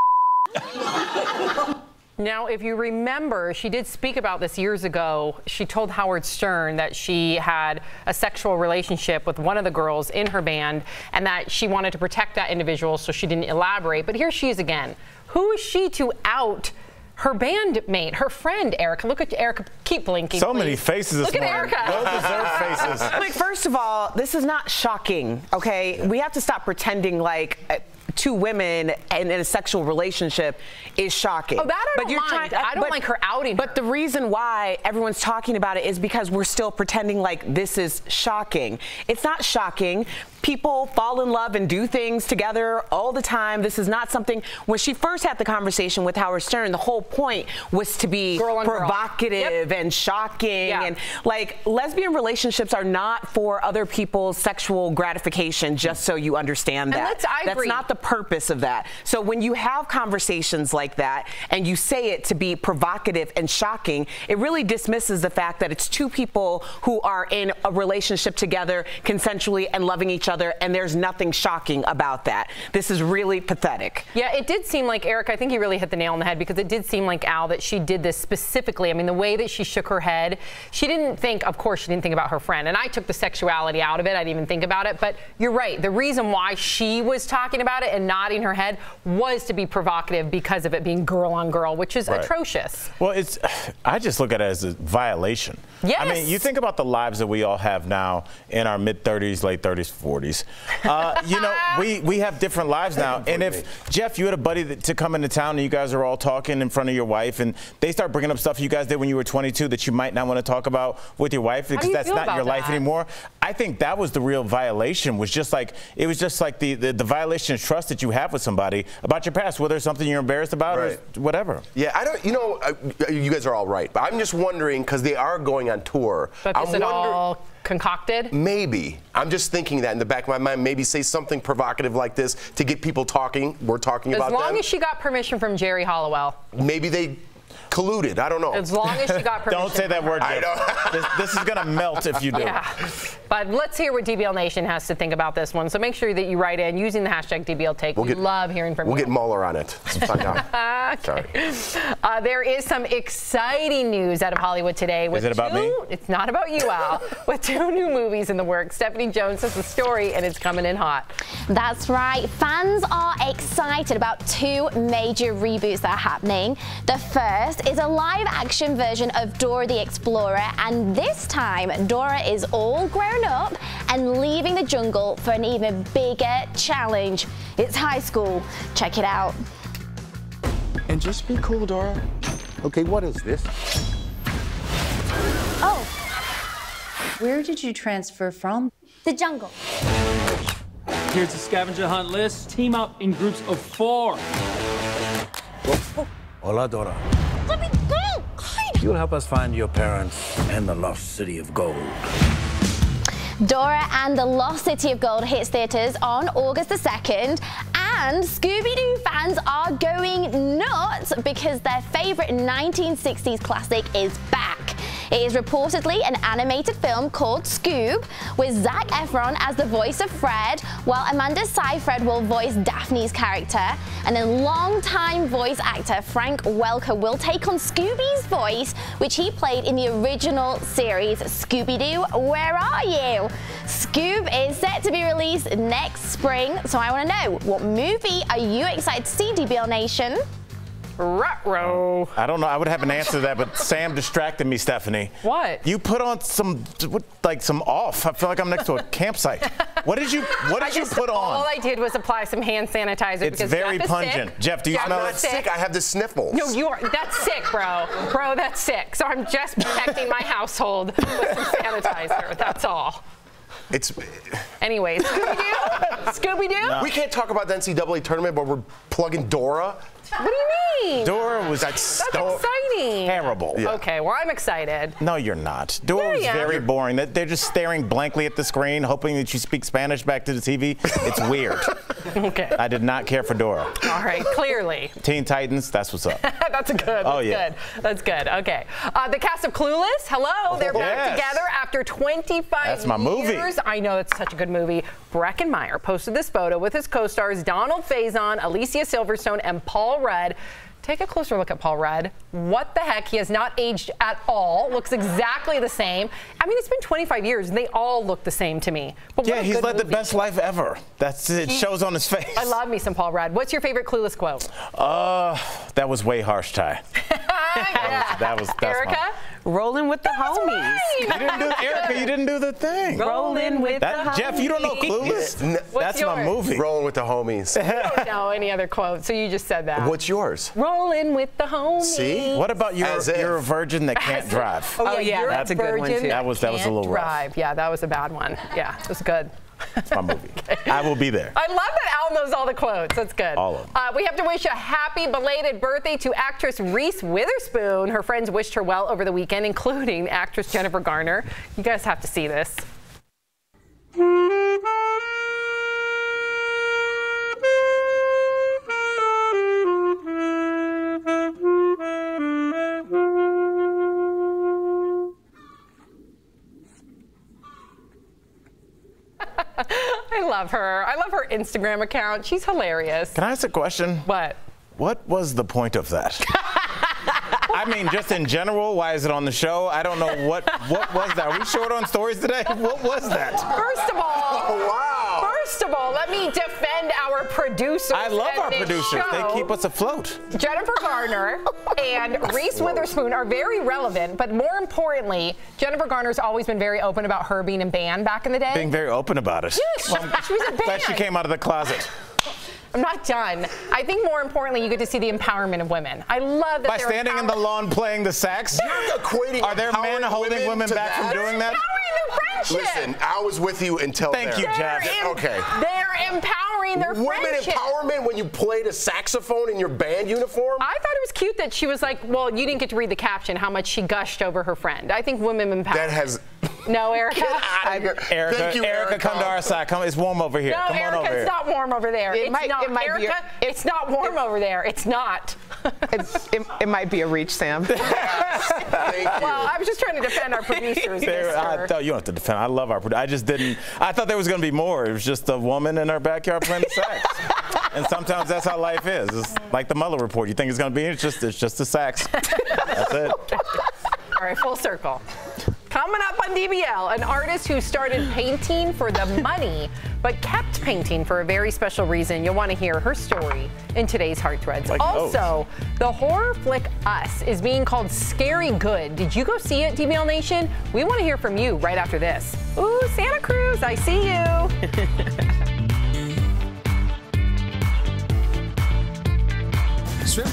Now, if you remember, she did speak about this years ago. She told Howard Stern that she had a sexual relationship with one of the girls in her band and that she wanted to protect that individual, so she didn't elaborate. But here she is again. Who is she to out her bandmate, her friend, Erica? Look at Erica. Keep blinking. So many faces this morning. Look at Erica. Well-deserved faces. Like, first of all, this is not shocking, okay? We have to stop pretending like two women in a sexual relationship is shocking. Oh, that I don't mind. I don't like her outing. But the reason why everyone's talking about it is because we're still pretending like this is shocking. It's not shocking. People fall in love and do things together all the time. This is not something. When she first had the conversation with Howard Stern, the whole point was to be provocative and shocking. And like, lesbian relationships are not for other people's sexual gratification, just so you understand that. That's not the purpose of that. So when you have conversations like that and you say it to be provocative and shocking, it really dismisses the fact that it's two people who are in a relationship together consensually and loving each other, and there's nothing shocking about that. This is really pathetic. Yeah, it did seem like, Eric, I think you really hit the nail on the head, because it did seem like, Al, that she did this specifically. I mean, the way that she shook her head, she didn't think, of course, she didn't think about her friend. And I took the sexuality out of it. I didn't even think about it. But you're right. The reason why she was talking about it and nodding her head was to be provocative because of it being girl on girl, which is atrocious. Well, I just look at it as a violation. Yes. I mean, you think about the lives that we all have now in our mid-30s, late 30s, 40s. You know, we have different lives now. And if, Jeff, you had a buddy to come into town and you guys are all talking in front of your wife and they start bringing up stuff you guys did when you were 22 that you might not want to talk about with your wife because that's not your life anymore, I think that was the real violation. It was just like the violation of trust that you have with somebody about your past, whether it's something you're embarrassed about or whatever. Yeah, I don't, you know, you guys are all right, but I'm just wondering, because they are going on tour. But is it all concocted? Maybe. I'm just thinking that in the back of my mind, maybe say something provocative like this to get people talking. We're talking about them. As long as she got permission from Jerry Halliwell. Maybe they colluded. I don't know. As long as she got permission. Don't say that word, Jeff. I know. This is going to melt if you do. Yeah. But let's hear what DBL Nation has to think about this one. So make sure that you write in using the hashtag DBL Take. We love hearing from you. We'll get Mueller on it. Find out. Okay. There is some exciting news out of Hollywood today. Is it about me? It's not about you, Al. With 2 new movies in the works. Stephanie Jones has the story, and it's coming in hot. That's right. Fans are excited about 2 major reboots that are happening. The first is a live-action version of Dora the Explorer, and this time Dora is all grown up and leaving the jungle for an even bigger challenge. It's high school. Check it out. And just be cool, Dora. Okay, what is this? Oh. Where did you transfer from? The jungle. Here's the scavenger hunt list. Team up in groups of 4. Hola, Dora. Let me go! You'll help us find your parents and the lost city of gold. Dora and the Lost City of Gold hits theaters on August the 2nd, and Scooby-Doo fans are going nuts because their favorite 1960s classic is back. It is reportedly an animated film called Scoob, with Zac Efron as the voice of Fred, while Amanda Seyfried will voice Daphne's character, and then longtime voice actor Frank Welker will take on Scooby's voice, which he played in the original series Scooby-Doo, Where Are You? Scoob is set to be released next spring, so I want to know, what movie are you excited to see, DBL Nation? Ruh-roh. I don't know. I would have an answer to that, but Sam distracted me, Stephanie. What? You put on some off. I feel like I'm next to a campsite. What did you put on? All I did was apply some hand sanitizer. It's very pungent. Jeff, do you smell it? I'm not sick. I have the sniffles. No, you are. That's sick, bro. Bro, that's sick. So I'm just protecting my household with some sanitizer. That's all. Anyways, Scooby-Doo? Scooby-Doo? No. We can't talk about the NCAA tournament, but we're plugging Dora. What do you mean? Dora was That's exciting. terrible. Yeah. Okay, well, I'm excited. No, you're not. Dora was very boring. They're just staring blankly at the screen, hoping that you speak Spanish back to the TV. It's weird. Okay. I did not care for Dora. All right, clearly. Teen Titans, that's what's up. That's good. Oh, yeah. Good. That's good. Okay. The cast of Clueless, hello. They're back together after 25 That's my movie. years. I know, it's such a good movie. Breckenmeyer posted this photo with his co-stars Donald Faison, Alicia Silverstone, and Paul Rudd. Take a closer look at Paul Rudd. What the heck? He has not aged at all. Looks exactly the same. I mean, it's been 25 years, and they all look the same to me. But Yeah, he's led the best life ever. It shows on his face. I love me some Paul Rudd. What's your favorite Clueless quote? That was way harsh, Ty. That was Erica? Rolling with the homies. You didn't do Erica. You didn't do the thing. Rolling with the homies. Jeff, you don't know Clueless? That's yours? my movie. Rolling with the homies. I don't know any other quote, so you just said that. What's yours? Rolling with the homies. See? What about you're a virgin that can't drive? Oh yeah, that's a good one too. That was a little rough. Drive. Yeah, that was a bad one. Yeah, it was good. It's my movie. I will be there. I love that Al knows all the quotes. That's good. All of them. We have to wish a happy belated birthday to actress Reese Witherspoon. Her friends wished her well over the weekend, including actress Jennifer Garner. You guys have to see this. I love her. I love her Instagram account. She's hilarious. Can I ask a question? What? What was the point of that? I mean, just in general, why is it on the show? I don't know what was that. Are we short on stories today? What was that? First of all, First of all, let me defend our producers. I love our producers. Show. They keep us afloat. Jennifer Garner and Reese Witherspoon are very relevant, but more importantly, Jennifer Garner's always been very open about her being in band back in the day. Being very open about it. Yes, she was in band. Glad she came out of the closet. I'm not done. I think more importantly, you get to see the empowerment of women. I love that by standing in the lawn playing the sax. You're equating Are there men holding women back from doing that? Listen, I was with you until Thank you, Jeff. Okay. They're empowering their Women friendship. empowerment when you played a saxophone in your band uniform? I thought it was cute that she was like, well, you didn't get to read the caption, how much she gushed over her friend. I think women empower. That has... No, Erica. Get out of here. Thank you, Erica, come to our side. Come, it's warm over here. No, come Erica, on over it's here. not warm over there. It might Erica, it's not warm over there. It's not. It might be a reach, Sam. Thank you. Well, I was just trying to defend our producers. You don't have to defend. I love our producers. I just didn't. I thought there was going to be more. It was just a woman in her backyard playing the sax. And sometimes that's how life is. It's like the Mueller report. You think it's going to be? It's just a sax. That's it. All right, full circle. Coming up on DBL, an artist who started painting for the money, but kept painting for a very special reason. You'll want to hear her story in today's Heart Threads. Like also, the horror flick Us is being called Scary Good. Did you go see it, DBL Nation? We want to hear from you right after this. Ooh, Santa Cruz, I see you. Sure.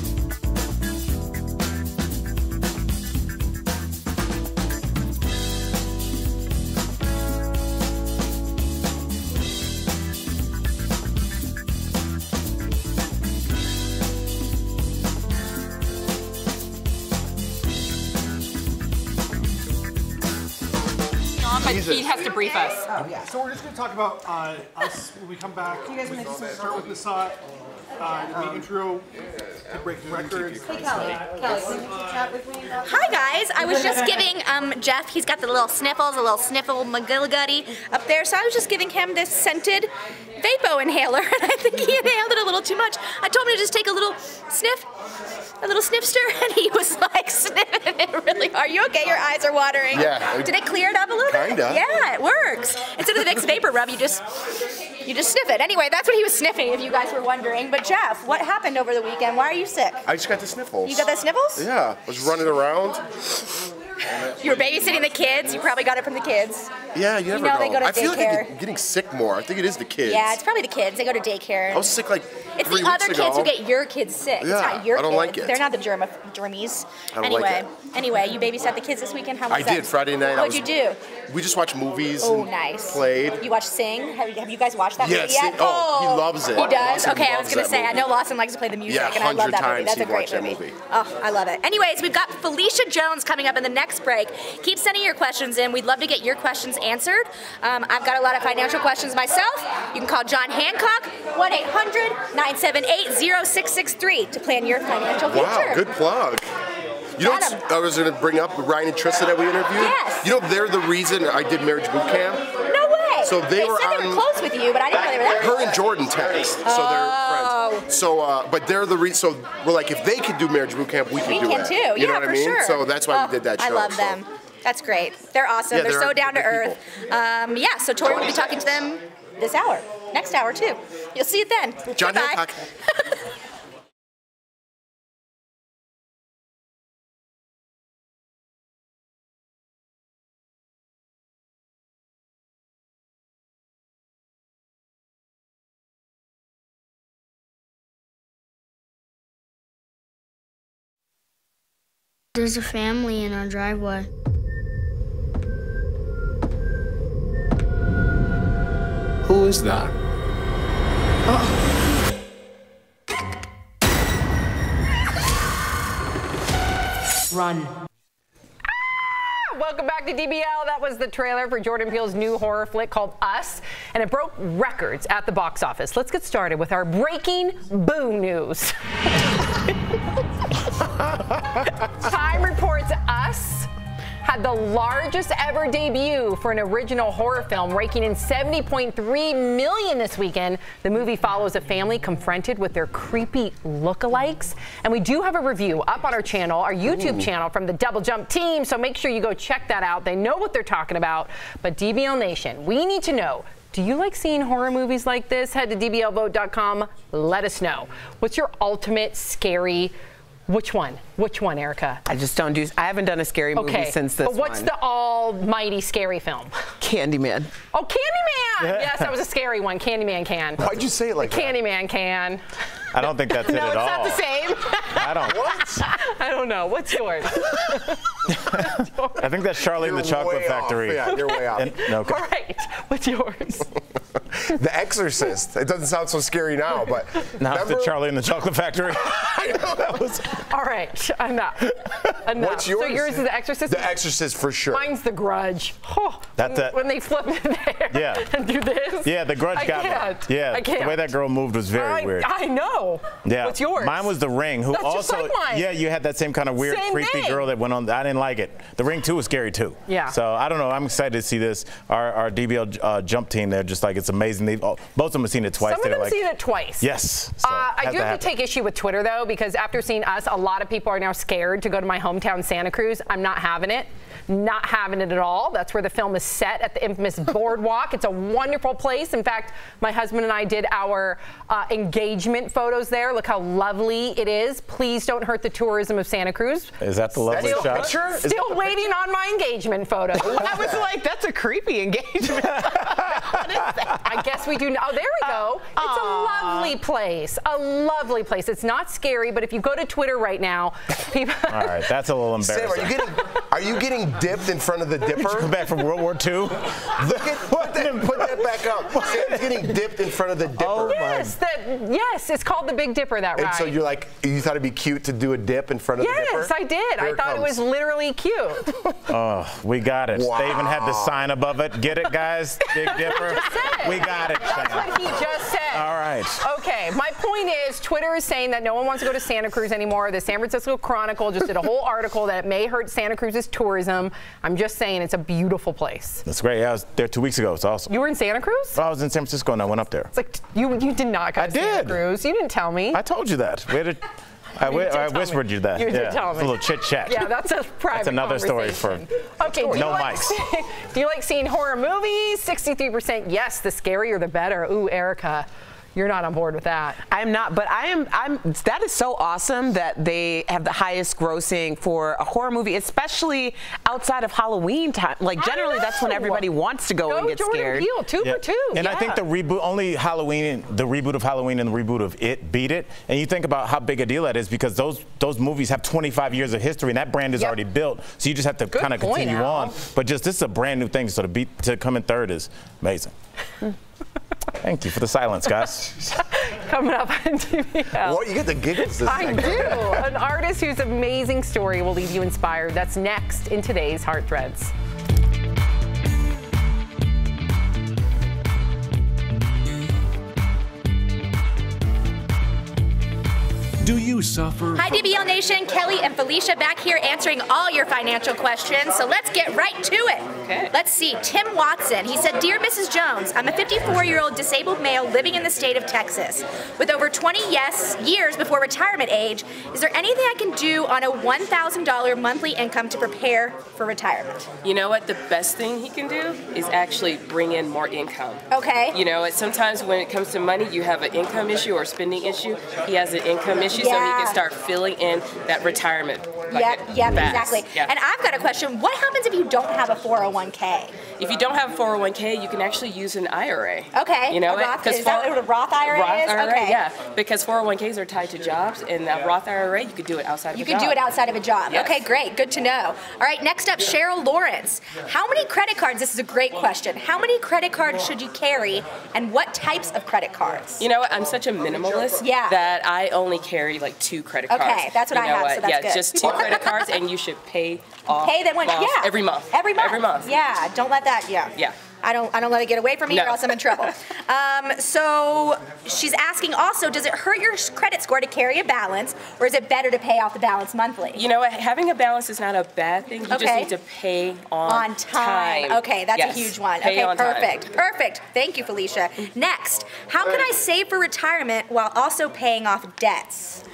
on, but he has to brief us. Oh, yeah. So we're just going to talk about us when we come back. Do you guys want to start with Nassat? The intro to breaking records. Hey, Kelly, can you chat with me? Hi, guys. I was just giving Jeff, he's got the little sniffles, a little sniffle McGilligutty up there, so I was just giving him this scented Vapo inhaler, and I think he inhaled it a little too much. I told him to just take a little sniff, a little snifster, and he was like sniffing it really. Are you okay? Your eyes are watering. Yeah. Did it clear it up a little bit? Kinda. Yeah, it works. Instead of the Vicks Vapor Rub, you just sniff it. Anyway, that's what he was sniffing, if you guys were wondering. But Jeff, what happened over the weekend? Why are you sick? I just got the sniffles. You got the sniffles? Yeah, I was running around. You were babysitting the kids. You probably got it from the kids. Yeah, you never know. They go to I feel daycare. like I'm getting sick more. I think it is the kids. Yeah, it's probably the kids. They go to daycare. I was sick like It's 3 the other weeks kids ago. who get your kids sick. Yeah, It's not your I don't kids. like it. They're not the germies. I don't like Anyway, you babysat the kids this weekend. How was I that? did Friday night. What'd you do? We just watched movies. Oh, and nice. Played. You watched Sing? Have you guys watched that Yeah, movie yet? Sing. Oh, he loves it. He does? Lawson Okay, I was loves going to that say, I movie. know Lawson likes to play the music, Yeah, and I love 100 that movie. times That's a he'd great watch that movie. movie. Oh, I love it. Anyways, we've got Felicia Jones coming up in the next break. Keep sending your questions in. We'd love to get your questions answered. I've got a lot of financial questions myself. You can call John Hancock, 1-800-978-0663 to plan your financial future. Wow, good plug. You know, I was going to bring up Ryan and Trista that we interviewed. Yes. You know, they're the reason I did Marriage Boot Camp. No way. So they were said they were close with you, but I didn't know they were that Her close. and Jordan text, so they're friends. So, but they're the reason. So we're like, if they could do Marriage Boot Camp, we can do can it. too. You Yeah, know what for I mean? sure. So that's why we did that show. I love so. them. That's great. They're awesome. Yeah, they're so they're down to good earth. Yeah, so Tori will be talking to them this hour. Next hour, too. You'll see it then. John Bye-bye. Hancock. There's a family in our driveway. Who is that? Run. Welcome back to DBL. That was the trailer for Jordan Peele's new horror flick called Us, and it broke records at the box office. Let's get started with our breaking boo news. Time reports Us had the largest ever debut for an original horror film, raking in $70.3 million this weekend. The movie follows a family confronted with their creepy lookalikes. And we do have a review up on our channel, our YouTube channel, from the Double Jump team, so make sure you go check that out. They know what they're talking about. But DBL Nation, we need to know, do you like seeing horror movies like this? Head to dblvote.com. Let us know. What's your ultimate scary? Which one? Which one, Erica? I just don't do. I haven't done a scary movie since this But what's one. the almighty scary film? Candyman. Oh, Candyman! Yes, that was a scary one. Candyman can. Why'd you say it like that? Candyman can. I don't think that's it No, at it's all. not the same. I don't. What? I don't know. What's yours? I think that's Charlie and the Chocolate Factory. Yeah, you're way off. Okay. All right. What's yours? The Exorcist. It doesn't sound so scary now, but Now it's the Charlie and the Chocolate Factory. I know that was. All right. Enough. What's yours? So yours is The Exorcist? The Exorcist for sure. Mine's The Grudge. Oh, That's it. when they flip it there Yeah. and do this. Yeah, the Grudge I got can't. me. Yeah, I can't. the way that girl moved was very weird. I know. Yeah. What's yours? Mine was The Ring, who That's just also, like mine. yeah, you had that same kind of weird, Same creepy thing. girl that went on. I didn't like it. The Ring 2 was scary too. Yeah. So I don't know. I'm excited to see this. Our DBL jump team, they're just like, it's amazing. Both of them have seen it twice. Some of them have seen it twice. Yes. So I do have to take issue with Twitter, though, because after seeing Us, a lot of people are now scared to go to my hometown, Santa Cruz. I'm not having it. Not having it at all. That's where the film is set, at the infamous Boardwalk. It's a wonderful place. In fact, my husband and I did our engagement photos there. Look how lovely it is. Please don't hurt the tourism of Santa Cruz. Is that the lovely shot? Still waiting on my engagement photo. I was like, that's a creepy engagement. What is that? I guess we do. Oh, there we go. It's a lovely place. A lovely place. It's not scary, but if you go to Twitter right now, people. All right, that's a little embarrassing. Sam, are you getting dipped in front of the dipper? Did you come back from World War II? Put that back up. Sam's getting dipped in front of the dipper. Oh, yes, it's called the Big Dipper, that ride. And so you're like, you thought it'd be cute to do a dip in front of the dipper? Yes, I did. I thought it was literally cute. Oh, we got it. Wow. They even had the sign above it. Get it, guys? Big Dipper. We got it. That's what he just said. All right. Okay, my point is Twitter is saying that no one wants to go to Santa Cruz anymore. The San Francisco Chronicle just did a whole article that it may hurt Santa Cruz's tourism. I'm just saying it's a beautiful place. That's great. Yeah, I was there 2 weeks ago. It's awesome. You were in Santa Cruz? Well, I was in San Francisco and I went up there. It's like you did not go to Santa Cruz. You didn't tell me. I told you that. We had a, I whispered you that. You did tell me. A little chit chat. Yeah, that's a private That's another story for okay, no mics. Do you like seeing horror movies? 63% yes, the scarier the better. Ooh, Erica. You're not on board with that. I'm not, but I'm. That is so awesome that they have the highest grossing for a horror movie, especially outside of Halloween time. Like generally, that's when everybody wants to go and get scared. Peele, 2 for 2. And I think the reboot, only Halloween, the reboot of Halloween and the reboot of It beat it. And you think about how big a deal that is because those movies have 25 years of history and that brand is already built. So you just have to kind of continue on. But just this is a brand new thing. So to come in third is amazing. Thank you for the silence, guys. Coming up on DBL. What, you get the giggles this I do. An artist whose amazing story will leave you inspired. That's next in today's Heart Threads. Do you suffer? Hi, DBL Nation. Kelly and Felicia back here answering all your financial questions. So let's get right to it. Okay. Let's see. Tim Watson. He said, Dear Mrs. Jones, I'm a 54-year-old disabled male living in the state of Texas. With over 20 years before retirement age, is there anything I can do on a $1,000 monthly income to prepare for retirement? You know what? The best thing he can do is actually bring in more income. Okay. You know, sometimes when it comes to money, you have an income issue or spending issue. He has an income issue, so he can start filling in that retirement bucket. Yep, fast. exactly. Yeah. And I've got a question. What happens if you don't have a 401k? If you don't have a 401k, you can actually use an IRA. Okay. You know what? Is that what a Roth IRA is? Okay. Yeah, because 401ks are tied to jobs, and that Roth IRA, you could do it outside of a job. You could do it outside of a job. Yes. Okay, great. Good to know. All right, next up, Cheryl Lawrence. How many credit cards, this is a great question, how many credit cards should you carry, and what types of credit cards? You know what? I'm such a minimalist that I only carry like 2 credit cards. Okay, that's what I have, so that's good. Just 2 credit cards, and you should pay off every month. Every month. Every month. Yeah, don't let that, Yeah. I don't let it get away from me or else I'm in trouble. So she's asking also, does it hurt your credit score to carry a balance, or is it better to pay off the balance monthly? You know what? Having a balance is not a bad thing. You just need to pay on time. Okay, that's a huge one. Pay on perfect. time. Perfect. Thank you, Felicia. Next, how can I save for retirement while also paying off debts?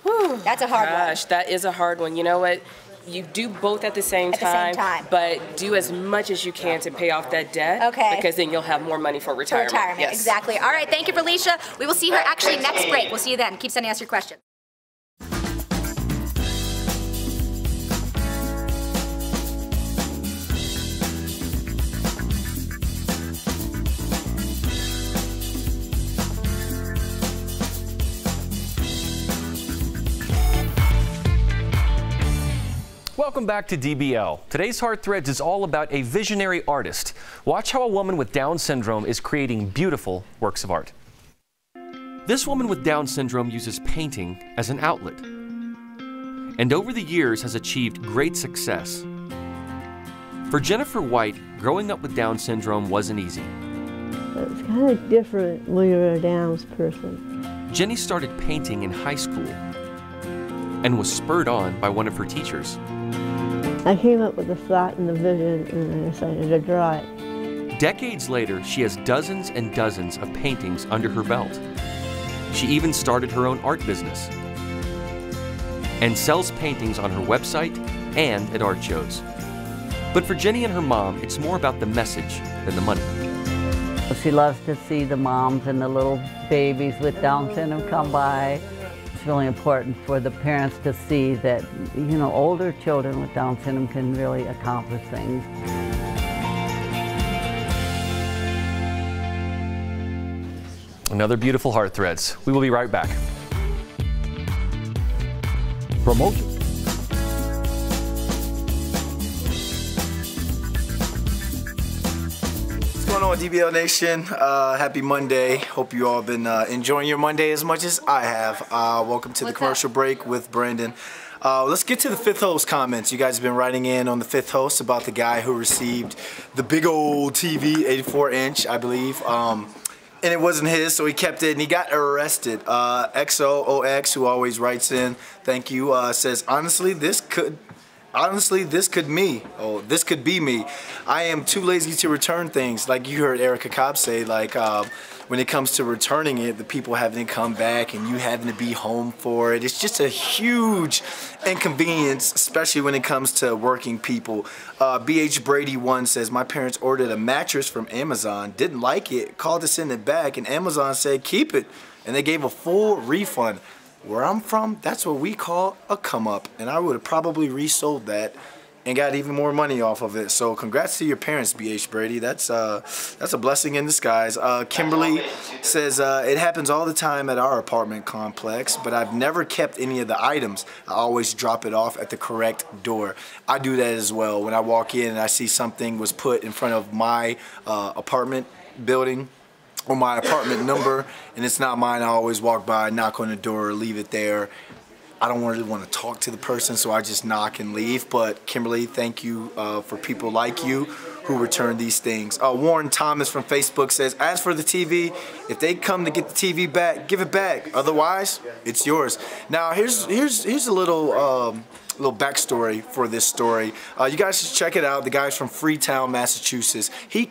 Whew, that's a hard one. Gosh, that is a hard one. You know what? You do both at the same time, but do as much as you can to pay off that debt. Okay. Because then you'll have more money for retirement. Yes. Exactly. All right, thank you, Felicia. We will see her actually next break. We'll see you then. Keep sending us your questions. Welcome back to DBL. Today's Heart Threads is all about a visionary artist. Watch how a woman with Down syndrome is creating beautiful works of art. This woman with Down syndrome uses painting as an outlet, and over the years has achieved great success. For Jennifer White, growing up with Down syndrome wasn't easy. It's kind of different when you're a Downs person. Jenny started painting in high school and was spurred on by one of her teachers. I came up with the thought and the vision, and I decided to draw it. Decades later, she has dozens and dozens of paintings under her belt. She even started her own art business and sells paintings on her website and at art shows. But for Jenny and her mom, it's more about the message than the money. She loves to see the moms and the little babies with Down syndrome come by. It's really important for the parents to see that, you know, older children with Down syndrome can really accomplish things. Another beautiful Heart Threads. We will be right back. Promotion. What's going on, DBL Nation? Happy Monday. Hope you all been enjoying your Monday as much as I have. Welcome to the commercial break with Brandon. Let's get to the fifth host comments. You guys have been writing in on the fifth host about the guy who received the big old TV, 84-inch, I believe. And it wasn't his, so he kept it, and he got arrested. XOOX, who always writes in, thank you, says, honestly, this could be me. I am too lazy to return things. Like you heard Erica Cobb say, like when it comes to returning it, the people having to come back and you having to be home for it. It's just a huge inconvenience, especially when it comes to working people. BH Brady 1 says, my parents ordered a mattress from Amazon, didn't like it, called to send it back, and Amazon said keep it, and they gave a full refund. Where I'm from, that's what we call a come up, and I would have probably resold that and got even more money off of it. So congrats to your parents, BH Brady. That's a blessing in disguise. Kimberly says, it happens all the time at our apartment complex, but I've never kept any of the items. I always drop it off at the correct door. I do that as well. When I walk in and I see something was put in front of my apartment building, or my apartment number, and it's not mine, I always walk by, knock on the door, leave it there. I don't really want to talk to the person, so I just knock and leave. But Kimberly, thank you for people like you who return these things. Warren Thomas from Facebook says, as for the TV, if they come to get the TV back, give it back. Otherwise, it's yours. Now, here's a little backstory for this story. You guys should check it out. The guy's from Freetown, Massachusetts. He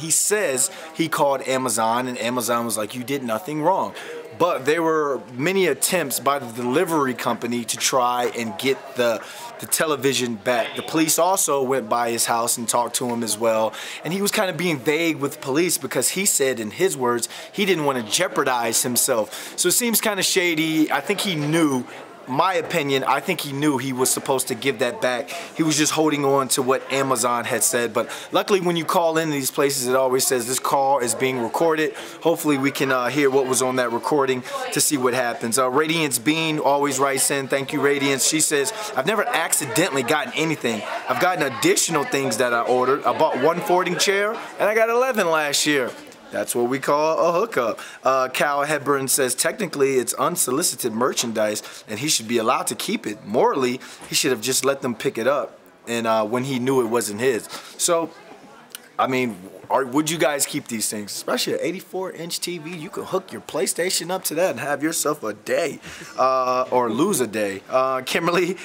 says he called Amazon, and Amazon was like, you did nothing wrong. But there were many attempts by the delivery company to try and get the television back. The police also went by his house and talked to him as well. And he was kind of being vague with the police because he said, in his words, he didn't want to jeopardize himself. So it seems kind of shady. I think he knew. My opinion, I think he knew he was supposed to give that back. He was just holding on to what Amazon had said. But luckily, when you call in these places, it always says this call is being recorded. Hopefully, we can hear what was on that recording to see what happens. Radiance Bean always writes in. Thank you, Radiance. She says, I've never accidentally gotten anything. I've gotten additional things that I ordered. I bought one folding chair, and I got 11 last year. That's what we call a hookup. Cal Hepburn says, technically, it's unsolicited merchandise, and he should be allowed to keep it. Morally, he should have just let them pick it up and when he knew it wasn't his. So, I mean, would you guys keep these things? Especially an 84-inch TV, you can hook your PlayStation up to that and have yourself a day or lose a day. Kimberly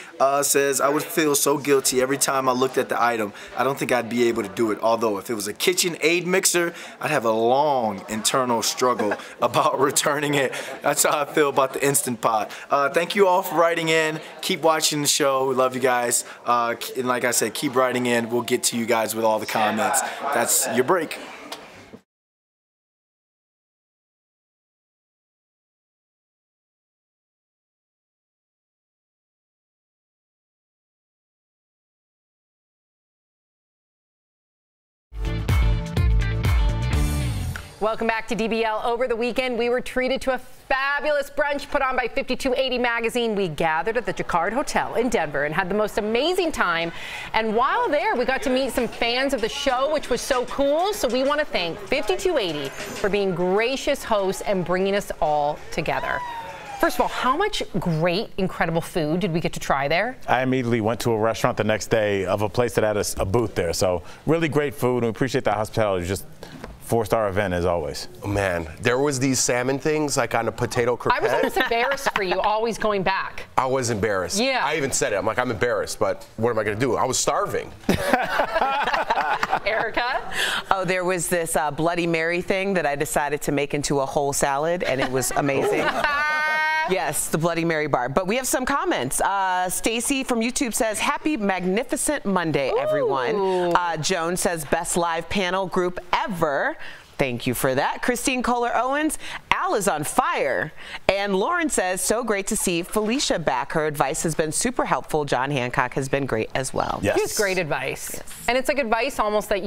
says, I would feel so guilty every time I looked at the item. I don't think I'd be able to do it. Although if it was a KitchenAid mixer, I'd have a long internal struggle about returning it. That's how I feel about the Instant Pot. Thank you all for writing in. Keep watching the show. We love you guys. And like I said, keep writing in. We'll get to you guys with all the comments. That's your break. Welcome back to DBL. Over the weekend, we were treated to a fabulous brunch put on by 5280 magazine. We gathered at the Jacquard Hotel in Denver and had the most amazing time. And while there, we got to meet some fans of the show, which was so cool. So we want to thank 5280 for being gracious hosts and bringing us all together. First of all, how much great, incredible food did we get to try there? I immediately went to a restaurant the next day of a place that had a booth there. So really great food, and we appreciate the hospitality. Just 4-star event as always. Oh, man, there was these salmon things like on a potato croquette. I was almost embarrassed for you always going back. I was embarrassed. Yeah. I even said it. I'm like, I'm embarrassed, but what am I going to do? I was starving. Erica? Oh, there was this Bloody Mary thing that I decided to make into a whole salad, and it was amazing. Yes, the Bloody Mary bar. But we have some comments. Stacy from YouTube says, happy magnificent Monday, everyone. Joan says, best live panel group ever. Thank you for that. Christine Kohler-Owens, Al is on fire. And Lauren says, so great to see Felicia back. Her advice has been super helpful. John Hancock has been great as well. Yes. It's great advice. Yes. And it's like advice almost that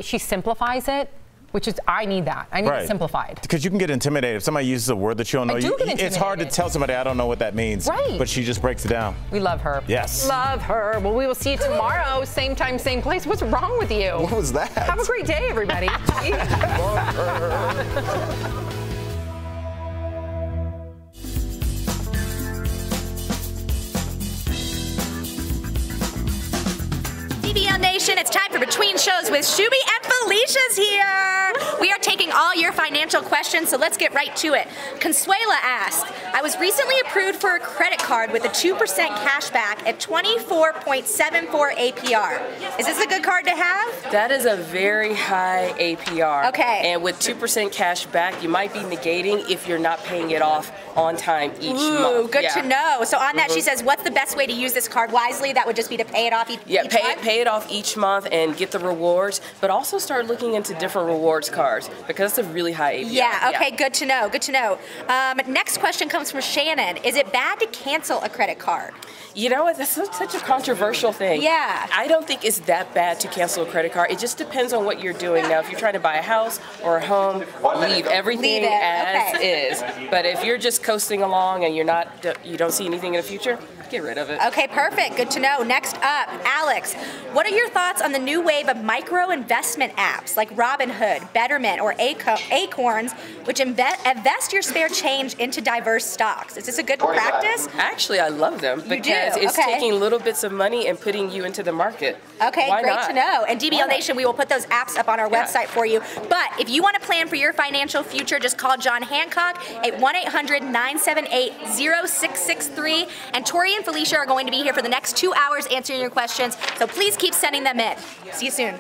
she simplifies it. Which is, I need that. I need it simplified. Because you can get intimidated. If somebody uses a word that you don't know, it's hard to tell somebody, I don't know what that means. Right. But she just breaks it down. We love her. Yes. Love her. Well, we will see you tomorrow, same time, same place. What's wrong with you? What was that? Have a great day, everybody. Love her. DBL Nation, it's time for Between Shows with Shuby and Felicia's here. We are taking all your financial questions, so let's get right to it. Consuela asked, I was recently approved for a credit card with a 2% cash back at 24.74 APR. Is this a good card to have? That is a very high APR. Okay. And with 2% cash back, you might be negating if you're not paying it off on time each month. Good to know. So on that, she says, what's the best way to use this card wisely? That would just be to pay it off each month? Pay it off each month and get the rewards, but also start looking into different rewards cards because it's a really high APR. Yeah, okay, good to know, good to know. Next question comes from Shannon. Is it bad to cancel a credit card? You know what, that's such a controversial thing. Yeah. I don't think it's that bad to cancel a credit card. It just depends on what you're doing. Now, if you're trying to buy a house or a home, leave everything as is. But if you're just coasting along and you don't see anything in the future, get rid of it. Okay, perfect. Good to know. Next up, Alex, what are your thoughts on the new wave of micro investment apps like Robinhood, Betterment, or Acorns, which invest your spare change into diverse stocks? Is this a good practice? Actually, I love them because it's taking little bits of money and putting you into the market. Okay, Why great not? to know. And DBL Nation, we will put those apps up on our website for you. But if you want to plan for your financial future, just call John Hancock at 1-800-978-0663. And Tori and Felicia are going to be here for the next 2 hours answering your questions. So please keep sending them in. See you soon.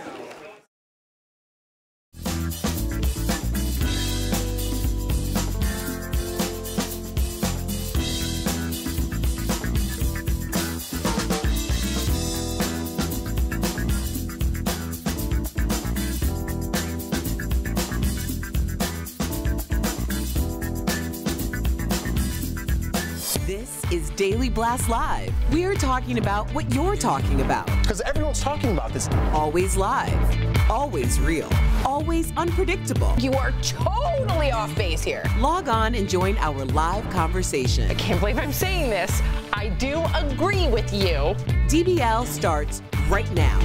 This is Daily Blast Live. We're talking about what you're talking about. Because everyone's talking about this. Always live, always real, always unpredictable. You are totally off base here. Log on and join our live conversation. I can't believe I'm saying this. I do agree with you. DBL starts right now.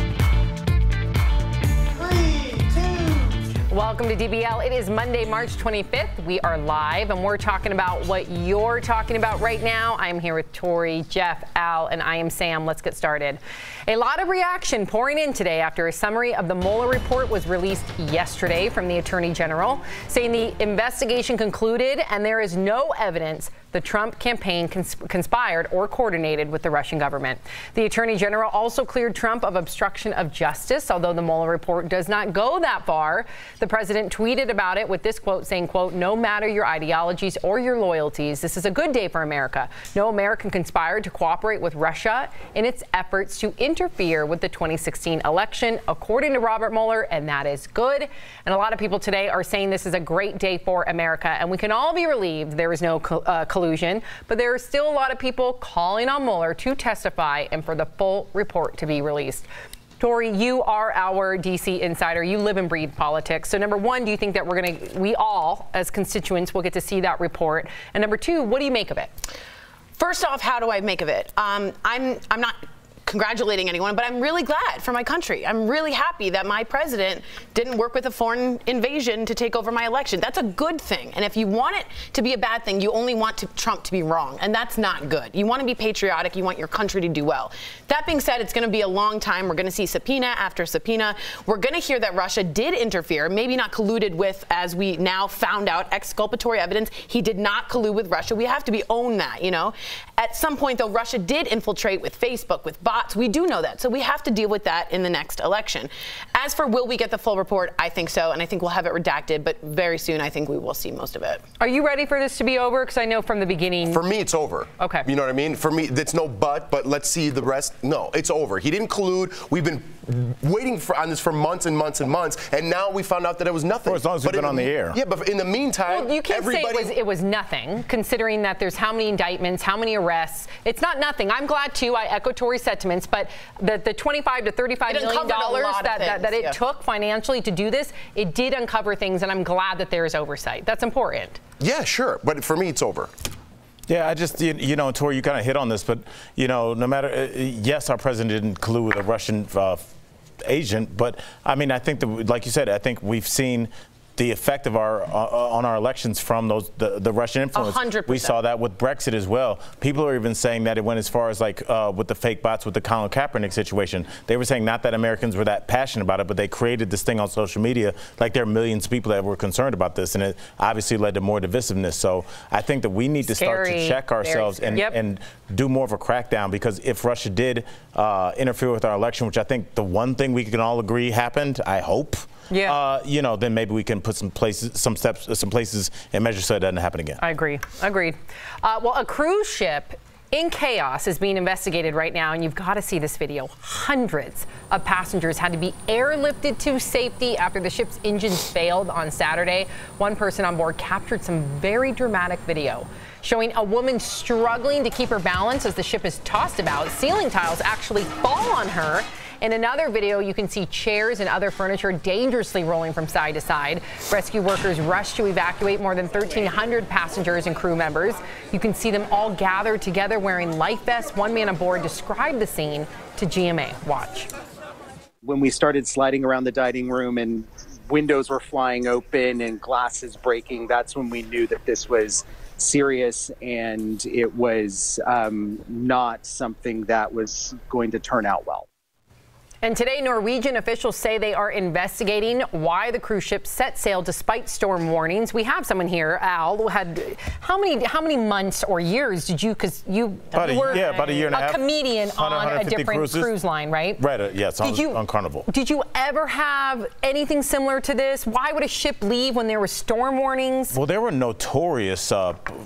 Welcome to DBL. It is Monday, March 25th. We are live, and we're talking about what you're talking about right now. I'm here with Tori, Jeff, Al, and I am Sam. Let's get started. A lot of reaction pouring in today after a summary of the Mueller report was released yesterday from the Attorney General, saying the investigation concluded and there is no evidence the Trump campaign conspired or coordinated with the Russian government. The Attorney General also cleared Trump of obstruction of justice, although the Mueller report does not go that far. The president tweeted about it with this quote saying, quote, no matter your ideologies or your loyalties, this is a good day for America. No American conspired to cooperate with Russia in its efforts to interfere with the 2016 election, according to Robert Mueller, and that is good. And a lot of people today are saying this is a great day for America, and we can all be relieved there is no collusion, but there are still a lot of people calling on Mueller to testify and for the full report to be released. Tori, you are our D.C. insider. You live and breathe politics. So number one, do you think that we all as constituents will get to see that report? And number two, what do you make of it? First off, how do I make of it? I'm not congratulating anyone, but I'm really glad for my country. I'm really happy that my president didn't work with a foreign invasion to take over my election. That's a good thing. And if you want it to be a bad thing, you only want Trump to be wrong. And that's not good. You want to be patriotic. You want your country to do well. That being said, it's going to be a long time. We're going to see subpoena after subpoena. We're going to hear that Russia did interfere, maybe not colluded with, as we now found out, exculpatory evidence. He did not collude with Russia. We have to own that, you know. At some point, though, Russia did infiltrate with Facebook, with bots. We do know that. So we have to deal with that in the next election. As for will we get the full report, I think so. And I think we'll have it redacted. But very soon, I think we will see most of it. Are you ready for this to be over? Because I know from the beginning. For me, it's over. Okay. You know what I mean? For me, it's no but let's see the rest. No, it's over. He didn't collude. We've been waiting on this for months and months and months, and now we found out that it was nothing. For as long as we've been on the air. Yeah, but in the meantime, well, you can't say it was nothing, considering that there's how many indictments, how many arrests. It's not nothing. I'm glad, too. I echo Tori's sentiments, but the $25 to $35 million that it took financially to do this, it did uncover things, and I'm glad that there is oversight. That's important. Yeah, sure, but for me, it's over. Yeah, I just, you know, Tori, you kind of hit on this, but, you know, no matter, yes, our president didn't collude with a Russian agent, but, I mean, I think, like you said, I think we've seen the effect of on our elections from the Russian influence. 100%. We saw that with Brexit as well. People are even saying that it went as far as like with the fake bots with the Colin Kaepernick situation. They were saying not that Americans were that passionate about it, but they created this thing on social media. Like there are millions of people that were concerned about this, and it obviously led to more divisiveness. So I think that we need to start to check ourselves and do more of a crackdown, because if Russia did interfere with our election, which I think the one thing we can all agree happened, I hope. Yeah. You know, then maybe we can put some places in measure so it doesn't happen again. I agree. Agreed. Well, a cruise ship in chaos is being investigated right now, and you've got to see this video. Hundreds of passengers had to be airlifted to safety after the ship's engines failed on Saturday. One person on board captured some very dramatic video showing a woman struggling to keep her balance as the ship is tossed about. Ceiling tiles actually fall on her. In another video, you can see chairs and other furniture dangerously rolling from side to side. Rescue workers rushed to evacuate more than 1,300 passengers and crew members. You can see them all gathered together wearing life vests. One man aboard described the scene to GMA. Watch. When we started sliding around the dining room and windows were flying open and glasses breaking, that's when we knew that this was serious and it was not something that was going to turn out well. And today, Norwegian officials say they are investigating why the cruise ship set sail despite storm warnings. We have someone here, Al, who had how many months or years did you, because you were about a year and a half. A comedian on a different cruise line, right? Right, yes, on Carnival. Did you ever have anything similar to this? Why would a ship leave when there were storm warnings? Well, there were notorious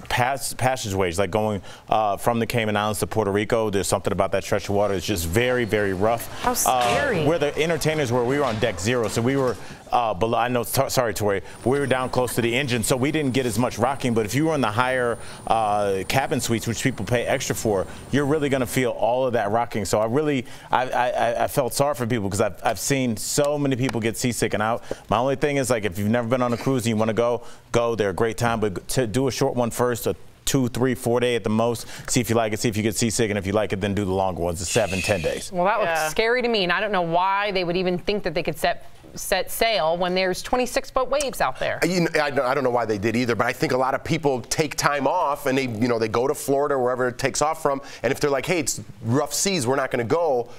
passageways, like going from the Cayman Islands to Puerto Rico. There's something about that stretch of water. It's just very, very rough. How scary. Where the entertainers were, we were on deck 0, so we were below. I know, sorry, Tori, we were down close to the engine, so we didn't get as much rocking. But if you were in the higher cabin suites, which people pay extra for, you're really going to feel all of that rocking. So I felt sorry for people, because I've seen so many people get seasick and out. My only thing is, like, if you've never been on a cruise and you want to go. They're a great time, but to do a short one first. 2, 3, 4 day at the most. See if you like it. See if you get seasick, and if you like it, then do the longer ones, the 7, 10 days. Well, that looks scary to me, and I don't know why they would even think that they could set sail when there's 26-foot waves out there. I don't know why they did either, but I think a lot of people take time off and they go to Florida or wherever it takes off from, and if they're like, hey, it's rough seas, we're not going to go.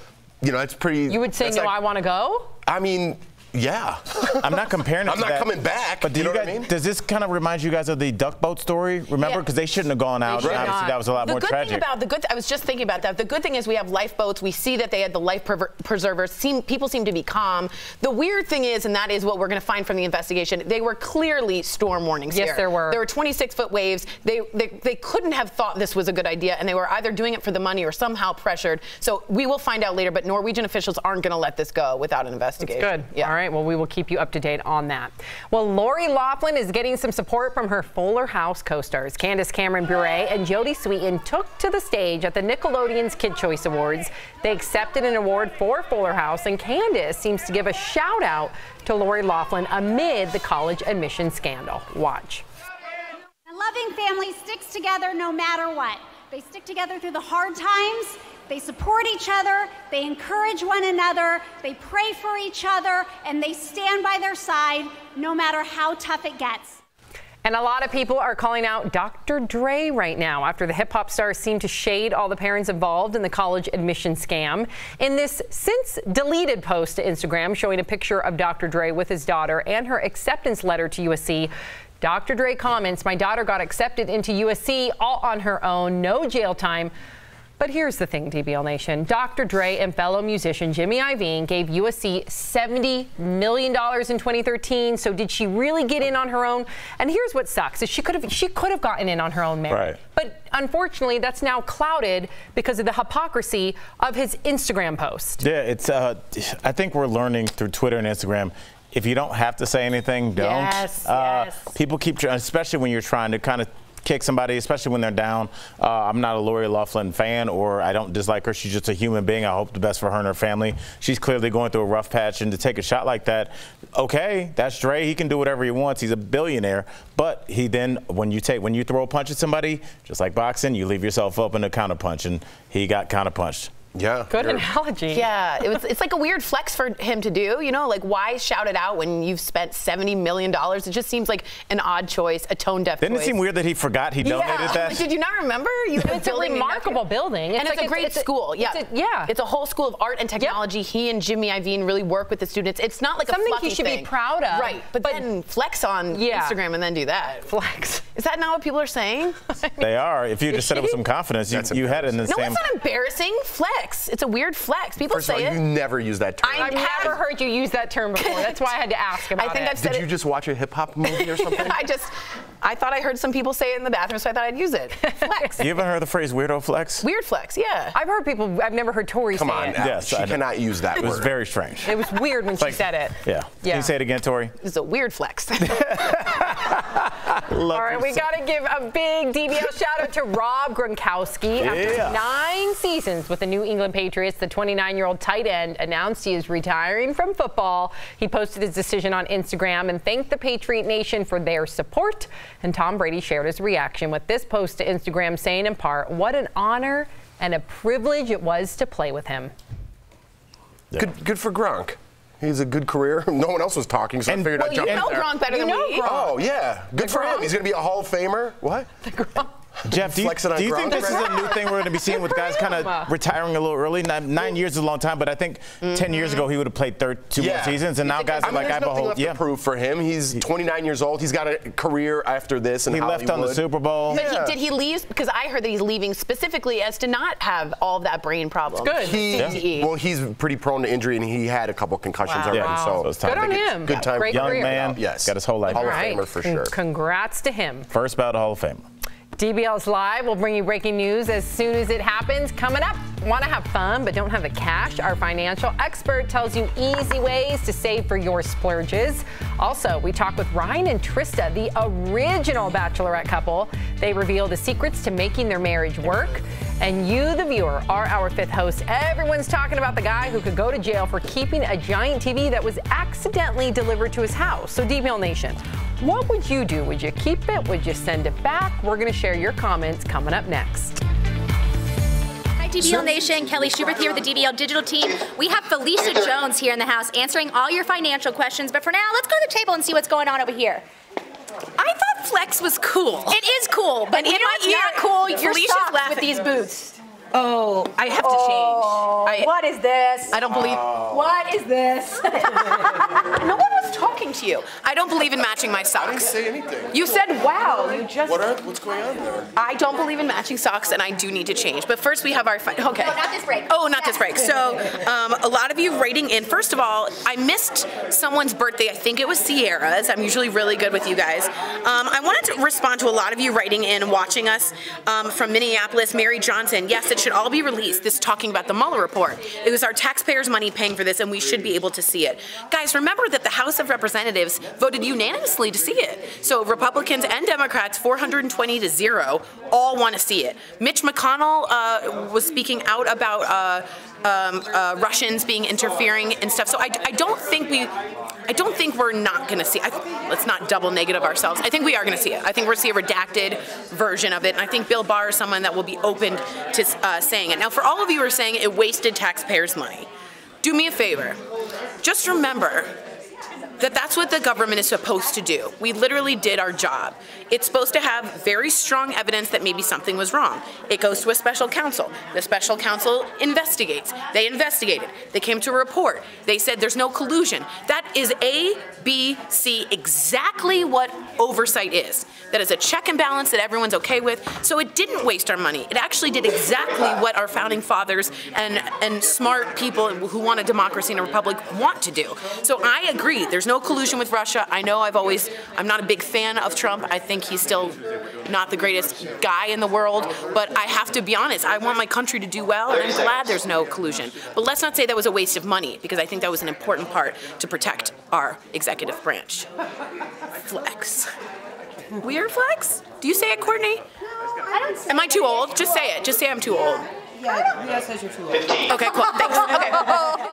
It's pretty. You would say no, I want to go. I mean. Yeah. I'm not comparing it I'm to not that. coming back. But does this kind of remind you guys of the duck boat story? Remember? Because they shouldn't have gone out. And obviously, that was a lot more tragic. I was just thinking about that. The good thing is we have lifeboats. We see that they had the life preservers. People seem to be calm. The weird thing is, and that is what we're going to find from the investigation, they were clearly storm warnings here. Yes, there were. There were 26-foot waves. They couldn't have thought this was a good idea, and they were either doing it for the money or somehow pressured. So we will find out later, but Norwegian officials aren't going to let this go without an investigation. That's good. Yeah. All right. Well, we will keep you up to date on that. Well, Lori Loughlin is getting some support from her Fuller House co-stars. Candace Cameron Bure and Jodie Sweetin took to the stage at the Nickelodeon's Kid Choice Awards. They accepted an award for Fuller House, and Candace seems to give a shout out to Lori Loughlin amid the college admission scandal. Watch. A loving family sticks together no matter what. They stick together through the hard times. They support each other, they encourage one another, they pray for each other, and they stand by their side no matter how tough it gets. And a lot of people are calling out Dr. Dre right now after the hip-hop star seemed to shade all the parents involved in the college admission scam. In this since deleted post to Instagram showing a picture of Dr. Dre with his daughter and her acceptance letter to USC, Dr. Dre comments, "My daughter got accepted into USC all on her own, no jail time. But here's the thing, DBL Nation. Dr. Dre and fellow musician Jimmy Iovine gave USC $70 million in 2013. So did she really get in on her own? And here's what sucks: is she could have gotten in on her own merit. Right. But unfortunately, that's now clouded because of the hypocrisy of his Instagram post. Yeah, it's. I think we're learning through Twitter and Instagram. If you don't have to say anything, don't. Yes. People keep trying, especially when you're trying to kind of kick somebody, especially when they're down. I'm not a Lori Loughlin fan, or I don't dislike her. She's just a human being. I hope the best for her and her family. She's clearly going through a rough patch, and to take a shot like that, okay, that's Dre. He can do whatever he wants. He's a billionaire. But he then, when you throw a punch at somebody, just like boxing, you leave yourself open to counterpunch, and he got counterpunched. Yeah. Good analogy. Yeah, it's like a weird flex for him to do, you know, like why shout it out when you've spent $70 million? It just seems like an odd choice, a tone-deaf choice. Didn't it seem weird that he forgot he donated that? Like, did you not remember? It's a remarkable building. And it's a great school. It's a whole school of art and technology. Yep. He and Jimmy Iovine really work with the students. It's not like something a fluffy you should thing. be proud of. Right, but then flex on Instagram and then do that. Flex. Is that not what people are saying? They are. If you just said it with some confidence, you had it in the same. No, it's not embarrassing. Flex. It's a weird flex. People First of all, say it. You never use that term. I've never heard you use that term before. That's why I had to ask about it. I think I've said Did you just watch a hip-hop movie or something? I thought I heard some people say it in the bathroom, so I thought I'd use it. Flex. You ever heard the phrase weirdo flex? Weird flex, yeah. I've heard people, I've never heard Tori say it. Yes, she cannot use that word. It was very strange. It was weird when she said it. Yeah. Can you say it again, Tori? It's a weird flex. All right, we got to give a big DBL shout out to Rob Gronkowski. After 9 seasons with the New England Patriots, the 29-year-old tight end announced he is retiring from football. He posted his decision on Instagram and thanked the Patriot Nation for their support. And Tom Brady shared his reaction with this post to Instagram, saying in part, "What an honor and a privilege it was to play with him." Yeah. Good for Gronk. He's a good career. No one else was talking, so I figured I'd jump in there. You know Gronk better than me. Oh, yeah. Good for him. He's going to be a Hall of Famer. What? Jeff, do you think this is a new thing we're going to be seeing with guys kind of retiring a little early? 9 years is a long time, but I think 10 years ago he would have played 2 more seasons, and now guys are like, I behold. To prove for him. He's 29 years old. He's got a career after this. And he left on the Super Bowl. But did he leave? Because I heard that he's leaving specifically as to not have all of that brain problem. Good. Well, he's pretty prone to injury, and he had a couple concussions already. So good on him. Good time. Great young career. man. Yes. Got his whole life. Hall of Famer for sure. Congrats to him. First ballot Hall of Fame. DBL's Live will bring you breaking news as soon as it happens. Coming up, want to have fun but don't have the cash? Our financial expert tells you easy ways to save for your splurges. Also, we talk with Ryan and Trista, the original Bachelorette couple. They reveal the secrets to making their marriage work. And you, the viewer, are our 5th host. Everyone's talking about the guy who could go to jail for keeping a giant TV that was accidentally delivered to his house. So DBL Nation, what would you do? Would you keep it? Would you send it back? We're going to share your comments coming up next. Hi, DBL Nation. Kelly Schubert here with the DBL Digital team. We have Felicia Jones here in the house answering all your financial questions. But for now, let's go to the table and see what's going on over here. I thought flex was cool. It is cool, but and you know what's not cool? Your Felicia's socks laughing with these boots. Oh, I have to change. What is this? I don't believe. What is this? No one was talking to you. I don't believe in matching my socks. I didn't say anything. You said, wow. You just. What's going on there? I don't believe in matching socks, and I do need to change. But first, we have our okay. No, not this break. Oh, not this break. So, a lot of you writing in. First of all, I missed someone's birthday. I think it was Sierra's. I'm usually really good with you guys. I wanted to respond to a lot of you writing in and watching us from Minneapolis. Mary Johnson. Yes, it should all be released. This talking about the Mueller report. It was our taxpayers' money paying for this, and we should be able to see it. Guys, remember that the House of Representatives voted unanimously to see it. So Republicans and Democrats, 420-0, all want to see it. Mitch McConnell was speaking out about Russians being interfering and stuff. So I don't think we're not going to see. Let's not double negative ourselves. I think we are going to see it. I think we're going to see a redacted version of it. And I think Bill Barr is someone that will be open to saying it. Now, for all of you who are saying it wasted taxpayers' money, do me a favor. Just remember that that's what the government is supposed to do. We literally did our job. It's supposed to have very strong evidence that maybe something was wrong. It goes to a special counsel. The special counsel investigates. They investigated. They came to a report. They said there's no collusion. That is A, B, C, exactly what oversight is. That is a check and balance that everyone's okay with. So it didn't waste our money. It actually did exactly what our founding fathers and smart people who want a democracy and a republic want to do. So I agree. There's no collusion with Russia. I know I'm not a big fan of Trump. I think he's still not the greatest guy in the world. But I have to be honest. I want my country to do well, and I'm glad there's no collusion. But let's not say that was a waste of money, because I think that was an important part to protect our executive branch. Flex. Weird flex? Do you say it, Courtney? Am I too old? Just say it. Just say I'm too old. Yeah, says you're too old. Okay, cool. Thanks. Okay.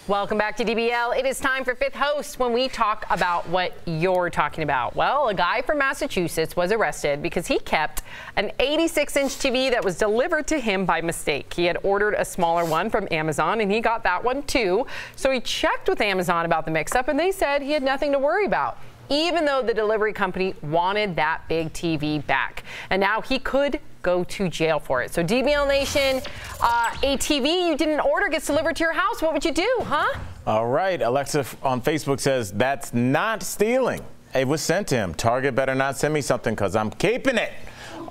Welcome back to DBL. It is time for Fifth Host, when we talk about what you're talking about. Well, a guy from Massachusetts was arrested because he kept an 86-inch TV that was delivered to him by mistake. He had ordered a smaller one from Amazon, and he got that one too. So he checked with Amazon about the mix-up, and they said he had nothing to worry about, even though the delivery company wanted that big TV back. And now he could go to jail for it. So DBL Nation, a TV you didn't order gets delivered to your house. What would you do, huh? All right. Alexa on Facebook says that's not stealing. It was sent to him. Target better not send me something, because I'm keeping it.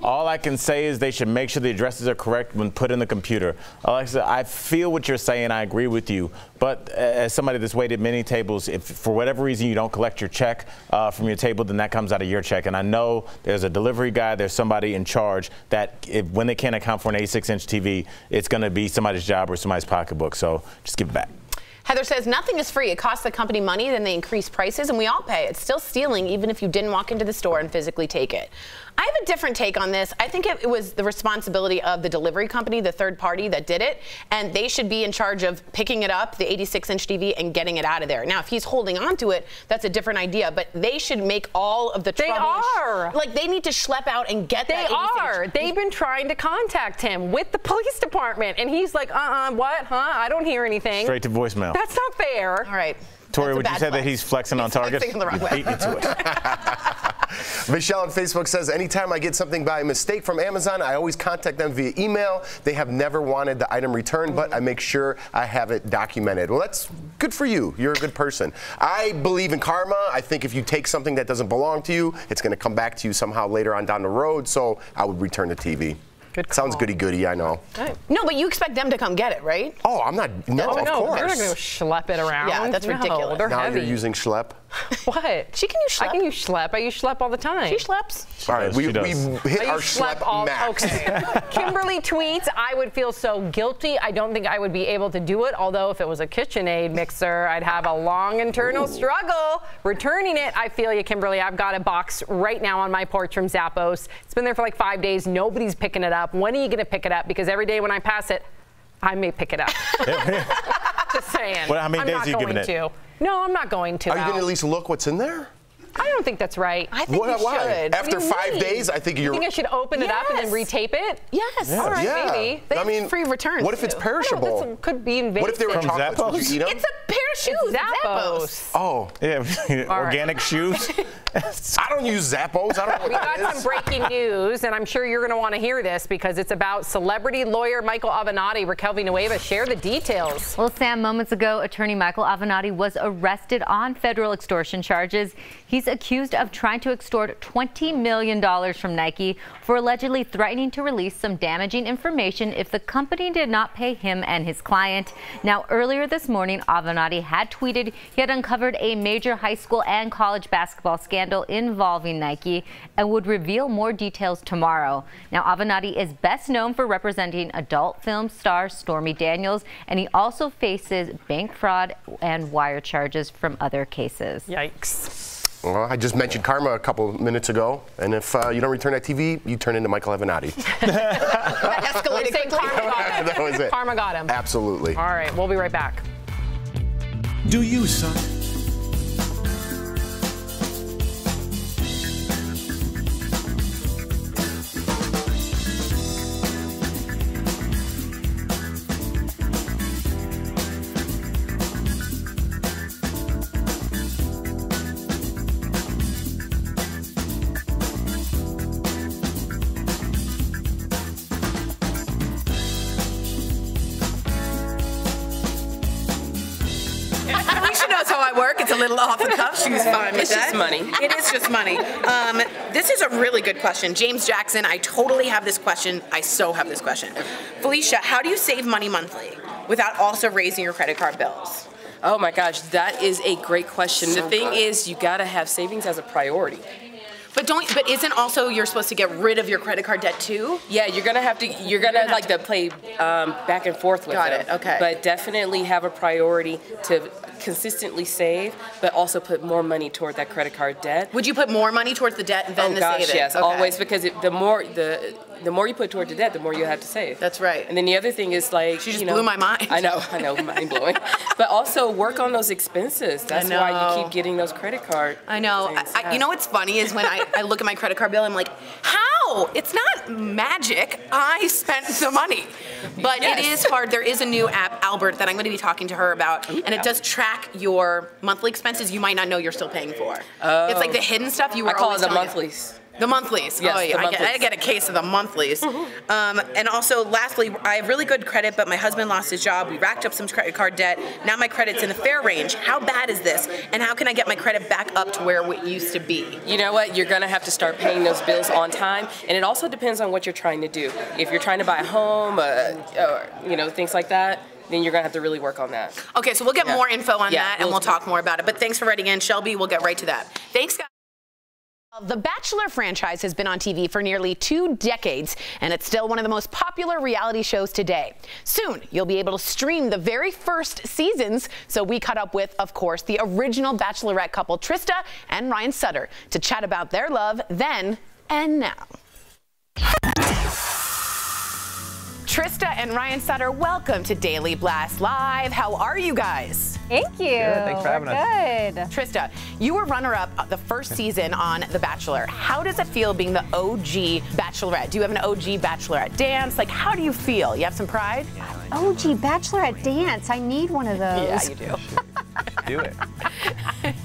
All I can say is they should make sure the addresses are correct when put in the computer. Alexa, I feel what you're saying. I agree with you. But as somebody that's waited many tables, if for whatever reason you don't collect your check from your table, then that comes out of your check. And I know there's a delivery guy, there's somebody in charge that when they can't account for an 86-inch TV, it's going to be somebody's job or somebody's pocketbook. So just give it back. Heather says nothing is free. It costs the company money, then they increase prices, and we all pay. It's still stealing, even if you didn't walk into the store and physically take it. I have a different take on this. I think it was the responsibility of the delivery company, the third party that did it, and they should be in charge of picking it up, the 86-inch TV, and getting it out of there. Now, if he's holding on to it, that's a different idea, but they should make all of the trouble. They are. Like, they need to schlep out and get that 86-inch. They are. They've been trying to contact him with the police department, and he's like, what, huh? I don't hear anything. Straight to voicemail. That's not fair. All right. Tori, would you say that he's flexing on Target? Flexing the wrong way. Beat me to it. Michelle on Facebook says, anytime I get something by mistake from Amazon, I always contact them via email. They have never wanted the item returned, but I make sure I have it documented. Well, that's good for you. You're a good person. I believe in karma. I think if you take something that doesn't belong to you, it's going to come back to you somehow later on down the road. So I would return the TV. Good call. Sounds goody-goody, I know. No, but you expect them to come get it, right? Oh, I'm not. No, of course. They're not going to schlep it around. Yeah, that's ridiculous. They're now heavy. You're using schlep. What? She can use schlep. I can use schlep. I use schlep all the time. She schleps. All right, we hit our schlep max. Okay. Kimberly tweets, I would feel so guilty. I don't think I would be able to do it. Although if it was a KitchenAid mixer, I'd have a long internal struggle returning it. I feel you, Kimberly. I've got a box right now on my porch from Zappos. It's been there for like 5 days. Nobody's picking it up. When are you going to pick it up? Because every day when I pass it, I may pick it up. Just saying. Well, how many days are you giving it? No, I'm not going to. Are you going to at least look what's in there? I don't think that's right. I think you should. After 5 days, I think you're. You think I should open it up and then retape it? Yes. Yeah. All right, maybe. They have free returns. What if it's perishable? It could be invasive. What if they were chocolates? Would you eat them? It's a pair of shoes. Zappos. Oh. Yeah, organic shoes. I don't use Zappos. I don't know what We got some breaking news, and I'm sure you're going to want to hear this because it's about celebrity lawyer Michael Avenatti. Raquel Villanueva, share the details. Well, Sam, moments ago, attorney Michael Avenatti was arrested on federal extortion charges. He's accused of trying to extort $20 million from Nike for allegedly threatening to release some damaging information if the company did not pay him and his client. Now, earlier this morning, Avenatti had tweeted he had uncovered a major high school and college basketball scandal involving Nike and would reveal more details tomorrow. Now, Avenatti is best known for representing adult film star Stormy Daniels, and he also faces bank fraud and wire charges from other cases. Yikes. Well, I just mentioned karma a couple minutes ago, and if you don't return that TV, you turn into Michael Avenatti. That escalated quickly. That was it. Karma got him. Absolutely. All right, we'll be right back. Do you suck? a little off the cuff. She's fine with It's that. just money. It is just money. This is a really good question. James Jackson, I totally have this question. I so have this question. Felicia, how do you save money monthly without also raising your credit card bills? Oh my gosh, that is a great question. The thing is, you gotta have savings as a priority. But isn't also you're supposed to get rid of your credit card debt too? Yeah, you're gonna like to play back and forth with Got them. it, okay. But definitely have a priority to consistently save, but also put more money toward that credit card debt. Would you put more money towards the debt than the savings? Yes, Okay. always, because the more you put toward the debt, the more you have to save. That's right. And then the other thing is like She just blew my mind. I know, mind blowing. But also work on those expenses. That's why you keep getting those credit card. I know. You know what's funny is when I look at my credit card bill, I'm like, how? It's not magic. I spent the money. But it is hard. There is a new app, Albert, that I'm going to be talking to her about, and it does track your monthly expenses you might not know you're still paying for. Oh. It's like the hidden stuff you were I call always it the telling monthlies. The monthlies. Yes, oh, yeah. the monthlies. I get a case of the monthlies. And also, lastly, I have really good credit, but my husband lost his job. We racked up some credit card debt. Now my credit's in the fair range. How bad is this? And how can I get my credit back up to where it used to be? You know what? You're going to have to start paying those bills on time. And it also depends on what you're trying to do. If you're trying to buy a home, or, things like that, then you're going to have to really work on that. Okay, so we'll get more info on that, and we'll talk more about it. But thanks for writing in. Shelby, we'll get right to that. Thanks, guys. The Bachelor franchise has been on TV for nearly 2 decades, and it's still one of the most popular reality shows today. Soon, you'll be able to stream the very first seasons, so we caught up with, of course, the original Bachelorette couple, Trista and Ryan Sutter, to chat about their love then and now. Trista and Ryan Sutter, welcome to Daily Blast Live. How are you guys? Thank you. Good. Thanks for having us. Good. Trista, you were runner-up the first season on The Bachelor. How does it feel being the OG Bachelorette? Do you have an OG Bachelorette dance? Like, how do you feel? You have some pride? OG Bachelorette dance. I need one of those. Yeah, you do. Do it.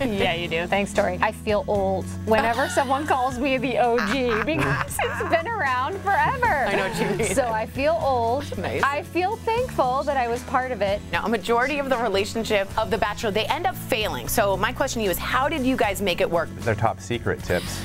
Yeah, you do. Thanks, Tori. I feel old whenever someone calls me the OG because it's been around forever. I know what you mean. So I feel old. Nice. I feel thankful that I was part of it. Now, a majority of the relationship of The Bachelor, they end up failing. So my question to you is, how did you guys make it work? They're top secret tips.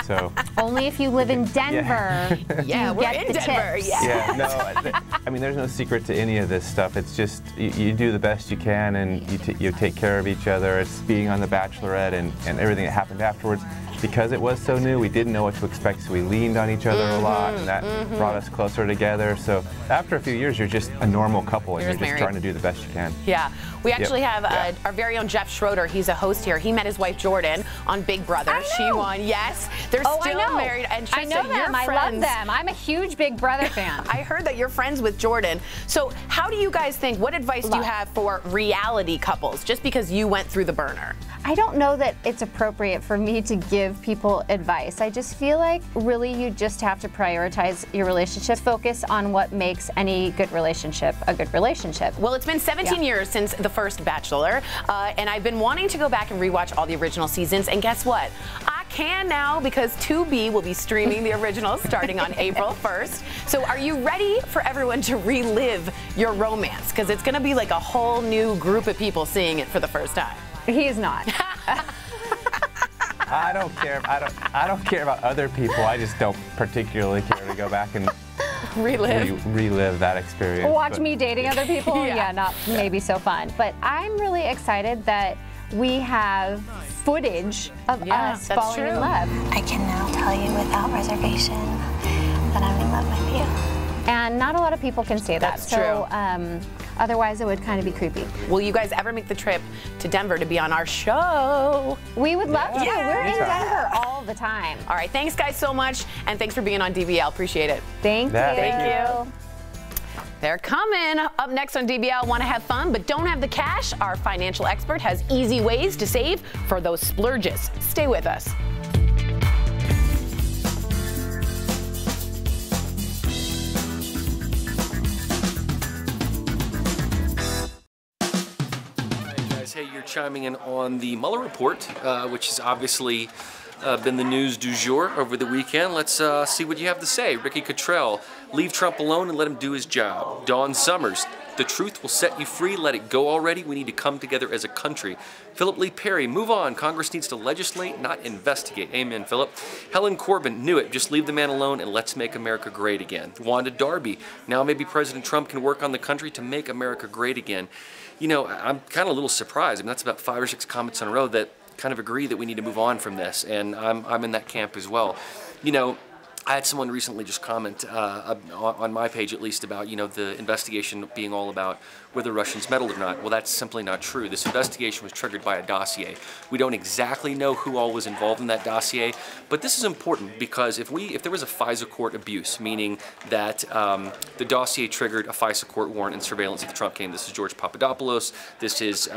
So Only if you live in Denver. Yeah, we're in Denver. Tips. yeah, no, I mean, there's no secret to any of this stuff. It's just you do the best you can, and you take care of each other. It's being on The Bachelorette and everything that happened afterwards. Because it was so new, we didn't know what to expect, so we leaned on each other a lot, and that brought us closer together. So after a few years, you're just a normal couple, and you're just trying to do the best you can. Yeah. We actually have our very own Jeff Schroeder. He's a host here. He met his wife, Jordan, on Big Brother. She won. Yes. They're still married. And Trista, I know them. I love them. I'm a huge Big Brother fan. I heard that you're friends with Jordan. So how do you guys think, what advice do you have for reality couples, just because you went through the burner? I don't know that it's appropriate for me to give people advice. I just feel like really you just have to prioritize your relationship, focus on what makes any good relationship a good relationship. Well, it's been 17 years since the first Bachelor, and I've been wanting to go back and rewatch all the original seasons, and guess what? I can now because Tubi will be streaming the originals starting on April 1st. So are you ready for everyone to relive your romance? Because it's going to be like a whole new group of people seeing it for the first time. He is not. I don't care. I don't care about other people. I just don't particularly care to go back and relive that experience. Watch me dating other people? Yeah, not maybe so fun. But I'm really excited that we have footage of us falling in love. I can now tell you without reservation that I'm in love with you. And not a lot of people can say that. That's true. Otherwise, it would kind of be creepy. Will you guys ever make the trip to Denver to be on our show? We would love to. We're in Denver all the time. All right, thanks guys so much, and thanks for being on DBL. Appreciate it. Thank you. Thank you. They're coming. Up next on DBL, want to have fun but don't have the cash? Our financial expert has easy ways to save for those splurges. Stay with us. Hey, you're chiming in on the Mueller report, which has obviously been the news du jour over the weekend. Let's see what you have to say. Ricky Cottrell, Leave Trump alone and let him do his job. Dawn Summers, the truth will set you free. Let it go already. We need to come together as a country. Philip Lee Perry, move on. Congress needs to legislate, not investigate. Amen, Philip. Helen Corbin, knew it. Just leave the man alone and let's make America great again. Wanda Darby, now maybe President Trump can work on the country to make America great again. You know, I'm kind of a little surprised. I mean, that's about 5 or 6 comments in a row that kind of agree that we need to move on from this, and I'm in that camp as well. You know, I had someone recently just comment on my page at least about, you know, the investigation being all about whether Russians meddled or not. Well, that's simply not true. This investigation was triggered by a dossier. We don't exactly know who all was involved in that dossier, but this is important because if there was a FISA court abuse, meaning that the dossier triggered a FISA court warrant and surveillance of the Trump campaign. This is George Papadopoulos, this is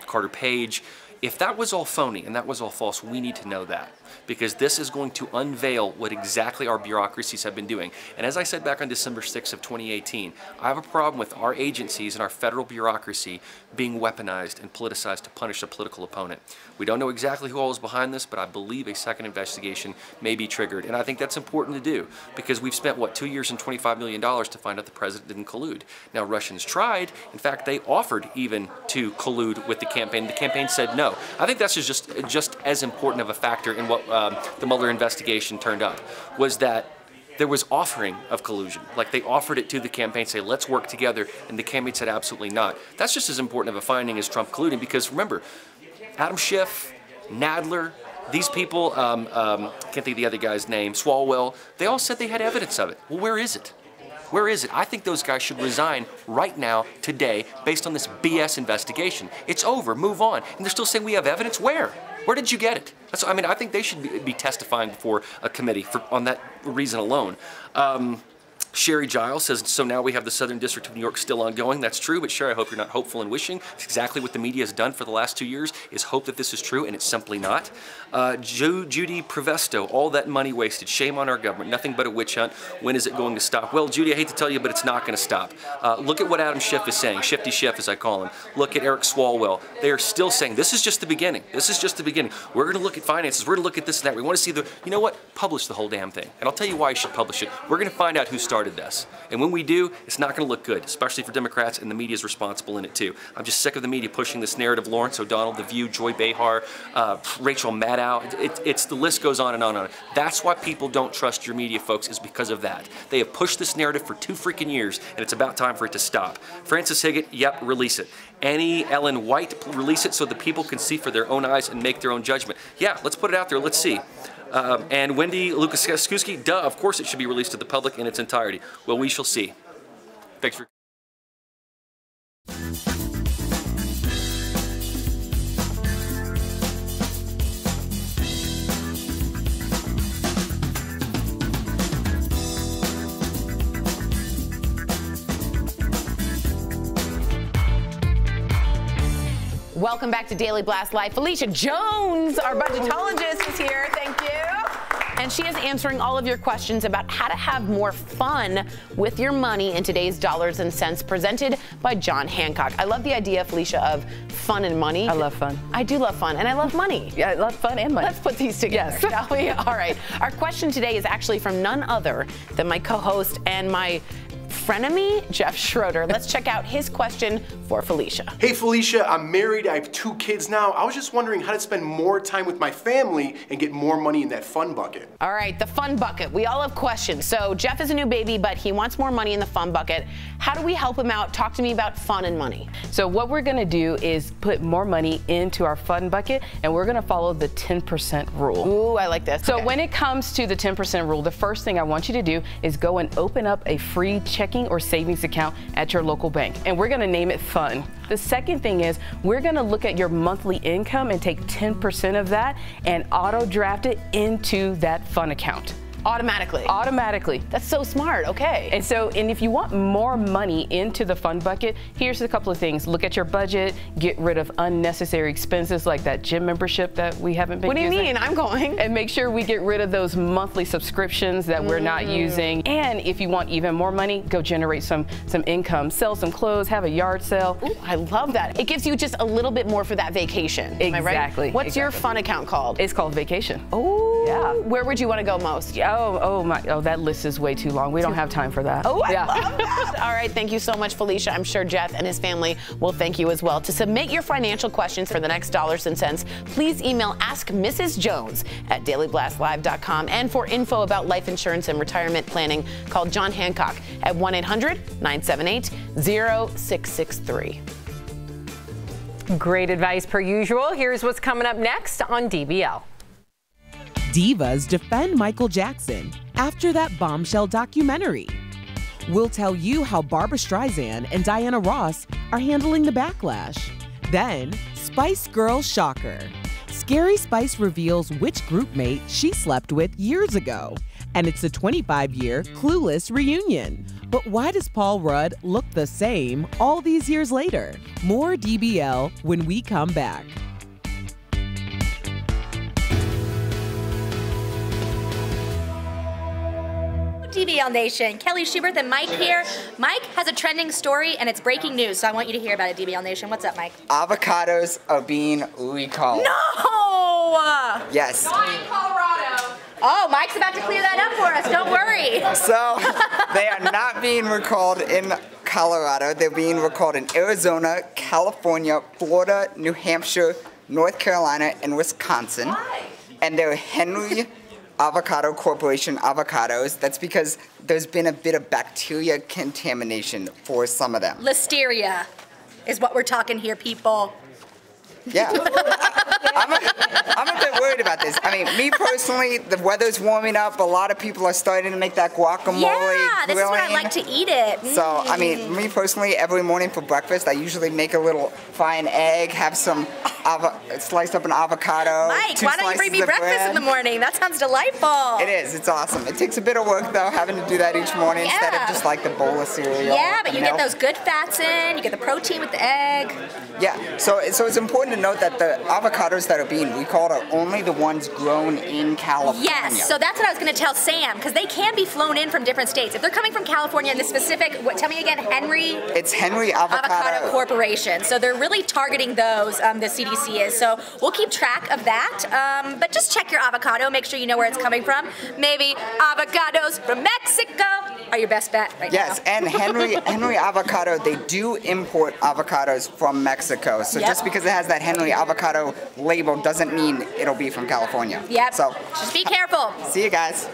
Carter Page. If that was all phony and that was all false, we need to know that, because this is going to unveil what exactly our bureaucracies have been doing. And as I said back on December 6th of 2018, I have a problem with our agencies and our federal bureaucracy being weaponized and politicized to punish a political opponent. We don't know exactly who all is behind this, but I believe a second investigation may be triggered. And I think that's important to do, because we've spent, what, 2 years and $25 million to find out the president didn't collude. Now, Russians tried. In fact, they offered even to collude with the campaign. The campaign said no. I think that's just as important of a factor in what the Mueller investigation turned up, was that there was offering of collusion. Like, they offered it to the campaign, say, let's work together, and the campaign said absolutely not. That's just as important of a finding as Trump colluding, because remember, Adam Schiff, Nadler, these people, can't think of the other guy's name, Swalwell, they all said they had evidence of it. Well, where is it? Where is it? I think those guys should resign right now, today, based on this BS investigation. It's over. Move on. And they're still saying we have evidence? Where? Where did you get it? I mean, I think they should be testifying before a committee on that reason alone. Sherry Giles says, so now we have the Southern District of New York still ongoing. That's true, but Sherry, I hope you're not hopeful and wishing. It's exactly what the media has done for the last 2 years, is hope that this is true, and it's simply not. Judy Prevesto, all that money wasted. Shame on our government. Nothing but a witch hunt. When is it going to stop? Well, Judy, I hate to tell you, but it's not going to stop. Look at what Adam Schiff is saying, Shifty Schiff as I call him. Look at Eric Swalwell. They are still saying, this is just the beginning. This is just the beginning. We're going to look at finances. We're going to look at this and that. We want to see you know what? Publish the whole damn thing. And I'll tell you why you should publish it. We're going to find out who started this. And when we do, it's not going to look good, especially for Democrats, and the media is responsible in it too. I'm just sick of the media pushing this narrative. Lawrence O'Donnell, The View, Joy Behar, Rachel Maddow. The list goes on and on and on. That's why people don't trust your media, folks, is because of that. They have pushed this narrative for 2 freaking years, and it's about time for it to stop. Francis Higgett, yep, release it. Annie Ellen White, release it so the people can see for their own eyes and make their own judgment. Yeah, let's put it out there. Let's see. And Wendy Lukaszewski, duh, of course it should be released to the public in its entirety. Well, we shall see. Thanks for... Welcome back to Daily Blast Live. Felicia Jones, our budgetologist, is here. Thank you. And she is answering all of your questions about how to have more fun with your money in today's dollars and cents, presented by John Hancock. I love the idea, Felicia, of fun and money. I love fun. I do love fun, and I love money. Yeah, I love fun and money. Let's put these together, shall we? All right. Our question today is actually from none other than my co-host and my frenemy, Jeff Schroeder. Let's check out his question for Felicia. Hey Felicia, I'm married, I have 2 kids now. I was just wondering how to spend more time with my family and get more money in that fun bucket. All right, the fun bucket. We all have questions. So Jeff is a new baby, but he wants more money in the fun bucket. How do we help him out? Talk to me about fun and money. So what we're gonna do is put more money into our fun bucket, and we're gonna follow the 10% rule. Ooh, I like this. So when it comes to the 10% rule, the first thing I want you to do is go and open up a free checking or savings account at your local bank, and we're gonna name it fun. The second thing is we're gonna look at your monthly income and take 10% of that and auto draft it into that fun account. Automatically? Automatically. That's so smart, okay. And if you want more money into the fun bucket, here's a couple of things. Look at your budget, get rid of unnecessary expenses like that gym membership that we haven't been using. What do you mean? I'm going. And make sure we get rid of those monthly subscriptions that we're not using. And if you want even more money, go generate some income. Sell some clothes, have a yard sale. Ooh, I love that. It gives you just a little bit more for that vacation. Exactly. Am I right? What's your fun account called? It's called Vacation. Oh, Yeah. Where would you want to go most? Oh, that list is way too long. We don't have time for that. Oh, I love that. All right, thank you so much, Felicia. I'm sure Jeff and his family will thank you as well. To submit your financial questions for the next Dollars and Cents, please email askmrsjones@dailyblastlive.com. And for info about life insurance and retirement planning, call John Hancock at 1-800-978-0663. Great advice per usual. Here's what's coming up next on DBL. Divas defend Michael Jackson after that bombshell documentary. We'll tell you how Barbra Streisand and Diana Ross are handling the backlash. Then, Spice Girl shocker. Scary Spice reveals which group mate she slept with years ago. And it's a 25-year Clueless reunion. But why does Paul Rudd look the same all these years later? More DBL when we come back. DBL Nation, Kelly Schubert and Mike here. Mike has a trending story and it's breaking news, so I want you to hear about it, DBL Nation. What's up, Mike? Avocados are being recalled. No! Yes. Not in Colorado. Oh, Mike's about to clear that up for us, don't worry. So, they are not being recalled in Colorado. They're being recalled in Arizona, California, Florida, New Hampshire, North Carolina, and Wisconsin. Why? And they're Henry Avocado Corporation avocados. That's because there's been a bit of bacteria contamination for some of them. Listeria is what we're talking here, people. Yeah. I'm a bit worried about this. I mean, me personally, the weather's warming up. A lot of people are starting to make that guacamole. Yeah, this is when I grilling. like to eat it. So, I mean, me personally, every morning for breakfast, I usually make a little fine egg, have some sliced up an avocado. Mike, why don't you bring me breakfast in the morning? That sounds delightful. It is. It's awesome. It takes a bit of work, though, having to do that each morning instead of just like the bowl of cereal. Yeah, but you milk. get those good fats in, you get the protein with the egg. Yeah, so it's important to note that the avocados that are being recalled are only the ones grown in California. Yes, so that's what I was going to tell Sam, because they can be flown in from different states. If they're coming from California in the specific, tell me again, Henry? It's Henry Avocado Corporation. So they're really targeting those, the CDC is. So we'll keep track of that. But just check your avocado, make sure you know where it's coming from. Maybe avocados from Mexico are your best bet right now. Yes, and Henry Avocado, they do import avocados from Mexico. So just because it has that Henry Avocado label doesn't mean it'll be from California. Yep. So just be careful. See you guys.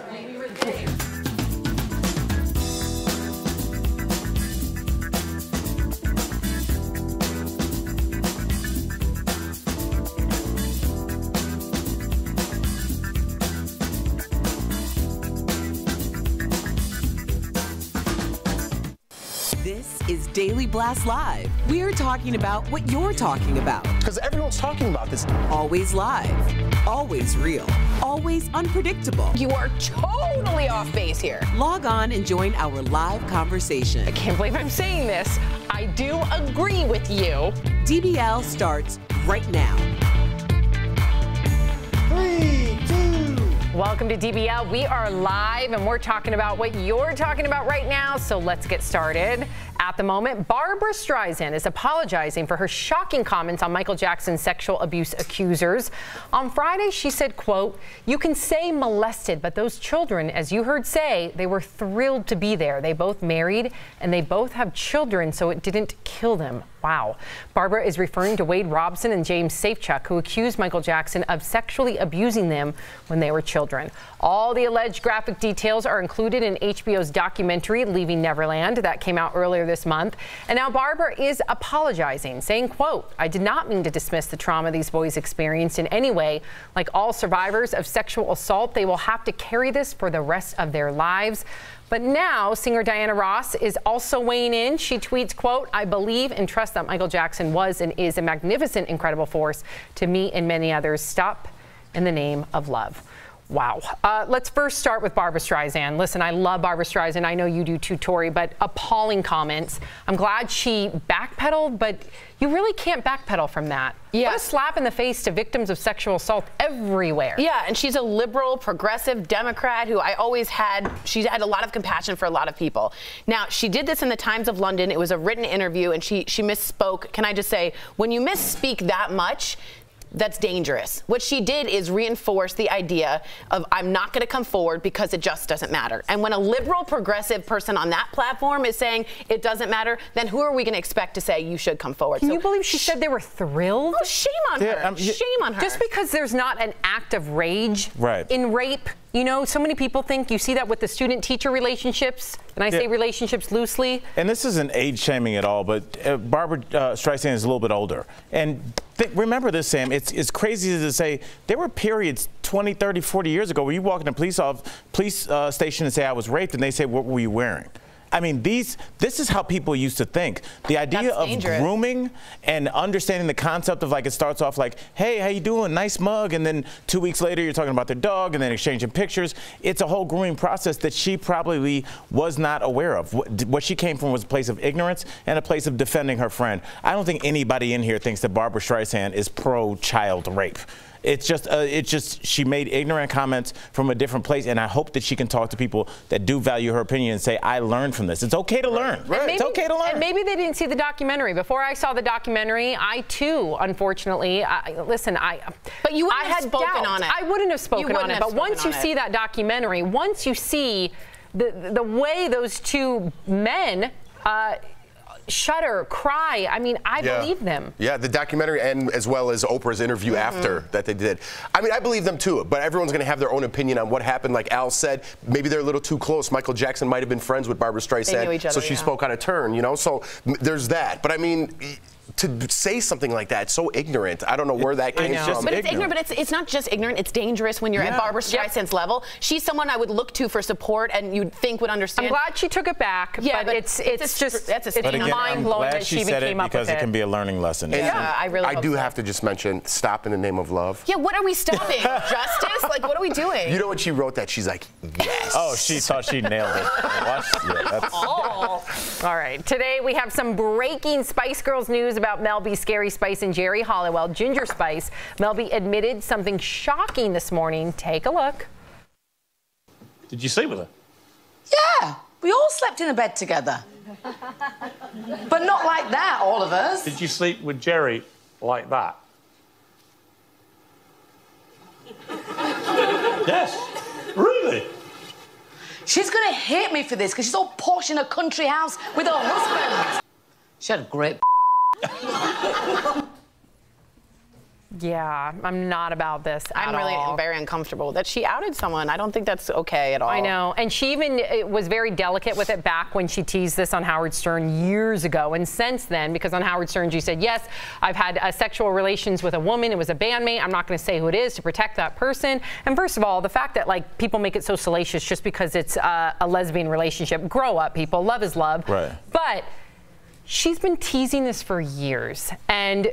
This is Daily Blast Live. We're talking about what you're talking about. Because everyone's talking about this. Always live, always real, always unpredictable. You are totally off base here. Log on and join our live conversation. I can't believe I'm saying this. I do agree with you. DBL starts right now. 3, 2. Welcome to DBL. We are live and we're talking about what you're talking about right now. So let's get started. At the moment, Barbra Streisand is apologizing for her shocking comments on Michael Jackson's sexual abuse accusers. On Friday, she said, quote, "You can say molested, but those children, as you heard say, they were thrilled to be there. They both married and they both have children, so it didn't kill them." Wow. Barbra is referring to Wade Robson and James Safechuck, who accused Michael Jackson of sexually abusing them when they were children. All the alleged graphic details are included in HBO's documentary, Leaving Neverland, that came out earlier this month. And now Barbra is apologizing, saying, quote, "I did not mean to dismiss the trauma these boys experienced in any way. Like all survivors of sexual assault, they will have to carry this for the rest of their lives." But now singer Diana Ross is also weighing in. She tweets, quote, "I believe and trust that Michael Jackson was and is a magnificent, incredible force to me and many others. Stop in the name of love." Wow. Let's first start with Barbra Streisand. Listen, I love Barbra Streisand. I know you do too, Tori, but appalling comments. I'm glad she backpedaled, but you really can't backpedal from that. Yeah. What a slap in the face to victims of sexual assault everywhere. Yeah, and she's a liberal, progressive Democrat who she's had a lot of compassion for a lot of people. Now, she did this in the Times of London. It was a written interview, and she misspoke. Can I just say, when you misspeak that much, that's dangerous. What she did is reinforce the idea of I'm not going to come forward because it just doesn't matter. And when a liberal progressive person on that platform is saying it doesn't matter, then who are we going to expect to say you should come forward? Can you believe she said they were thrilled? Oh, shame on her. Shame on her. Just because there's not an act of rage in rape. You know, so many people think, you see that with the student-teacher relationships, and I say relationships loosely. And this isn't age shaming at all, but Barbara Streisand is a little bit older. And remember this, Sam, it's crazy to say there were periods 20, 30, 40 years ago where you walk in a police station and say I was raped, and they say, what were you wearing? I mean, this is how people used to think. The idea of grooming and understanding the concept of, like, it starts off like, hey, how you doing? Nice mug. And then 2 weeks later, you're talking about their dog and then exchanging pictures. It's a whole grooming process that she probably was not aware of. What she came from was a place of ignorance and a place of defending her friend. I don't think anybody in here thinks that Barbara Streisand is pro-child rape. It's just she made ignorant comments from a different place, and I hope that she can talk to people that do value her opinion and say, I learned from this. It's okay to learn. It's okay to learn. And maybe they didn't see the documentary. Before I saw the documentary, I too, unfortunately, but you wouldn't have spoken on it. I wouldn't have spoken on it. But once you see that documentary, once you see the way those two men shudder, cry. I mean, I believe them. Yeah, the documentary and as well as Oprah's interview after that they did. I mean, I believe them too, but everyone's going to have their own opinion on what happened. Like Al said, maybe they're a little too close. Michael Jackson might have been friends with Barbara Streisand, they knew each other, so she spoke out of turn, you know? So there's that. But I mean, to say something like that, so ignorant. I don't know where that came from. But it's ignorant, but it's not just ignorant, it's dangerous when you're at Barbara Streisand's level. She's someone I would look to for support and you'd think would understand. I'm glad she took it back, but it's mind-blowing that she even came up with it. Because it can be a learning lesson. I do have to just mention, stop in the name of love. Yeah, what are we stopping? Justice? Like, what are we doing? You know when she wrote that, she's like, yes. Oh, she thought she nailed it. All right, today we have some breaking Spice Girls news about Mel B, Scary Spice, and Jerry Halliwell, Ginger Spice. Mel B admitted something shocking this morning. Take a look. Did you sleep with her? Yeah, we all slept in a bed together. But not like that, all of us. Did you sleep with Jerry like that? Yes. Really? She's going to hate me for this because she's all posh in a country house with her husband. She had a great Yeah, I'm not about this I'm really very uncomfortable that she outed someone. I don't think that's okay at all. I know. And she even was very delicate with it back when she teased this on Howard Stern years ago. And since then, because on Howard Stern she said, yes, I've had sexual relations with a woman. It was a bandmate. I'm not going to say who it is to protect that person. And first of all, the fact that like people make it so salacious just because it's a lesbian relationship. Grow up, people. Love is love. Right. But she's been teasing this for years. And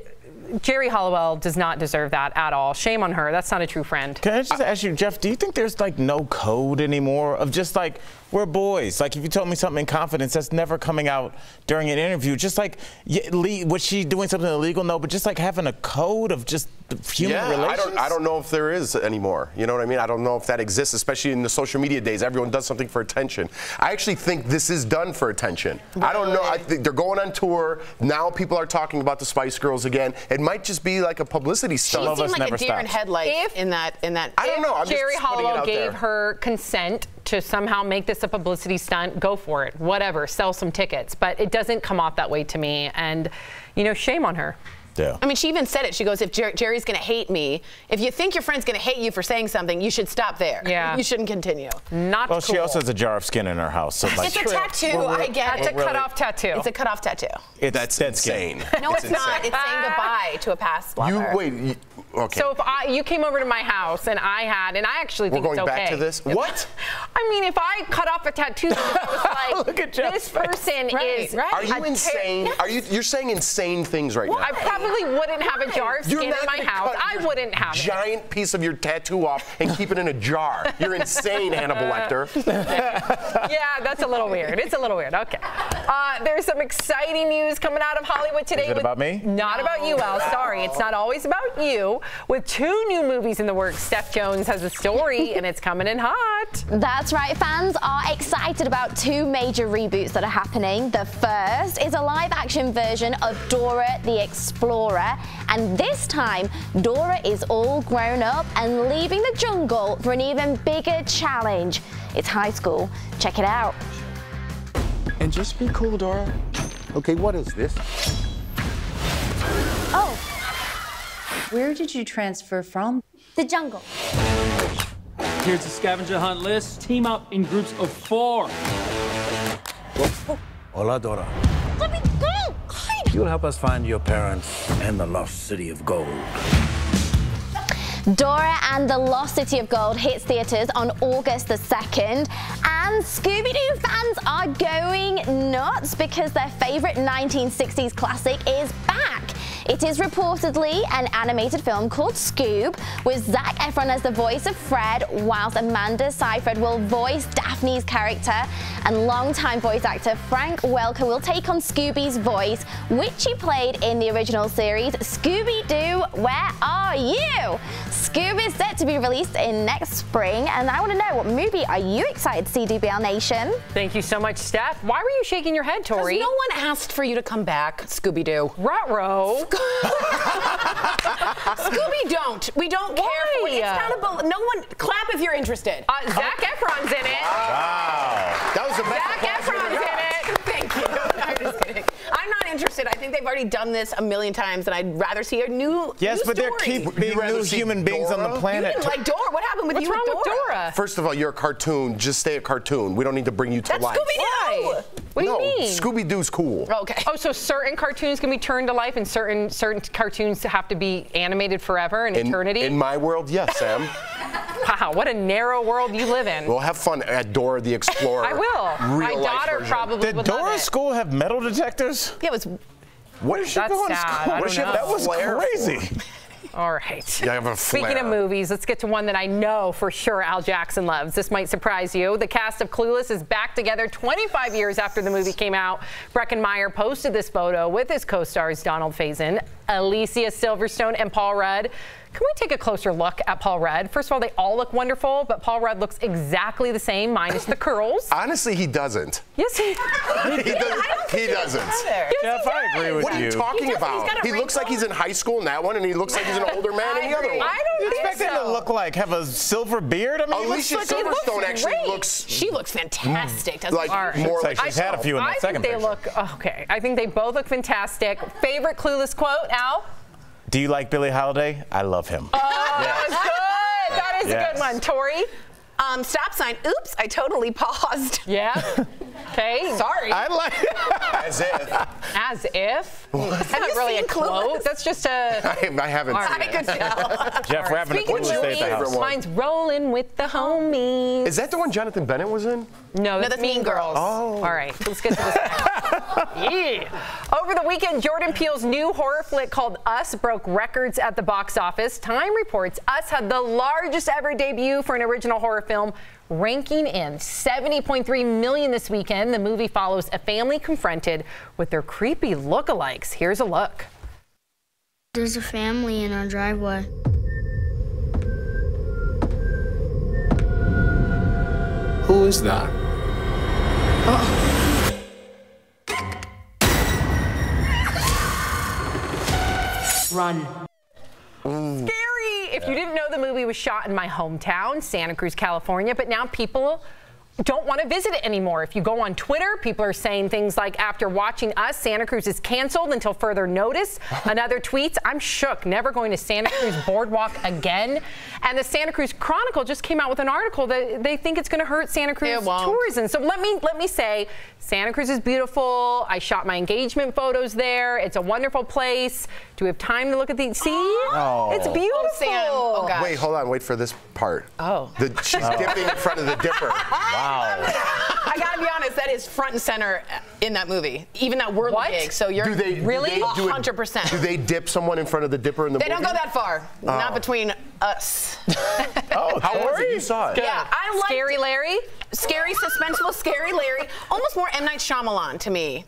Jerry Halliwell does not deserve that at all. Shame on her. That's not a true friend. Can I just ask you, Jeff, do you think there's like no code anymore of just like, we're boys? Like if you told me something in confidence that's never coming out during an interview, just like, was she doing something illegal? No, but just like having a code of just human relations? I don't know if there is anymore. You know what I mean? I don't know if that exists, especially in the social media days. Everyone does something for attention. I actually think this is done for attention. Really? I don't know. I think they're going on tour. Now people are talking about the Spice Girls again. It might just be like a publicity stunt. She seemed like a deer in headlights in that. I don't know. I'm Jerry just putting it Halliwell out gave there. her consent to somehow make this a publicity stunt, go for it. Whatever, sell some tickets. But it doesn't come off that way to me. And, you know, shame on her. Yeah. I mean, she even said it. She goes, if Jerry's going to hate me, if you think your friend's going to hate you for saying something, you should stop there. Yeah. You shouldn't continue. Not well, cool. she also has a jar of skin in her house. So like, it's a tattoo, I get it. That's a cut-off tattoo. It's a cut-off tattoo. That's insane. No, it's not. It's saying goodbye to a past lover. Okay. So if you came over to my house and I actually think We're it's going okay. back to this? What? I mean, if I cut off a tattoo, I was like, look at this person is. Are you insane? You're saying insane things right now? I probably wouldn't have a jar of skin in my house. I wouldn't have it. Giant piece of your tattoo off and keep it in a jar. You're insane, Hannibal Lecter. Yeah, that's a little weird. It's a little weird. Okay. There's some exciting news coming out of Hollywood today. Is it about me? Not about you, Al. Sorry, it's not always about you. With 2 new movies in the works, Steph Jones has a story, and it's coming in hot. That's right. Fans are excited about 2 major reboots that are happening. The first is a live-action version of Dora the Explorer, and this time, Dora is all grown up and leaving the jungle for an even bigger challenge. It's high school. Check it out. And just be cool, Dora. Okay, what is this? Oh. Where did you transfer from? The jungle. Here's the scavenger hunt list. Team up in groups of 4. Hola, Dora. Let me go! Hide! You'll help us find your parents and the lost city of gold. Dora and the Lost City of Gold hits theaters on August the 2nd, and Scooby-Doo fans are going nuts because their favorite 1960s classic is back. It is reportedly an animated film called Scoob, with Zac Efron as the voice of Fred, whilst Amanda Seyfried will voice Daphne's character, and longtime voice actor Frank Welker will take on Scooby's voice, which he played in the original series Scooby-Doo, Where Are You? Scoob is set to be released in next spring, and I want to know, what movie are you excited to see, DBL Nation? Thank you so much, Steph. Why were you shaking your head, Tori? Because no one asked for you to come back, Scooby-Doo. Ruh-roh. Scooby don't. We don't care for it. It's kind of no one. Clap if you're interested. Zac Efron's in it. Wow. That was the best. Zac Efron's in it. Thank you. I'm just kidding. I'm not interested. I think they've already done this a million times, and I'd rather see a new. Yes, new but there keep being new human beings on the planet. You didn't like Dora. What happened with What's you wrong with with Dora? First of all, you're a cartoon. Just stay a cartoon. We don't need to bring you to That's life. Scooby-Doo. What do you mean? Scooby-Doo's cool. Okay. Oh, so certain cartoons can be turned to life, and certain cartoons have to be animated forever in eternity? In my world, yes, Sam. Wow, what a narrow world you live in. Well, have fun at Dora the Explorer. I will. My daughter probably Did would love Dora's it. school have metal detectors? Yeah, it was. What is she That's going to sad. school? I don't know. That was crazy. All right. Yeah, I have a Speaking flare. of movies, let's get to one that I know for sure Al Jackson loves. This might surprise you. The cast of Clueless is back together 25 years after the movie came out. Breckenmeyer posted this photo with his co-stars Donald Faison, Alicia Silverstone, and Paul Rudd. Can we take a closer look at Paul Rudd? First of all, they all look wonderful, but Paul Rudd looks exactly the same, minus the curls. Honestly, he doesn't. Yes, he doesn't. He doesn't. Jeff, I agree with What are you talking about? He looks like he's in high school in that one, and he looks like he's an older man in the other one. I don't You think expect him to look like, have a silver beard? I mean, he looks Alicia like Silverstone actually looks She looks fantastic, doesn't like she? more like she's had a few in that second I think they picture. look, okay, I think they both look fantastic. Favorite Clueless quote, Al? Do you like Billie Holiday? I love him. That was good. That is a Yes. good one. Tori? Stop sign. Oops, I totally paused. Yeah. Okay. Sorry. I like as if. As if? That's Have not you really a seen quote. Clueless? That's just a... I haven't All seen right. it. I could tell. Jeff, we're having a Speaking of Clueless day at the movies, house. mine's Rolling with the Homies. Is that the one Jonathan Bennett was in? No, that's Mean Girls. Oh. All right, let's get to this next. Yeah. Over the weekend, Jordan Peele's new horror flick called Us broke records at the box office. Time reports Us had the largest ever debut for an original horror film, ranking in $70.3 million this weekend. The movie follows a family confronted with their creepy lookalikes. Here's a look. There's a family in our driveway. Who is that? Run. Scary! If you didn't know, the movie was shot in my hometown, Santa Cruz, California, but now people don't want to visit it anymore. If you go on Twitter, people are saying things like, after watching Us, Santa Cruz is canceled until further notice. Another tweets, I'm shook, never going to Santa Cruz Boardwalk again. And the Santa Cruz Chronicle just came out with an article that they think it's going to hurt Santa Cruz tourism. So let me say, Santa Cruz is beautiful. I shot my engagement photos there. It's a wonderful place. Do we have time to look at these? See? Oh. It's beautiful. Oh, Sam. Oh, gosh. Wait, hold on. Wait for this part. Oh. She's dipping in front of the dipper. Wow. I gotta be honest, that is front and center in that movie. Even that whirly gig. So you're really 100%. Do they dip someone in front of the dipper in the movie? They don't go that far. Not between us. Oh, how was it? You saw it. Yeah, I liked Scary Larry? Scary, suspenseful, Scary Larry. Almost more M. Night Shyamalan to me.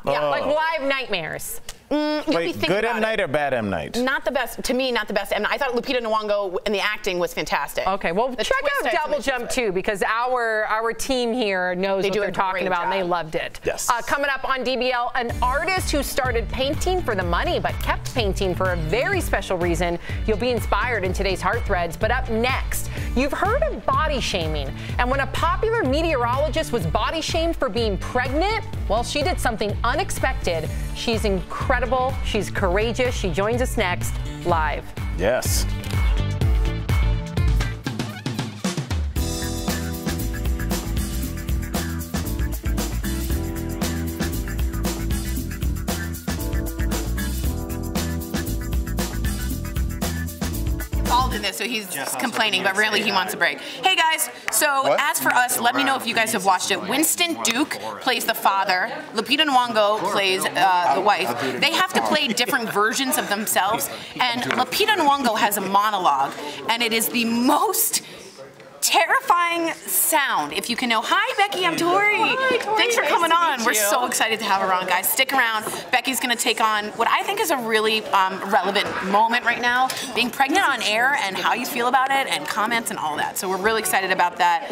Yeah, like Live Nightmares. Wait, good M. Night or bad M. Night? Not the best. To me, not the best. And I thought Lupita Nyong'o and the acting was fantastic. Okay, well, check out Double Jump too, because our team here knows what they're talking about, and they loved it. Yes. Coming up on DBL, an artist who started painting for the money but kept painting for a very special reason. You'll be inspired in today's Heart Threads. But up next, you've heard of body shaming. And when a popular meteorologist was body shamed for being pregnant, well, she did something unexpected. She's incredible. She's courageous. She joins us next, live. Yes. In this, so he's complaining, but really he wants a break. Hey guys, so as for us, let me know if you guys have watched it. Winston Duke plays the father, Lupita Nyong'o plays the wife. They have to play different versions of themselves, and Lupita Nyong'o has a monologue, and it is the most terrifying sound. If you can know. Hi, Becky. I'm Tori. Hi, Tori. Thanks for coming on. We're so excited to have her on, guys. Stick around. Becky's going to take on what I think is a really relevant moment right now, being pregnant on air and how you feel about it and comments and all that. So we're really excited about that.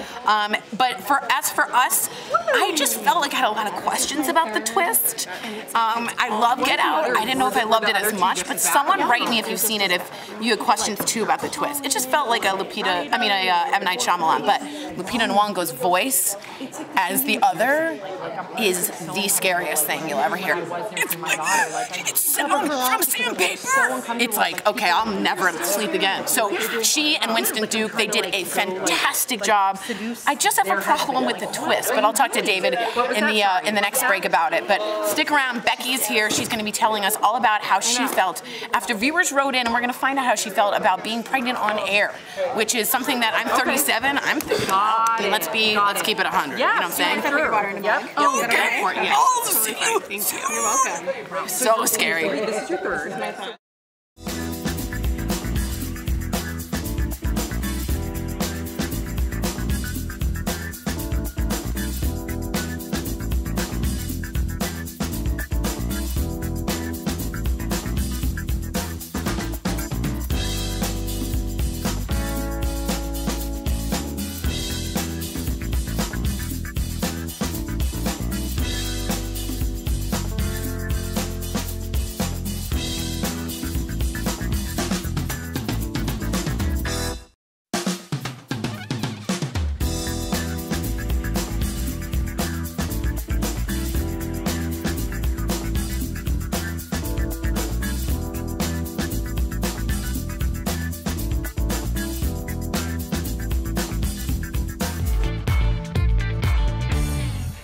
But as for us, I just felt like I had a lot of questions about the twist. I love Get Out. I didn't know if I loved it as much, but someone write me if you've seen it if you had questions too about the twist. It just felt like a M. Night Shyamalan, but Lupita Nyong'o's voice as the other is the scariest thing you'll ever hear. It's sound from sandpaper. It's like, okay, I'll never sleep again. So she and Winston Duke, they did a fantastic job. I just have a problem with the twist, but I'll talk to David in the next break about it. But stick around. Becky's here. She's going to be telling us all about how she felt after viewers wrote in, and we're going to find out how she felt about being pregnant on air, which is something that I'm 37. I'm thinking, let's keep it 100. Yeah, you know what I'm saying? Can I bring water in a minute? Oh, okay. Yeah. Oh, thank you. You're welcome. So scary. This is your third.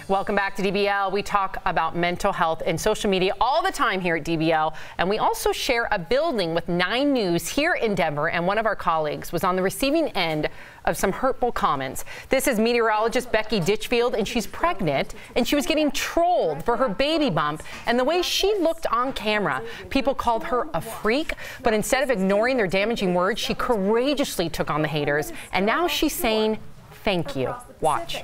Welcome back to DBL. We talk about mental health and social media all the time here at DBL, and we also share a building with 9 News here in Denver, and one of our colleagues was on the receiving end of some hurtful comments. This is meteorologist Becky Ditchfield, and she's pregnant, and she was getting trolled for her baby bump and the way she looked on camera. People called her a freak, but instead of ignoring their damaging words, she courageously took on the haters, and now she's saying thank you. Watch.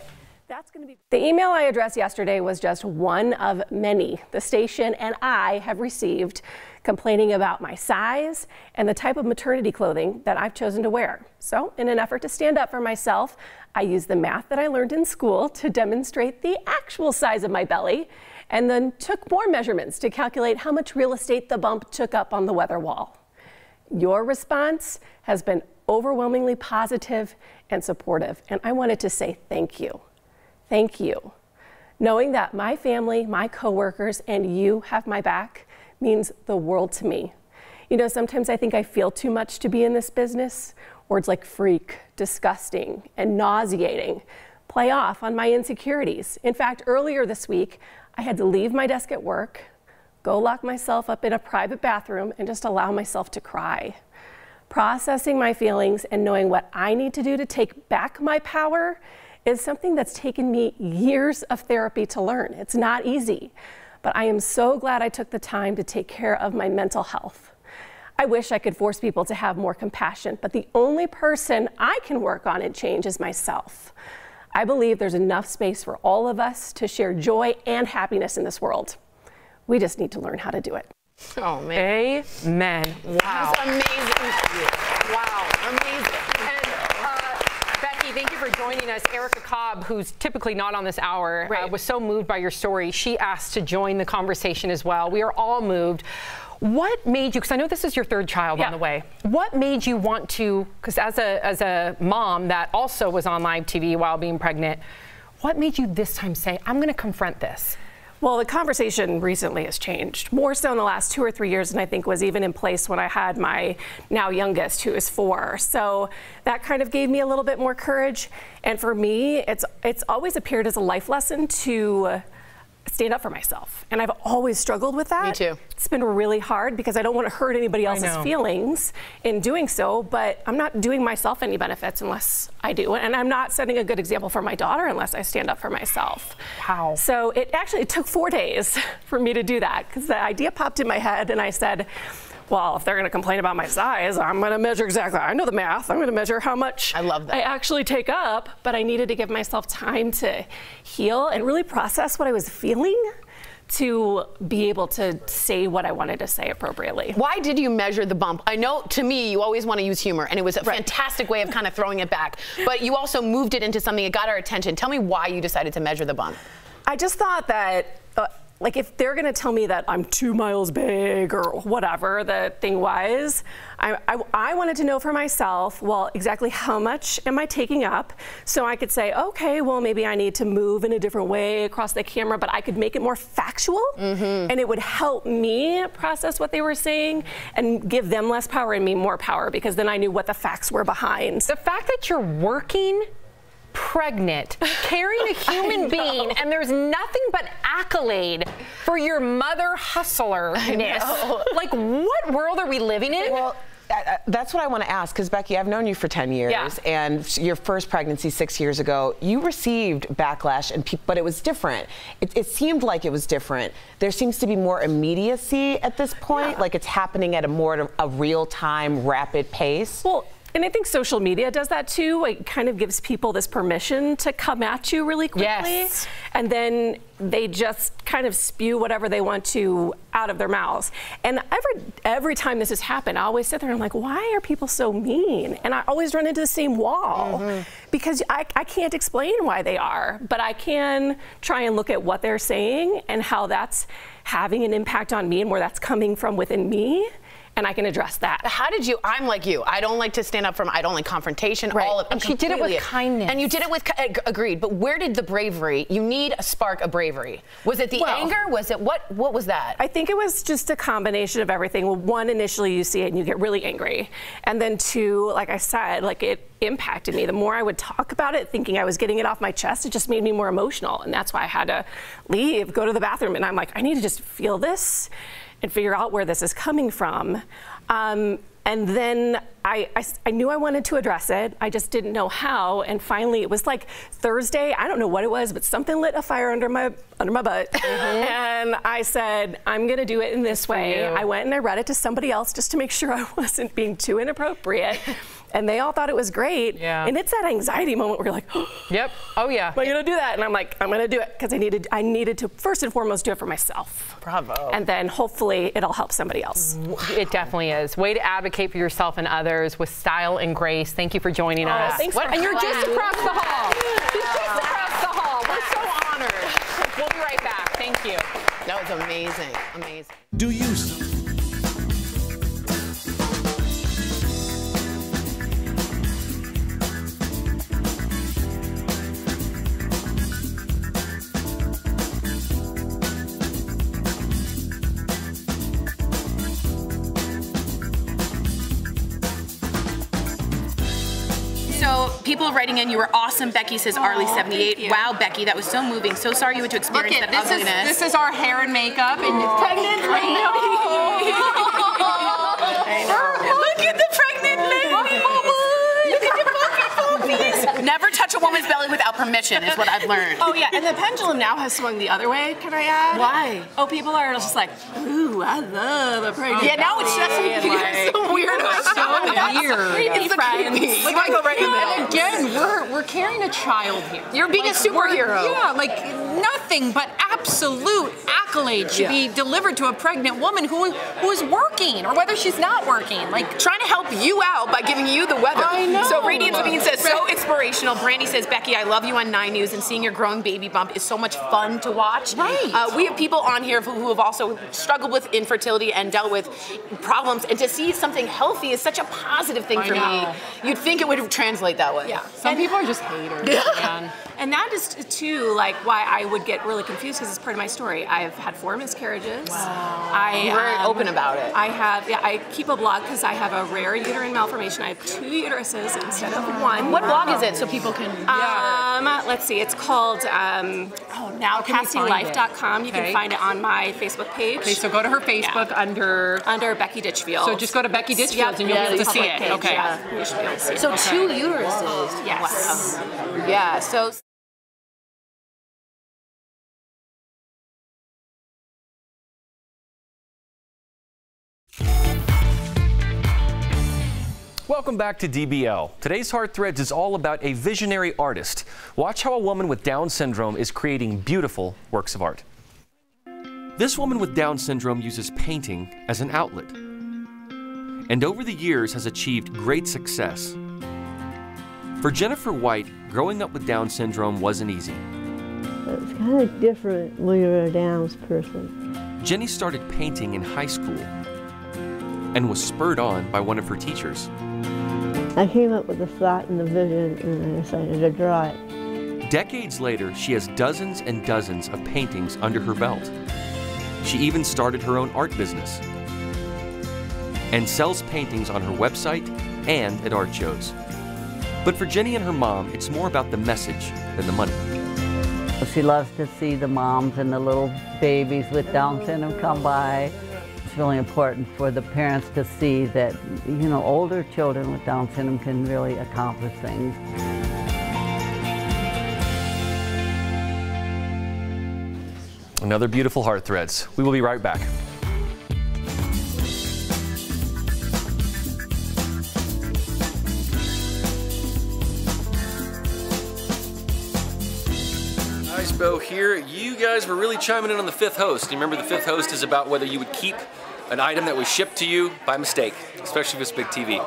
The email I addressed yesterday was just one of many the station and I have received complaining about my size and the type of maternity clothing that I've chosen to wear. So in an effort to stand up for myself, I used the math that I learned in school to demonstrate the actual size of my belly, and then took more measurements to calculate how much real estate the bump took up on the weather wall. Your response has been overwhelmingly positive and supportive, and I wanted to say thank you. Thank you. Knowing that my family, my coworkers, and you have my back means the world to me. You know, sometimes I think I feel too much to be in this business. Words like freak, disgusting, and nauseating play off on my insecurities. In fact, earlier this week, I had to leave my desk at work, go lock myself up in a private bathroom, and just allow myself to cry. Processing my feelings and knowing what I need to do to take back my power is something that's taken me years of therapy to learn. It's not easy, but I am so glad I took the time to take care of my mental health. I wish I could force people to have more compassion, but the only person I can work on and change is myself. I believe there's enough space for all of us to share joy and happiness in this world. We just need to learn how to do it. Oh, man. Amen. Wow. That's amazing. Wow, amazing. And Becky, thank you for joining us. Erica Cobb, who's typically not on this hour, was so moved by your story. She asked to join the conversation as well. We are all moved. What made you, because I know this is your third child on the way, what made you want to, because as a mom that also was on live TV while being pregnant, what made you this time say, I'm going to confront this? Well, the conversation recently has changed, more so in the last 2 or 3 years than I think was even in place when I had my now youngest, who is 4. So that kind of gave me a little bit more courage. And for me, it's always appeared as a life lesson to stand up for myself. And I've always struggled with that. Me too. It's been really hard because I don't want to hurt anybody else's feelings in doing so, but I'm not doing myself any benefits unless I do. And I'm not setting a good example for my daughter unless I stand up for myself. Wow. So it took 4 days for me to do that because the idea popped in my head and I said, well, if they're going to complain about my size, I'm going to measure exactly. I know the math. I'm going to measure how much I actually take up. But I needed to give myself time to heal and really process what I was feeling to be able to say what I wanted to say appropriately. Why did you measure the bump? I know, to me, you always want to use humor, and it was a fantastic way of kind of throwing it back. But you also moved it into something that got our attention. Tell me why you decided to measure the bump. I just thought that like if they're going to tell me that I'm 2 miles big or whatever the thing was, I wanted to know for myself, well, exactly how much am I taking up? So I could say, okay, well, maybe I need to move in a different way across the camera, but I could make it more factual and it would help me process what they were saying and give them less power and me more power because then I knew what the facts were behind. The fact that you're working pregnant, carrying a human being, and there's nothing but accolade for your mother hustlerness. Like, what world are we living in? Well, that's what I want to ask, because Becky, I've known you for 10 years, and your first pregnancy 6 years ago, you received backlash, but it was different. It seemed like it was different. There seems to be more immediacy at this point, like it's happening at a real-time, rapid pace. Well, and I think social media does that too. It kind of gives people this permission to come at you really quickly. Yes. And then they just kind of spew whatever they want to out of their mouths. And every time this has happened, I always sit there and I'm like, why are people so mean? And I always run into the same wall because I can't explain why they are, but I can try and look at what they're saying and how that's having an impact on me and where that's coming from within me. And I can address that. How did you, I'm like you, I don't like to stand up for, I don't like confrontation, all of it. And she did it with kindness. And you did it with, agreed, but where did the bravery, you need a spark of bravery. Was it the anger? Was it, what was that? I think it was just a combination of everything. Well, one, initially you see it and you get really angry. And then two, like I said, like it impacted me. The more I would talk about it, thinking I was getting it off my chest, it just made me more emotional. And that's why I had to leave, go to the bathroom. And I'm like, I need to just feel this and figure out where this is coming from. And then I knew I wanted to address it. I just didn't know how. And finally, it was like Thursday. I don't know what it was, but something lit a fire under my butt. And I said, I'm going to do it in this way. I went and I read it to somebody else just to make sure I wasn't being too inappropriate. And they all thought it was great. And it's that anxiety moment where you're like, oh yeah. Am I going to do that? And I'm like, I'm going to do it because I needed to first and foremost do it for myself. Bravo. And then hopefully it'll help somebody else. It definitely is. Way to advocate for yourself and others with style and grace. Thank you for joining us. Thanks for and you're just across the hall. Just across the hall. We're so honored. We'll be right back. Thank you. That was amazing. Amazing. Do you? So people writing in, you were awesome. Becky says Arlie78. Wow, Becky, that was so moving. So sorry you had to experience that ugliness. This is our hair and makeup, and it's pregnant. I know. Look at the pregnant lady. Look at the puppies. Never touch a woman's belly without without permission is what I've learned. Oh yeah, and the pendulum now has swung the other way, can I add? Why? Oh, people are just like, ooh, I love a pregnant Yeah, now it's just like, so weird. so weird. It's creepy. Like, I go right in the middle. And again, we're carrying a child here. You're being a superhero. Yeah, like nothing but absolute accolades should be delivered to a pregnant woman who is working, or whether she's not working. Like trying to help you out by giving you the weather. I know. So Radiant Sabine says, so inspirational. Brandy says, Becky, I love you on 9 News, and seeing your growing baby bump is so much fun to watch. Right. We have people on here who have also struggled with infertility and dealt with problems, and to see something healthy is such a positive thing for me. You'd think it would translate that way. Yeah. Some people are just haters, man. And that is too like why I would get really confused, because it's part of my story. I've had 4 miscarriages. Wow. You're very open about it. I keep a blog because I have a rare uterine malformation. I have 2 uteruses instead of 1. What blog is it so people can? Let's see. It's called nowcastinglife.com. You can find it on my Facebook page. Okay, so go to her Facebook under Becky Ditchfield. So just go to Becky Ditchfield and you'll be able to see it. Page, okay. Yeah, you should be able to see it. So 2 uteruses. Yes. Wow. Yeah. So. Welcome back to DBL. Today's Heart Threads is all about a visionary artist. Watch how a woman with Down syndrome is creating beautiful works of art. This woman with Down syndrome uses painting as an outlet, and over the years has achieved great success. For Jennifer White, growing up with Down syndrome wasn't easy. It's kind of different when you're a Downs person. Jenny started painting in high school and was spurred on by one of her teachers. I came up with the thought and the vision, and I decided to draw it. Decades later, she has dozens and dozens of paintings under her belt. She even started her own art business and sells paintings on her website and at art shows. But for Jenny and her mom, it's more about the message than the money. She loves to see the moms and the little babies with Down syndrome come by. It's really important for the parents to see that, you know, older children with Down syndrome can really accomplish things. Another beautiful Heart Threads. We will be right back. Bo here. You guys were really chiming in on the 5th host. You remember the 5th host is about whether you would keep an item that was shipped to you by mistake, especially if it's big TV.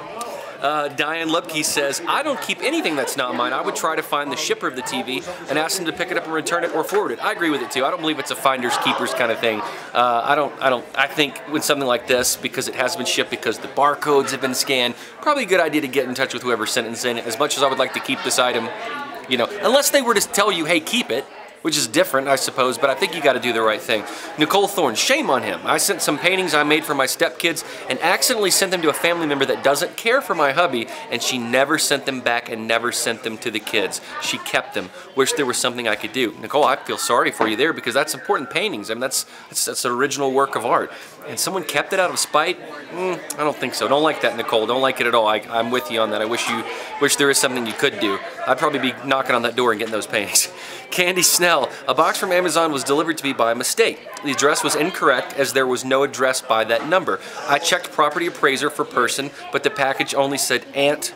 Diane Lubke says, I don't keep anything that's not mine. I would try to find the shipper of the TV and ask them to pick it up and return it or forward it. I agree with it too. I don't believe it's a finders keepers kind of thing. I think with something like this, because it has been shipped, because the barcodes have been scanned, probably a good idea to get in touch with whoever sent it and send it. As much as I would like to keep this item, you know, unless they were to tell you, hey, keep it, which is different, I suppose, but I think you got to do the right thing. Nicole Thorne, shame on him. I sent some paintings I made for my stepkids and accidentally sent them to a family member that doesn't care for my hubby, and she never sent them back and never sent them to the kids. She kept them. Wish there was something I could do. Nicole, I feel sorry for you there, because that's important paintings. I mean, that's an original work of art. And someone kept it out of spite? I don't think so. Don't like that, Nicole. Don't like it at all. I'm with you on that. I wish there is something you could do. I'd probably be knocking on that door and getting those paintings. Candy Snell, a box from Amazon was delivered to me by mistake. The address was incorrect as there was no address by that number. I checked property appraiser for person, but the package only said aunt,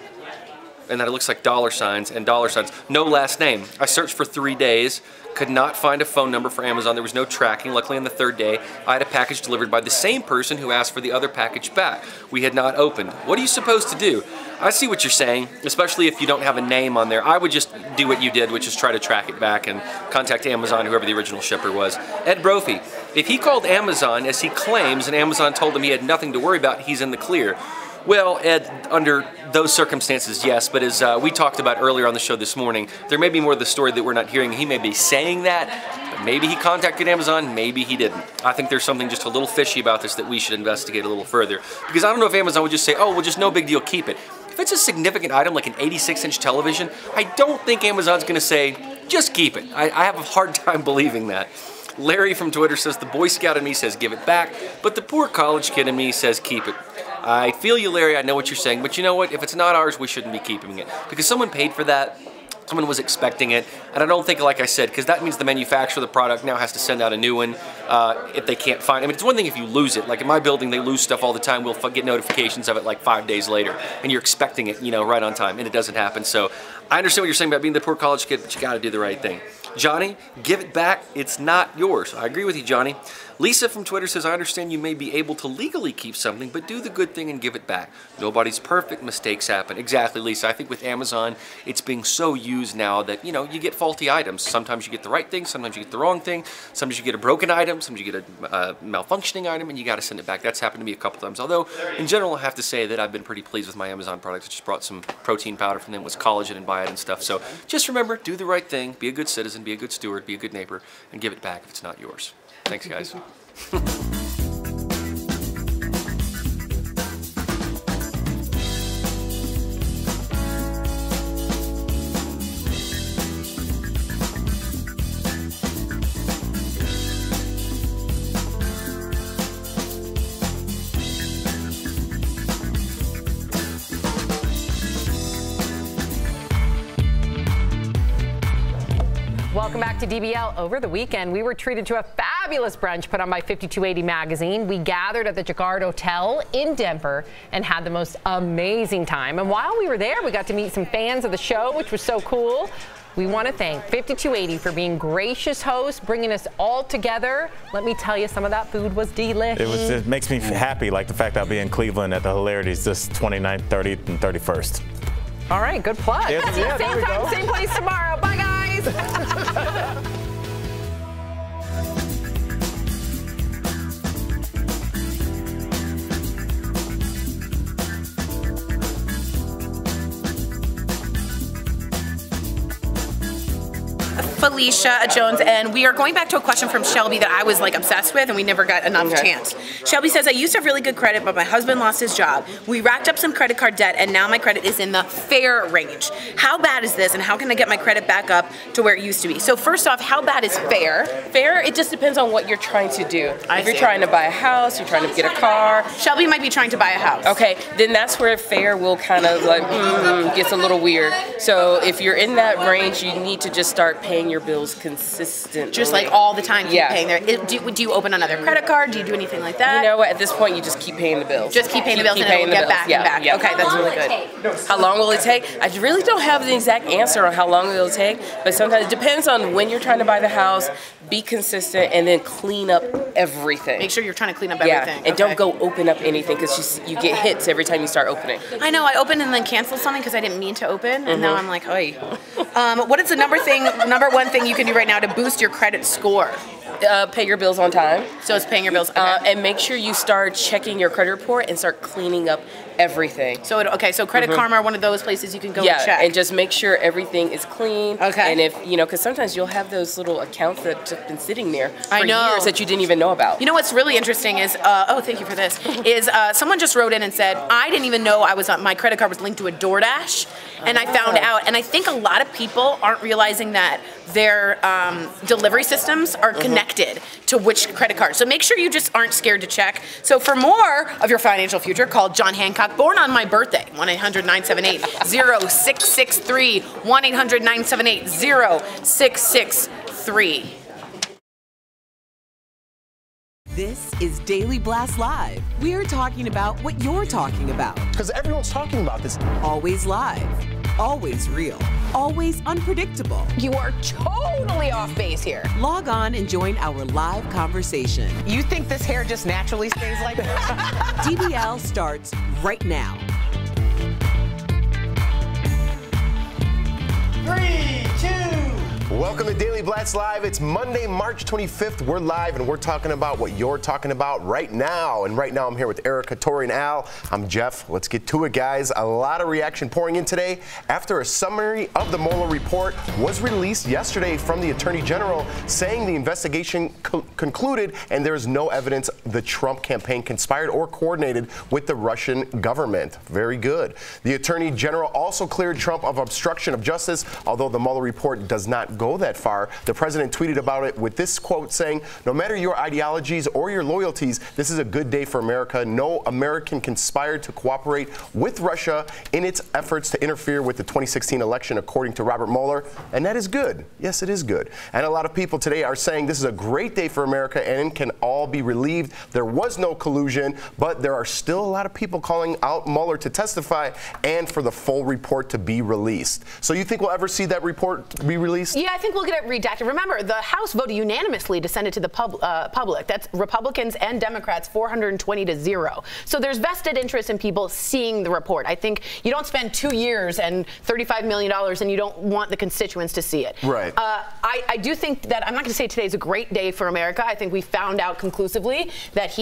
and then it looks like dollar signs and dollar signs. No last name. I searched for 3 days, could not find a phone number for Amazon. There was no tracking. Luckily on the 3rd day, I had a package delivered by the same person who asked for the other package back. We had not opened. What are you supposed to do? I see what you're saying, especially if you don't have a name on there. I would just do what you did, which is try to track it back and contact Amazon, whoever the original shipper was. Ed Brophy, if he called Amazon as he claims and Amazon told him he had nothing to worry about, he's in the clear. Well, Ed, under those circumstances, yes, but as we talked about earlier on the show this morning, there may be more of the story that we're not hearing. He may be saying that, but maybe he contacted Amazon, maybe he didn't. I think there's something just a little fishy about this that we should investigate a little further. Because I don't know if Amazon would just say, oh, well, just no big deal, keep it. If it's a significant item like an 86-inch television, I don't think Amazon's going to say, just keep it. I have a hard time believing that. Larry from Twitter says, the Boy Scout in me says give it back, but the poor college kid in me says keep it. I feel you, Larry, I know what you're saying, but you know what? If it's not ours, we shouldn't be keeping it. Because someone paid for that, Someone was expecting it, and I don't think, like I said, because that means the manufacturer of the product now has to send out a new one if they can't find it. I mean, it's one thing if you lose it. Like in my building, they lose stuff all the time. We'll get notifications of it like 5 days later, and you're expecting it, you know, right on time, and it doesn't happen. So I understand what you're saying about being the poor college kid, but you got to do the right thing. Johnny, give it back. It's not yours. I agree with you, Johnny. Lisa from Twitter says, I understand you may be able to legally keep something, but do the good thing and give it back. Nobody's perfect. Mistakes happen. Exactly, Lisa. I think with Amazon, it's being so used now that, you know, you get faulty items. Sometimes you get the right thing. Sometimes you get the wrong thing. Sometimes you get a broken item. Sometimes you get a malfunctioning item, and you got to send it back. That's happened to me a couple times. Although, in general, I have to say that I've been pretty pleased with my Amazon products. I just brought some protein powder from them. It was collagen and buy it and stuff. So just remember, do the right thing. Be a good citizen. Be a good steward. Be a good neighbor. And give it back if it's not yours. Thanks, guys. Welcome back to DBL. Over the weekend, we were treated to a fabulous brunch put on by 5280 magazine. We gathered at the Jacquard Hotel in Denver and had the most amazing time. And while we were there, we got to meet some fans of the show, which was so cool. We want to thank 5280 for being gracious hosts, bringing us all together. Let me tell you, some of that food was delicious. It makes me happy, like the fact I'll be in Cleveland at the Hilarities this 29th, 30th, and 31st. All right, good plug. Yeah, same time, same place tomorrow. Bye, guys. Felicia Jones, and we are going back to a question from Shelby that I was like obsessed with and we never got enough chance. Shelby says, I used to have really good credit, but my husband lost his job. We racked up some credit card debt and now my credit is in the fair range. How bad is this and how can I get my credit back up to where it used to be? So first off, how bad is fair? Fair, it just depends on what you're trying to do. If you're trying to buy a house, you're trying to get a car. Shelby might be trying to buy a house. Okay, then that's where fair will kind of like, gets a little weird. So if you're in that range, you need to just start paying your bills consistently. Just like all the time, keep paying there. Do you open another credit card? Do you do anything like that? You know what, at this point, you just keep paying the bills. Just keep paying the bills and it will get back and back. Okay, that's really good. How long will it take? I really don't have the exact answer on how long it'll take, but sometimes it depends on when you're trying to buy the house, be consistent, and then clean up everything. Make sure you're trying to clean up everything. And don't go open up anything because you get hits every time you start opening. I know, I opened and then canceled something because I didn't mean to open, and now I'm like, oy. What is the number one thing you can do right now to boost your credit score? Pay your bills on time. So it's paying your bills. Okay. And make sure you start checking your credit report and start cleaning up everything. So so Credit Karma are one of those places you can go and check. And just make sure everything is clean. Okay. And if because sometimes you'll have those little accounts that have been sitting there for years that you didn't even know about. You know what's really interesting is thank you for this. Is someone just wrote in and said I didn't even know my credit card was linked to a DoorDash, and I found out. And I think a lot of people aren't realizing that their delivery systems are connected to which credit card. So make sure you just aren't scared to check. So for more of your financial future, call John Hancock, born on my birthday, 1-800-978-0663, 1-800-978-0663. This is Daily Blast Live. We're talking about what you're talking about. Because everyone's talking about this. Always live, always real, always unpredictable. You are totally off base here. Log on and join our live conversation. You think this hair just naturally stays like this? DBL starts right now. 3, 2. Welcome to Daily Blast Live. It's Monday, March 25th. We're live and we're talking about what you're talking about right now. And right now I'm here with Erica, Tori, and Al. I'm Jeff. Let's get to it, guys. A lot of reaction pouring in today after a summary of the Mueller report was released yesterday from the Attorney General saying the investigation concluded and there is no evidence the Trump campaign conspired or coordinated with the Russian government. Very good. The Attorney General also cleared Trump of obstruction of justice, although the Mueller report does not go go that far. The president tweeted about it with this quote saying, "No matter your ideologies or your loyalties, this is a good day for America. No American conspired to cooperate with Russia in its efforts to interfere with the 2016 election, according to Robert Mueller." And that is good. Yes, it is good. And a lot of people today are saying this is a great day for America and can all be relieved. There was no collusion, but there are still a lot of people calling out Mueller to testify and for the full report to be released. So you think we'll ever see that report be released? Yeah, I think we'll get it redacted. Remember, the House voted unanimously to send it to the public. That's Republicans and Democrats 420-0. So there's vested interest in people seeing the report. I think you don't spend 2 years and $35 million and you don't want the constituents to see it. Right. I do think that, I'm not going to say today's a great day for America. I think we found out conclusively that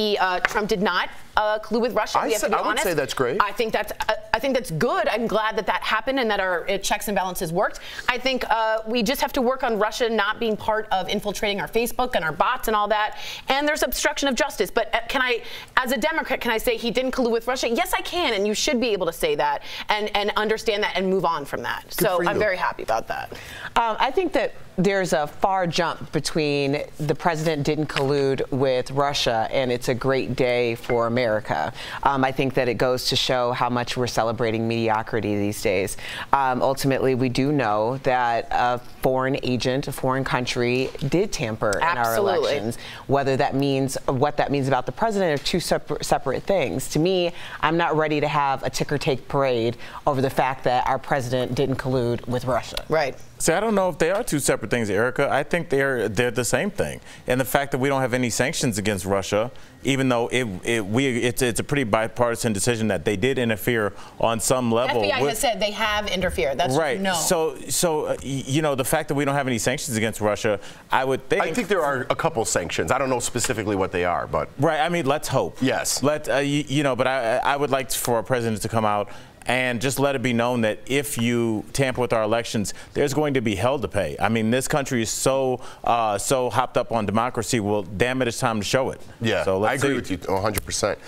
Trump did not collude with Russia. We have to be honest. I would say that's great. I think that's good. I'm glad that that happened and that our checks and balances worked. I think we just have to work on Russia not being part of infiltrating our Facebook and our bots and all that. And there's obstruction of justice. But can I, as a Democrat, can I say he didn't collude with Russia? Yes, I can. And you should be able to say that and understand that and move on from that. So I'm very happy about that. I think that there's a far jump between the president didn't collude with Russia and it's a great day for America. I think that it goes to show how much we're celebrating mediocrity these days. Ultimately, we do know that a foreign agent, a foreign country, did tamper in our elections. Whether that means, what that means about the president are two separate things. To me, I'm not ready to have a ticker-tape parade over the fact that our president didn't collude with Russia. Right. See, I don't know if they are two separate things, Erica. I think they're the same thing. And the fact that we don't have any sanctions against Russia, even though it's a pretty bipartisan decision that they did interfere on some level. FBI has said they have interfered. That's right. No. So you know, the fact that we don't have any sanctions against Russia, I think there are a couple sanctions. I don't know specifically what they are, but right. I mean, let's hope. Yes. You know, but I would like for our president to come out and just let it be known that if you tamper with our elections, there's going to be hell to pay. I mean, this country is so hopped up on democracy. Well, damn it, it's time to show it. Yeah, so I agree with you 100%.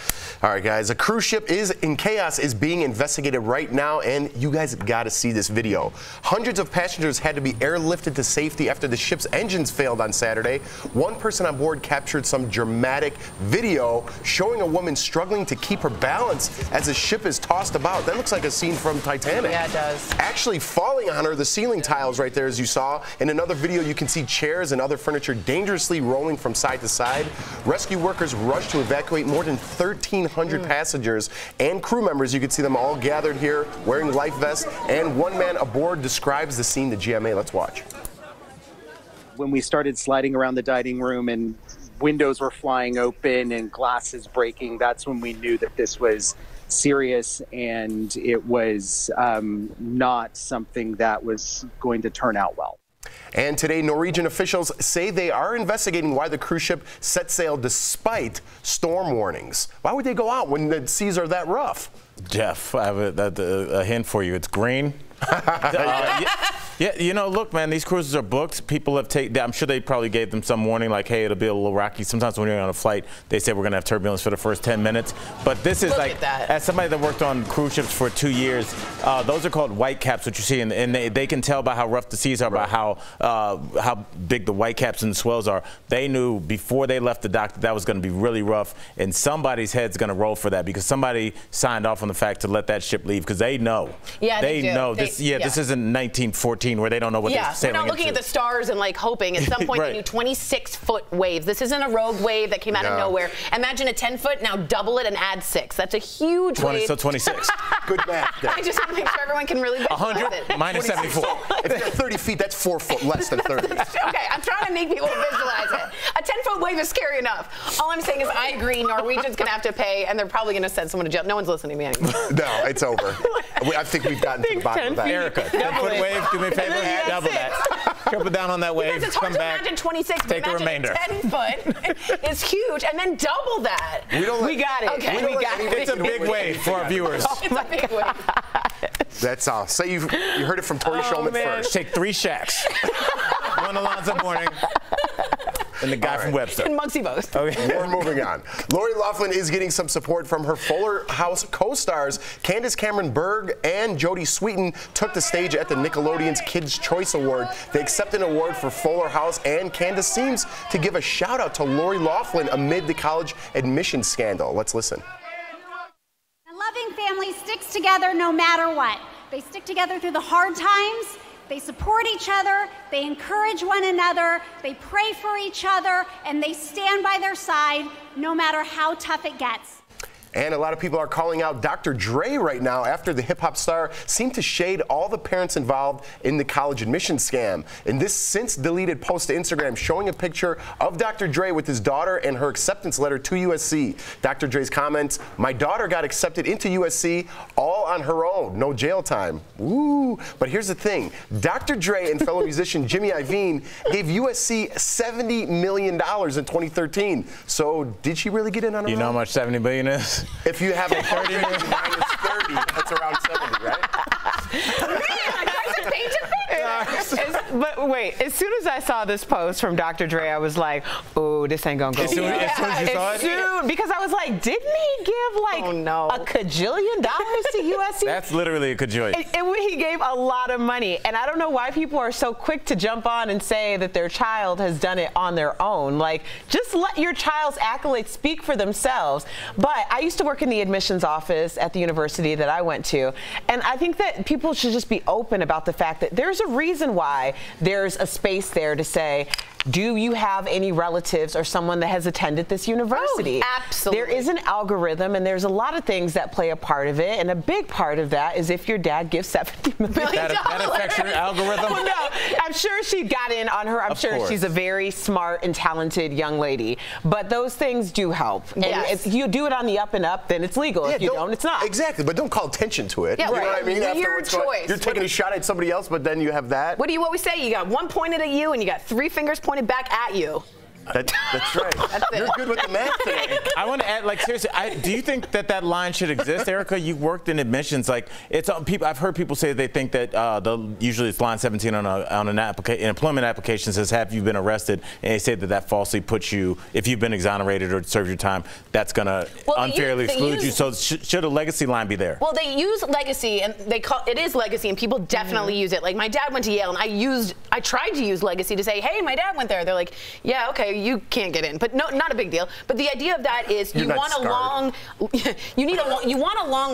All right, guys, a cruise ship is in chaos is being investigated right now, and you guys got to see this video. Hundreds of passengers had to be airlifted to safety after the ship's engines failed on Saturday. One person on board captured some dramatic video showing a woman struggling to keep her balance as the ship is tossed about. That looks like a scene from Titanic. Yeah, it does. Actually falling on her, the ceiling tiles right there, as you saw. In another video, you can see chairs and other furniture dangerously rolling from side to side. Rescue workers rushed to evacuate more than 1,300 passengers and crew members. You can see them all gathered here wearing life vests, and one man aboard describes the scene to GMA. Let's watch. When we started sliding around the dining room and windows were flying open and glasses breaking, that's when we knew that this was serious and it was not something that was going to turn out well. And today, Norwegian officials say they are investigating why the cruise ship set sail despite storm warnings. Why would they go out when the seas are that rough? Jeff, I have a hint for you. It's green. Yeah, you know, look, man, these cruises are booked. People have taken, I'm sure they probably gave them some warning, like, hey, it'll be a little rocky. Sometimes when you're on a flight, they say we're going to have turbulence for the first 10 minutes. But this is as somebody that worked on cruise ships for 2 years, those are called white caps, what you see. And they can tell by how rough the seas are, by how big the white caps and the swells are. They knew before they left the dock that was going to be really rough. And somebody's head's going to roll for that because somebody signed off on the fact to let that ship leave because they know. Yeah, they know. This isn't 1914 where they don't know what they're sailing we're not looking at the stars and like hoping at some point they do 26-foot waves. This isn't a rogue wave that came out of nowhere. Imagine a 10-foot, now double it and add 6. That's a huge wave. So 26. Good math there. I just want to make sure everyone can really visualize 100 minus 74. If you're 30 feet, that's 4 foot less than 30. Okay, I'm trying to make people visualize it. A 10-foot wave is scary enough. All I'm saying is I agree, Norwegian's going to have to pay, and they're probably going to send someone to jail. No one's listening to me anymore. No, it's over. I think we've gotten to the bottom of that. Erica, 10-foot wave, do me a favor, double that. Triple down on that wave, it's hard come to back, imagine 26, take the remainder. 10-foot is huge, and then double that. We got it. Okay. We got it. It's a big wave for our viewers. It's a big wave. That's all. Say you heard it from Tori Shulman first. Take 3 shacks. One Alonzo morning. And the guy from Webster. And Muggsy Bogues. Okay. We're moving on. Lori Loughlin is getting some support from her Fuller House co-stars. Candace Cameron Berg and Jodie Sweetin took the stage at the Nickelodeon's Kids' Choice Award. They accepted an award for Fuller House, and Candace seems to give a shout out to Lori Loughlin amid the college admissions scandal. Let's listen. A loving family sticks together no matter what. They stick together through the hard times. They support each other, they encourage one another, they pray for each other, and they stand by their side no matter how tough it gets. And a lot of people are calling out Dr. Dre right now after the hip-hop star seemed to shade all the parents involved in the college admission scam. In this since-deleted post to Instagram showing a picture of Dr. Dre with his daughter and her acceptance letter to USC. Dr. Dre's comments, "My daughter got accepted into USC all on her own, no jail time." Woo! But here's the thing. Dr. Dre and fellow musician Jimmy Iovine gave USC $70 million in 2013. So did she really get in on her own? You know how much $70 million is? If you have a 30 minus 30, that's around 70, right? But wait, as soon as I saw this post from Dr. Dre, I was like, oh, this ain't gonna go. As soon as you saw it? Because I was like, didn't he give like a cajillion dollars to USC? That's literally a cajillion. And he gave a lot of money. And I don't know why people are so quick to jump on and say that their child has done it on their own. Like, just let your child's accolades speak for themselves. But I used to work in the admissions office at the university that I went to. And I think that people should just be open about the fact that there's a reason why there's a space there to say, do you have any relatives or someone that has attended this university? Oh, absolutely. There is an algorithm, and there's a lot of things that play a part of it, and a big part of that is if your dad gives $70 million. That affects your algorithm? Well, no, I'm sure she got in on her. I'm sure she's a very smart and talented young lady, but those things do help. And if you do it on the up and up, then it's legal. Yeah, if you don't, it's not. Exactly, but don't call attention to it. Yeah, you know what I mean? Weird choice. You're taking a shot at somebody else, but then you have that. What do you always say? You got one pointed at you, and you got 3 fingers pointed back at you. That's right. You're good with the math today. I want to add, like, seriously, do you think that line should exist, Erica? You worked in admissions. Like, it's people. I've heard people say they think that usually it's line 17 on an employment application says, "Have you been arrested?" And they say that falsely puts you, if you've been exonerated or served your time, that's gonna unfairly exclude you. So should a legacy line be there? Well, they use legacy, and it is legacy, and people definitely use it. Like, my dad went to Yale, and I tried to use legacy to say, "Hey, my dad went there." They're like, "Yeah, okay, you can't get in," but no, not a big deal. But the idea of that is you want a long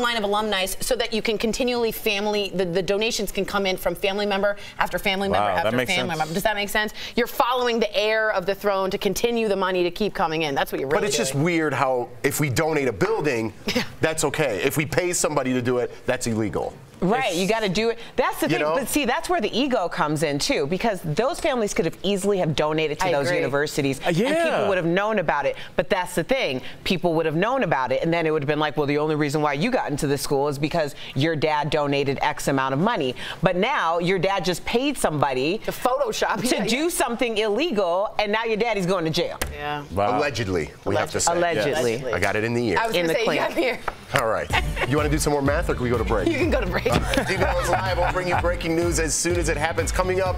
line of alumni so that you can continually the donations can come in from family member after family member after family member. Does that make sense? You're following the heir of the throne to continue the money to keep coming in. That's what you're really doing. But it's just weird how if we donate a building, that's okay. If we pay somebody to do it, that's illegal. Right, you got to do it. That's the thing. But see, that's where the ego comes in too, because those families could have easily have donated to those universities, and people would have known about it. But that's the thing. People would have known about it, and then it would have been like, well, the only reason why you got into this school is because your dad donated X amount of money. But now your dad just paid somebody to Photoshop to do something illegal, and now your daddy's going to jail. Yeah. Wow. Allegedly, we have to say. Allegedly. I got it in the ear. I was going to say, you got the ear. All right. You want to do some more math, or can we go to break? You can go to break. DBL is live. We'll bring you breaking news as soon as it happens. Coming up,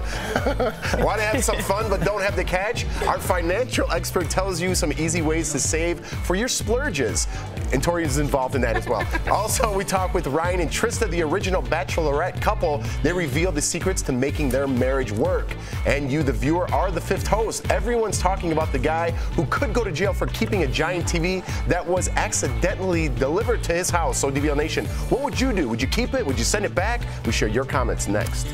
want to have some fun but don't have the catch? Our financial expert tells you some easy ways to save for your splurges. And Tori is involved in that as well. Also, we talk with Ryan and Trista, the original Bachelorette couple. They reveal the secrets to making their marriage work. And you, the viewer, are the fifth host. Everyone's talking about the guy who could go to jail for keeping a giant TV that was accidentally delivered to his house. So, DBL Nation, what would you do? Would you keep it? Would you send it back? We share your comments next.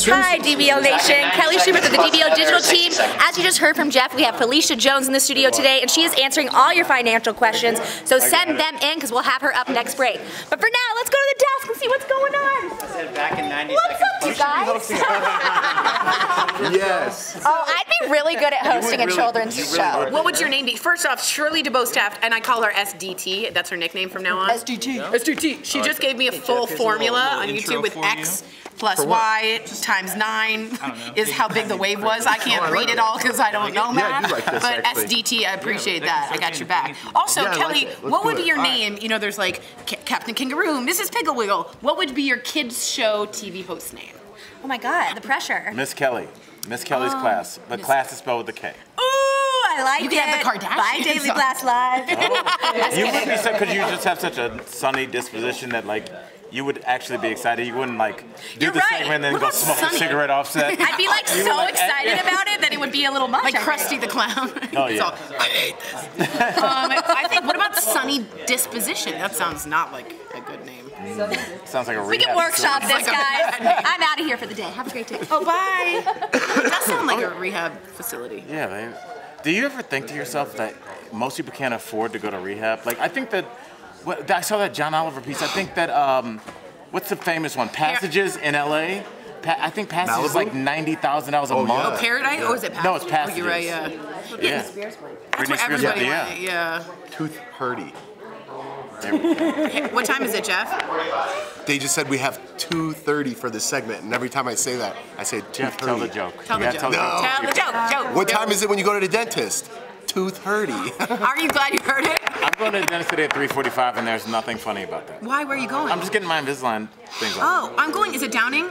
Hi, DBL Nation. Kelly Schubert of the DBL Digital Team. As you just heard from Jeff, we have Felicia Jones in the studio today, and she is answering all your financial questions. So send them in, because we'll have her up next break. But for now, let's go to the desk and see what's going on. I said back in 90 What's up, you guys? Yes. Oh, I'd be really good at hosting a children's show. What would your name be? First off, Shirley DeBoe-Staff, and I call her SDT. That's her nickname from now on. SDT. SDT. She just gave me a full formula on YouTube with X plus Y times 9 is how big the wave was. I can't read it all because I don't know math. But SDT, I appreciate that. I got your back. Also, Kelly, what would be your name? You know, there's like Captain Kangaroo, Mrs. Pickle Wiggle. What would be your kids' show TV host name? Oh my God, the pressure. Miss Kelly. Miss Kelly's class. The class is spelled with a K. Ooh, I like You it. could have the Kardashians. Bye, Daily Blast Live. You would be sad because you just have such a sunny disposition that like you would actually be excited. You wouldn't like do You're the right. segment and then What go about smoke Sunny? a cigarette offset. I'd be like You so would, like, excited about it that it would be a little much. Like Krusty the Clown. Oh, It's yeah. all, I hate this. I think, what about Sunny Disposition? That sounds not like a good name. Sounds like a We rehab can workshop facility. this, guys. I'm out of here for the day. Have a great day. Oh, bye. It does sound like a rehab facility. Yeah, man. Do you ever think to yourself that most people can't afford to go to rehab? Like, I think that, I saw that John Oliver piece. I think that, what's the famous one? Passages in L.A.? I think Passages is like $90,000 a month. Oh, Paradise? Or is it Passages? No, it's Passages. Oh, you're right, yeah. Yeah. That's Britney where Spears, everybody yeah. went, yeah. Tooth hurdy. What time is it, Jeff? They just said we have 2:30 for this segment, and every time I say that, I say Jeff, 2:30. tell the joke. Tell the You joke. gotta No. Tell the joke. What time is it when you go to the dentist? 2:30. Are you glad you heard it? I'm going to the dentist today at 3:45, and there's nothing funny about that. Why? Where are you going? I'm just getting my Invisalign things on. Oh, I'm going. Is it Downing?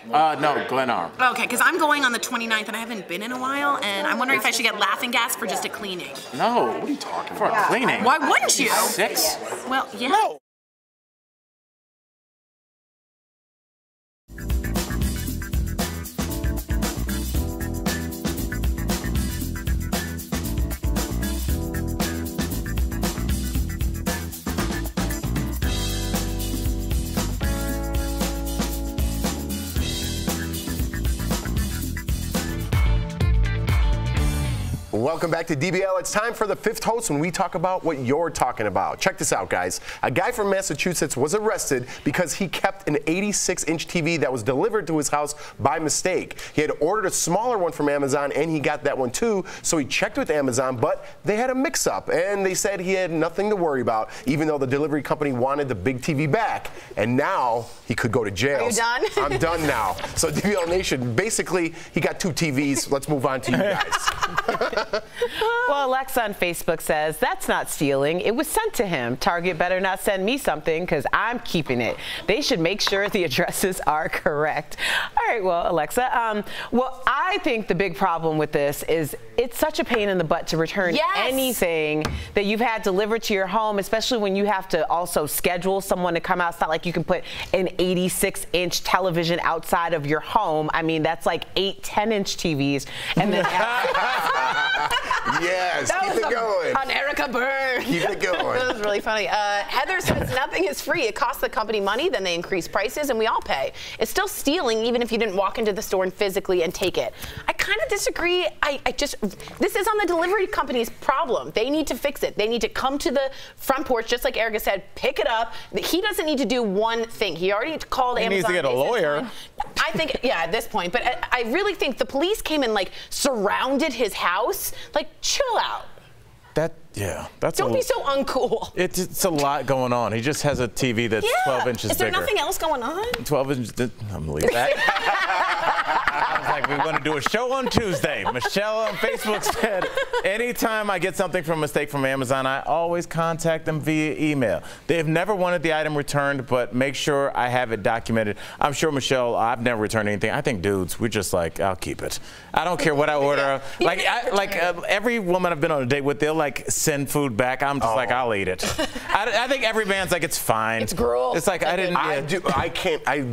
No, Glenarm. Okay, because I'm going on the 29th and I haven't been in a while, and I'm wondering if I should get laughing gas for just a cleaning. No, what are you talking about? For a cleaning? Why wouldn't you? 6? Well, yeah. No. Welcome back to DBL. It's time for the fifth host when we talk about what you're talking about. Check this out, guys. A guy from Massachusetts was arrested because he kept an 86-inch TV that was delivered to his house by mistake. He had ordered a smaller one from Amazon, and he got that one too, so he checked with Amazon, but they had a mix-up, and they said he had nothing to worry about, even though the delivery company wanted the big TV back, and now he could go to jail. Are you done? I'm done now. So DBL Nation, basically, he got 2 TVs. Let's move on to you guys. Well, Alexa on Facebook says, that's not stealing. It was sent to him. Target better not send me something because I'm keeping it. They should make sure the addresses are correct. All right, well, Alexa, well, I think the big problem with this is it's such a pain in the butt to return anything that you've had delivered to your home, especially when you have to also schedule someone to come out. It's not like you can put an 86-inch television outside of your home. I mean, that's like 8 10-inch TVs. And then Yes, That keep was it going. on Erica Byrne. Keep it going. That was really funny. Heather says nothing is free. It costs the company money, then they increase prices, and we all pay. It's still stealing, even if you didn't walk into the store and physically and take it. I kind of disagree. This is on the delivery company's problem. They need to fix it. They need to come to the front porch, just like Erica said, pick it up. He doesn't need to do one thing. He already called Amazon. He needs to get a lawyer. I think, yeah, at this point. But I really think the police came and like surrounded his house. Like, chill out. Don't be so uncool. It's a lot going on. He just has a TV that's 12 inches bigger. Is there nothing else going on? 12 inches. I'm leaving that. I was like, we want to do a show on Tuesday. Michelle on Facebook said, anytime I get something from mistake from Amazon, I always contact them via email. They have never wanted the item returned, but make sure I have it documented. I'm sure, Michelle, I've never returned anything. I think dudes, we're just like, I'll keep it. I don't care what I order. Every woman I've been on a date with, they'll like send food back. I'm just like, I'll eat it. I think every man's like, it's fine. It's gruel. It's like, I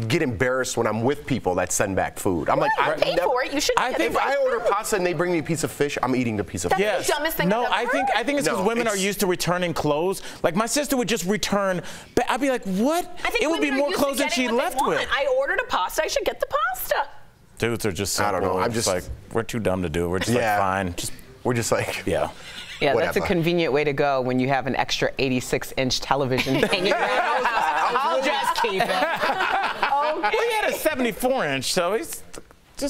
get embarrassed when I'm with people that send back food. I'm like, I pay for it. You should. If I order pasta and they bring me a piece of fish, I'm eating the piece of fish. That's the dumbest thing No, I've ever I think it's because women are used to returning clothes. Like my sister would just return, but I'd be like, what? I think it would be women are more used to clothes than getting she what they left want. with. I ordered a pasta. I should get the pasta. Dudes are just. I don't know. I'm just like, we're too dumb to do it. We're just like, fine. We're just like, yeah. Yeah, whatever. that's a convenient way to go when you have an extra 86-inch television hanging around. I'll just keep it. Well, he had a 74-inch, so he's.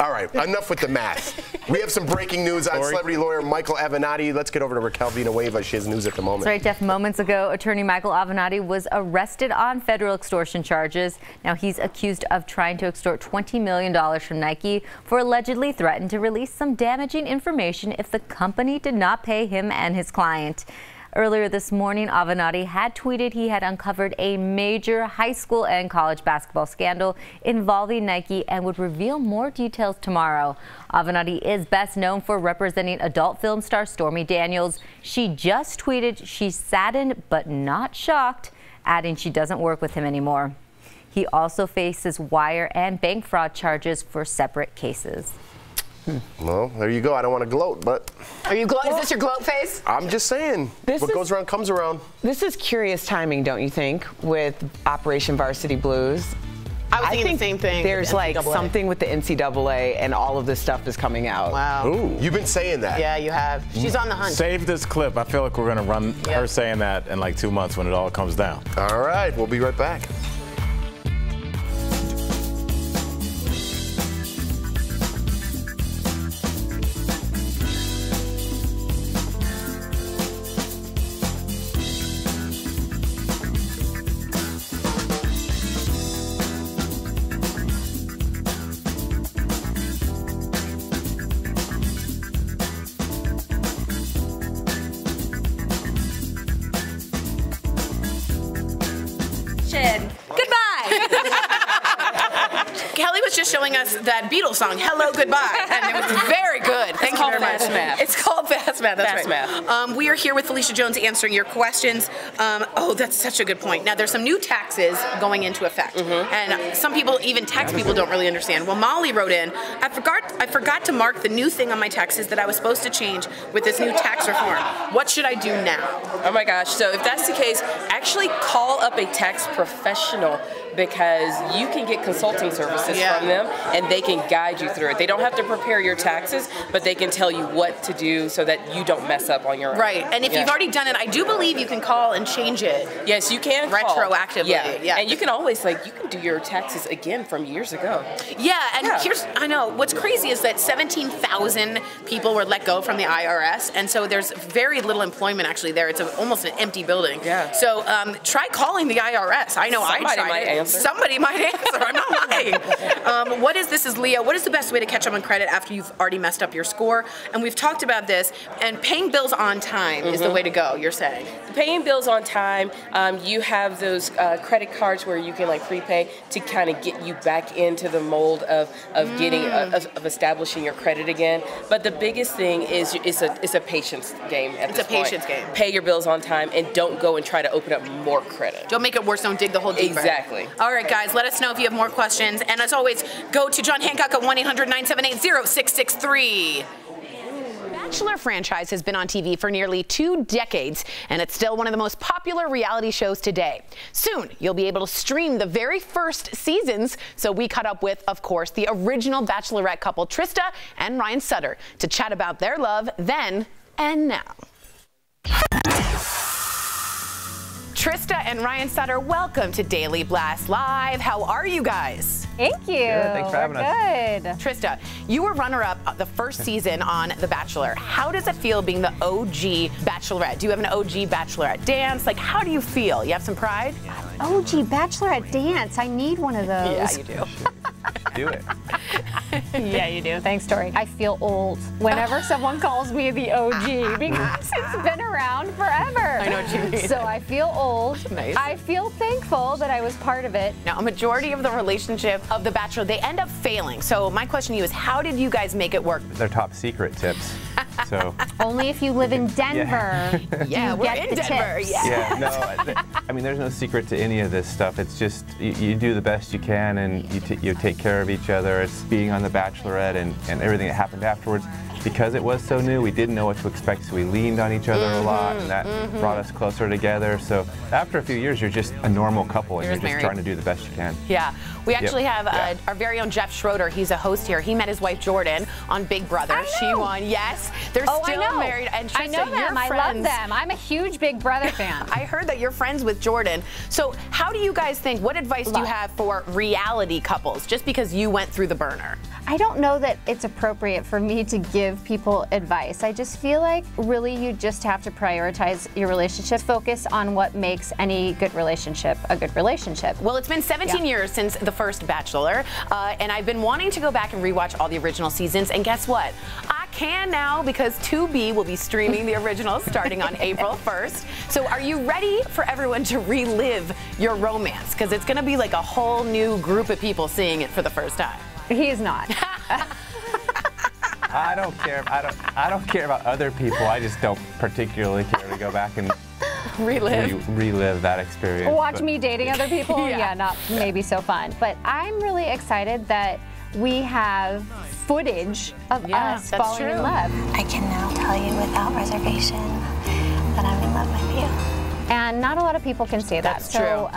All right, enough with the math. We have some breaking news on celebrity lawyer Michael Avenatti. Let's get over to Raquel Villanueva. She has news at the moment. That's right, Jeff. Moments ago, attorney Michael Avenatti was arrested on federal extortion charges. Now he's accused of trying to extort $20 million from Nike for allegedly threatening to release some damaging information if the company did not pay him and his client. Earlier this morning, Avenatti had tweeted he had uncovered a major high school and college basketball scandal involving Nike and would reveal more details tomorrow. Avenatti is best known for representing adult film star Stormy Daniels. She just tweeted she's saddened but not shocked, adding she doesn't work with him anymore. He also faces wire and bank fraud charges for separate cases. Well, there you go. I don't want to gloat, but... Are you gloat? Is this your gloat face? I'm just saying, what goes around comes around. This is curious timing, don't you think, with Operation Varsity Blues? I was thinking the same thing. There's like something with the NCAA and all of this stuff is coming out. Wow. Ooh. You've been saying that. Yeah, you have. She's on the hunt. Save this clip. I feel like we're going to run her saying that in like 2 months when it all comes down. All right, we'll be right back. Kelly was just showing us that Beatles song, Hello, Goodbye, and it was very good. Thank you very much. It's called Fast Math. That's right. We are here with Felicia Jones answering your questions. Oh, that's such a good point. Now, there's some new taxes going into effect, and some people, even tax people, don't really understand. Well, Molly wrote in, I forgot to mark the new thing on my taxes that I was supposed to change with this new tax reform. What should I do now? Oh my gosh, so if that's the case, actually call up a tax professional, because you can get consulting services from them and they can guide you through it. They don't have to prepare your taxes, but they can tell you what to do so that you don't mess up on your own. Right, and if you've already done it, I do believe you can call and change it. Yes, you can retroactively. Yeah, and you can always, like, you can do your taxes again from years ago. Yeah, and here's, I know, what's crazy is that 17,000 people were let go from the IRS, and so there's very little employment actually there. It's almost an empty building. Yeah. So try calling the IRS. I know Somebody I tried might it. answer. Somebody might answer. I'm not lying. This is Leo. What is the best way to catch up on credit after you've already messed up your score? And we've talked about this, and paying bills on time is the way to go, you're saying. Paying bills on time, you have those credit cards where you can like prepay to kind of get you back into the mold of getting of establishing your credit again. But the biggest thing is it's a patience game at this point. It's a patience game. Pay your bills on time and don't go and try to open up more credit. Don't make it worse. Don't dig the hole deeper. Exactly. All right, guys, let us know if you have more questions. And as always, go to John Hancock at 1-800-978-0663. Bachelor franchise has been on TV for nearly 2 decades, and it's still one of the most popular reality shows today. Soon, you'll be able to stream the very first seasons, so we caught up with, of course, the original Bachelorette couple, Trista and Ryan Sutter, to chat about their love then and now. Trista and Ryan Sutter, welcome to Daily Blast Live. How are you guys? Thank you. Good, thanks for having us. Good. Trista, you were runner-up the first season on The Bachelor. How does it feel being the OG Bachelorette? Do you have an OG Bachelorette dance? Like, how do you feel? You have some pride? OG Bachelorette dance. I need one of those. Yeah, you do. Do it. Yeah, you do. Thanks, Tori. I feel old whenever someone calls me the OG because it's been around forever. I know what you mean. So I feel old. Nice. I feel thankful that I was part of it. Now, a majority of the relationship of The Bachelor, they end up failing. So my question to you is, how did you guys make it work? They're top secret tips. So Only if you live in Denver. Yeah, we're in Denver. yeah, no, I mean, there's no secret to any of this stuff. It's just you do the best you can, and you take care of each other. It's being on The Bachelorette and everything that happened afterwards. Because it was so new, we didn't know what to expect, so we leaned on each other a lot, and that brought us closer together. So after a few years, you're just a normal couple, and you're just trying to do the best you can. Yeah. We actually have our very own Jeff Schroeder. He's a host here. He met his wife, Jordan, on Big Brother. She won. Yes. They're still married. And Trista, I know them. I love them. I'm a huge Big Brother fan. I heard that you're friends with Jordan. So how do you guys think, what advice do you have for reality couples, just because you went through the burner? I don't know that it's appropriate for me to give people advice. I just feel like really you just have to prioritize your relationship, focus on what makes any good relationship a good relationship. Well, it's been 17 years since the first Bachelor, and I've been wanting to go back and rewatch all the original seasons, and guess what? I can now because Tubi will be streaming the original starting on April 1st. So are you ready for everyone to relive your romance? Because it's going to be like a whole new group of people seeing it for the first time. He's not. I don't care. I don't care about other people. I just don't particularly care to go back and relive that experience. Watch me dating other people? Yeah, not maybe so fun. But I'm really excited that we have footage of us falling in love. I can now tell you without reservation that I'm in love with you. And not a lot of people can say that. That's true.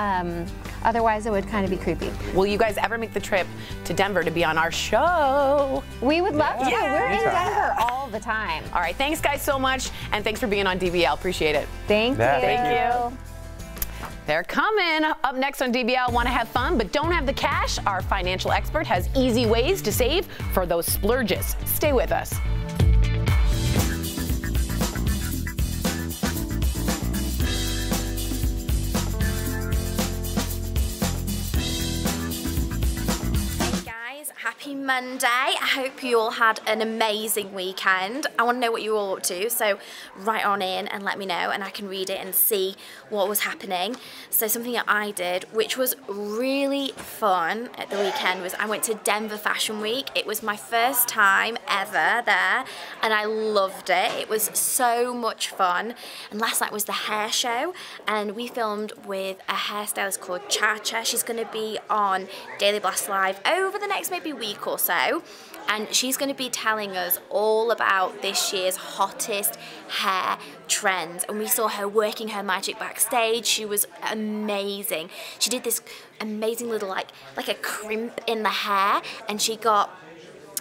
Otherwise, it would kind of be creepy. Will you guys ever make the trip to Denver to be on our show? We would love to. We're in Denver all the time. All right, thanks guys so much, and thanks for being on DBL. Appreciate it. Thank you. Thank you. They're coming. Up next on DBL, want to have fun but don't have the cash? Our financial expert has easy ways to save for those splurges. Stay with us. Happy Monday. I hope you all had an amazing weekend. I want to know what you all up to, so write on in and let me know and I can read it and see what was happening. So something that I did, which was really fun at the weekend, was I went to Denver Fashion Week. It was my first time ever there and I loved it. It was so much fun. And last night was the hair show and we filmed with a hairstylist called Cha-Cha. She's going to be on Daily Blast Live over the next maybe week or so, and she's going to be telling us all about this year's hottest hair trends. And we saw her working her magic backstage. She was amazing. She did this amazing little like a crimp in the hair, and she got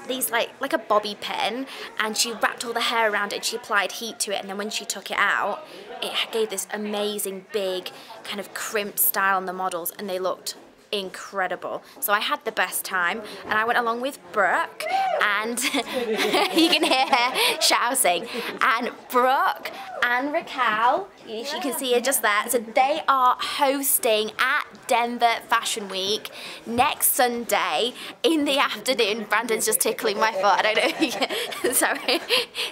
these like a bobby pin, and she wrapped all the hair around it and she applied heat to it, and then when she took it out it gave this amazing big kind of crimped style on the models, and they looked incredible. So I had the best time, and I went along with Brooke, and you can hear her shouting, and Brooke and Raquel, you can see her just there, so they are hosting at Denver Fashion Week next Sunday in the afternoon. Brandon's just tickling my foot, I don't know. Sorry.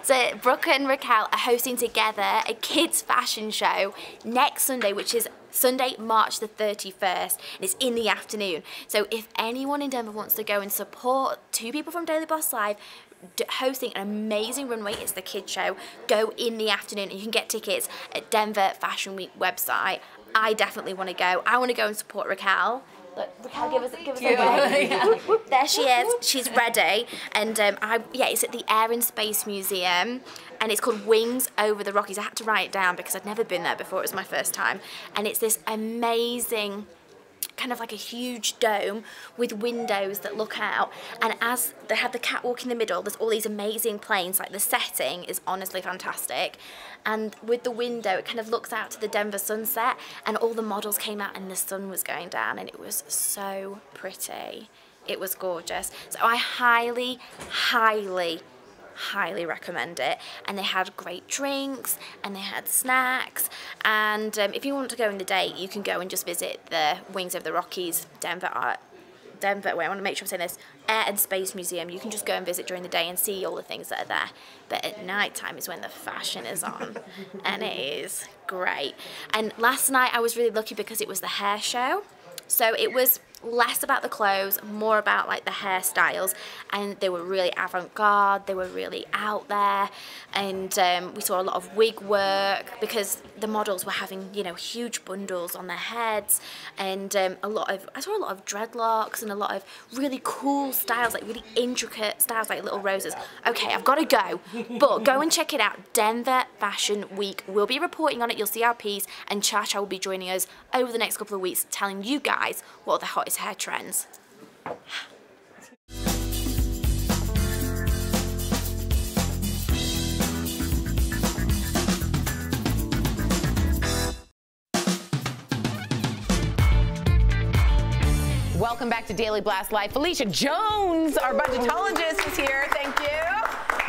So Brooke and Raquel are hosting together a kids fashion show next Sunday, which is Sunday, March the 31st, and it's in the afternoon. So if anyone in Denver wants to go and support two people from Daily Boss Live hosting an amazing runway, it's the kids show, go in the afternoon, and you can get tickets at Denver Fashion Week website. I definitely want to go. I want to go and support Raquel. Look, Raquel, give us a wave. There she is. She's ready. And it's at the Air and Space Museum, and it's called Wings Over the Rockies. I had to write it down because I'd never been there before. It was my first time. And it's this amazing kind of like a huge dome with windows that look out, and as they have the catwalk in the middle, there's all these amazing planes. Like, the setting is honestly fantastic, and with the window it kind of looks out to the Denver sunset, and all the models came out and the sun was going down, and it was so pretty. It was gorgeous. So I highly recommend it. And they had great drinks and they had snacks, and if you want to go in the day, you can go and just visit the Wings Over the Rockies Denver, I want to make sure I'm saying this, Air and Space Museum. You can just go and visit during the day and see all the things that are there, but at night time is when the fashion is on and it is great. And last night I was really lucky because it was the hair show, so it was less about the clothes, more about like the hairstyles, and they were really avant-garde, they were really out there, and we saw a lot of wig work because the models were having, you know, huge bundles on their heads, and I saw a lot of dreadlocks and a lot of really cool styles, like really intricate styles, like little roses. Okay, I've got to go, but go and check it out. Denver Fashion Week. We'll be reporting on it. You'll see our piece, and Cha-Cha will be joining us over the next couple of weeks, telling you guys what the hottest hair trends. Welcome back to Daily Blast Live. Felicia Jones, our budgetologist, is here. Thank you.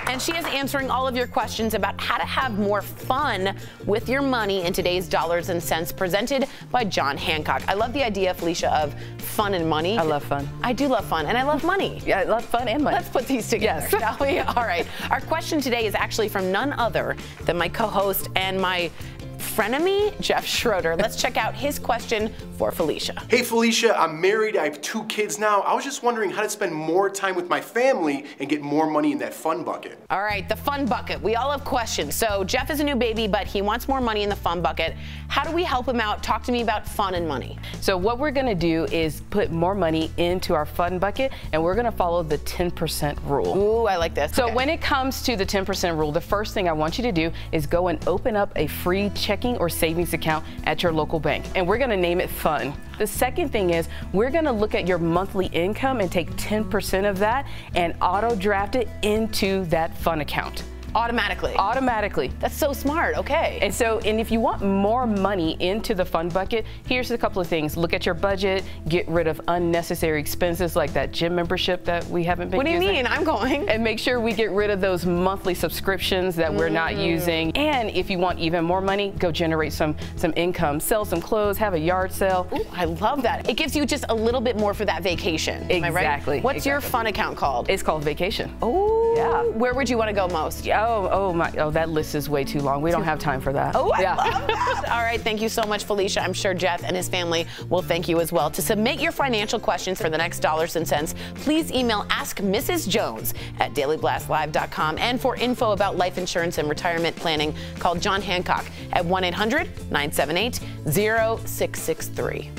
And she is answering all of your questions about how to have more fun with your money in today's Dollars and Cents, presented by John Hancock. I love the idea, Felicia, of fun and money. I love fun. I do love fun, and I love money. Yeah, I love fun and money. Let's put these together, shall we? All right. Our question today is actually from none other than my co-host and my frenemy, Jeff Schroeder. Let's check out his question for Felicia. Hey Felicia, I'm married, I have 2 kids now. I was just wondering how to spend more time with my family and get more money in that fun bucket. All right, the fun bucket. We all have questions. So Jeff is a new baby, but he wants more money in the fun bucket. How do we help him out? Talk to me about fun and money. So what we're gonna do is put more money into our fun bucket, and we're gonna follow the 10% rule. Ooh, I like this. So when it comes to the 10% rule, the first thing I want you to do is go and open up a free checking or savings account at your local bank, and we're gonna name it fun. The second thing is we're gonna look at your monthly income and take 10% of that and auto draft it into that fun account. Automatically? Automatically. That's so smart, okay. And if you want more money into the fun bucket, here's a couple of things. Look at your budget, get rid of unnecessary expenses like that gym membership that we haven't been using. What do you mean? I'm going. And make sure we get rid of those monthly subscriptions that we're not using. And if you want even more money, go generate some income. Sell some clothes, have a yard sale. Ooh, I love that. It gives you just a little bit more for that vacation. Am I right? Exactly. What's your fun account called? It's called Vacation. Oh, yeah. Where would you want to go most? Oh, that list is way too long. We don't have time for that. Oh, I love that. All right, thank you so much, Felicia. I'm sure Jeff and his family will thank you as well. To submit your financial questions for the next Dollars and Cents, please email askmrsjones@dailyblastlive.com. And for info about life insurance and retirement planning, call John Hancock at 1-800-978-0663.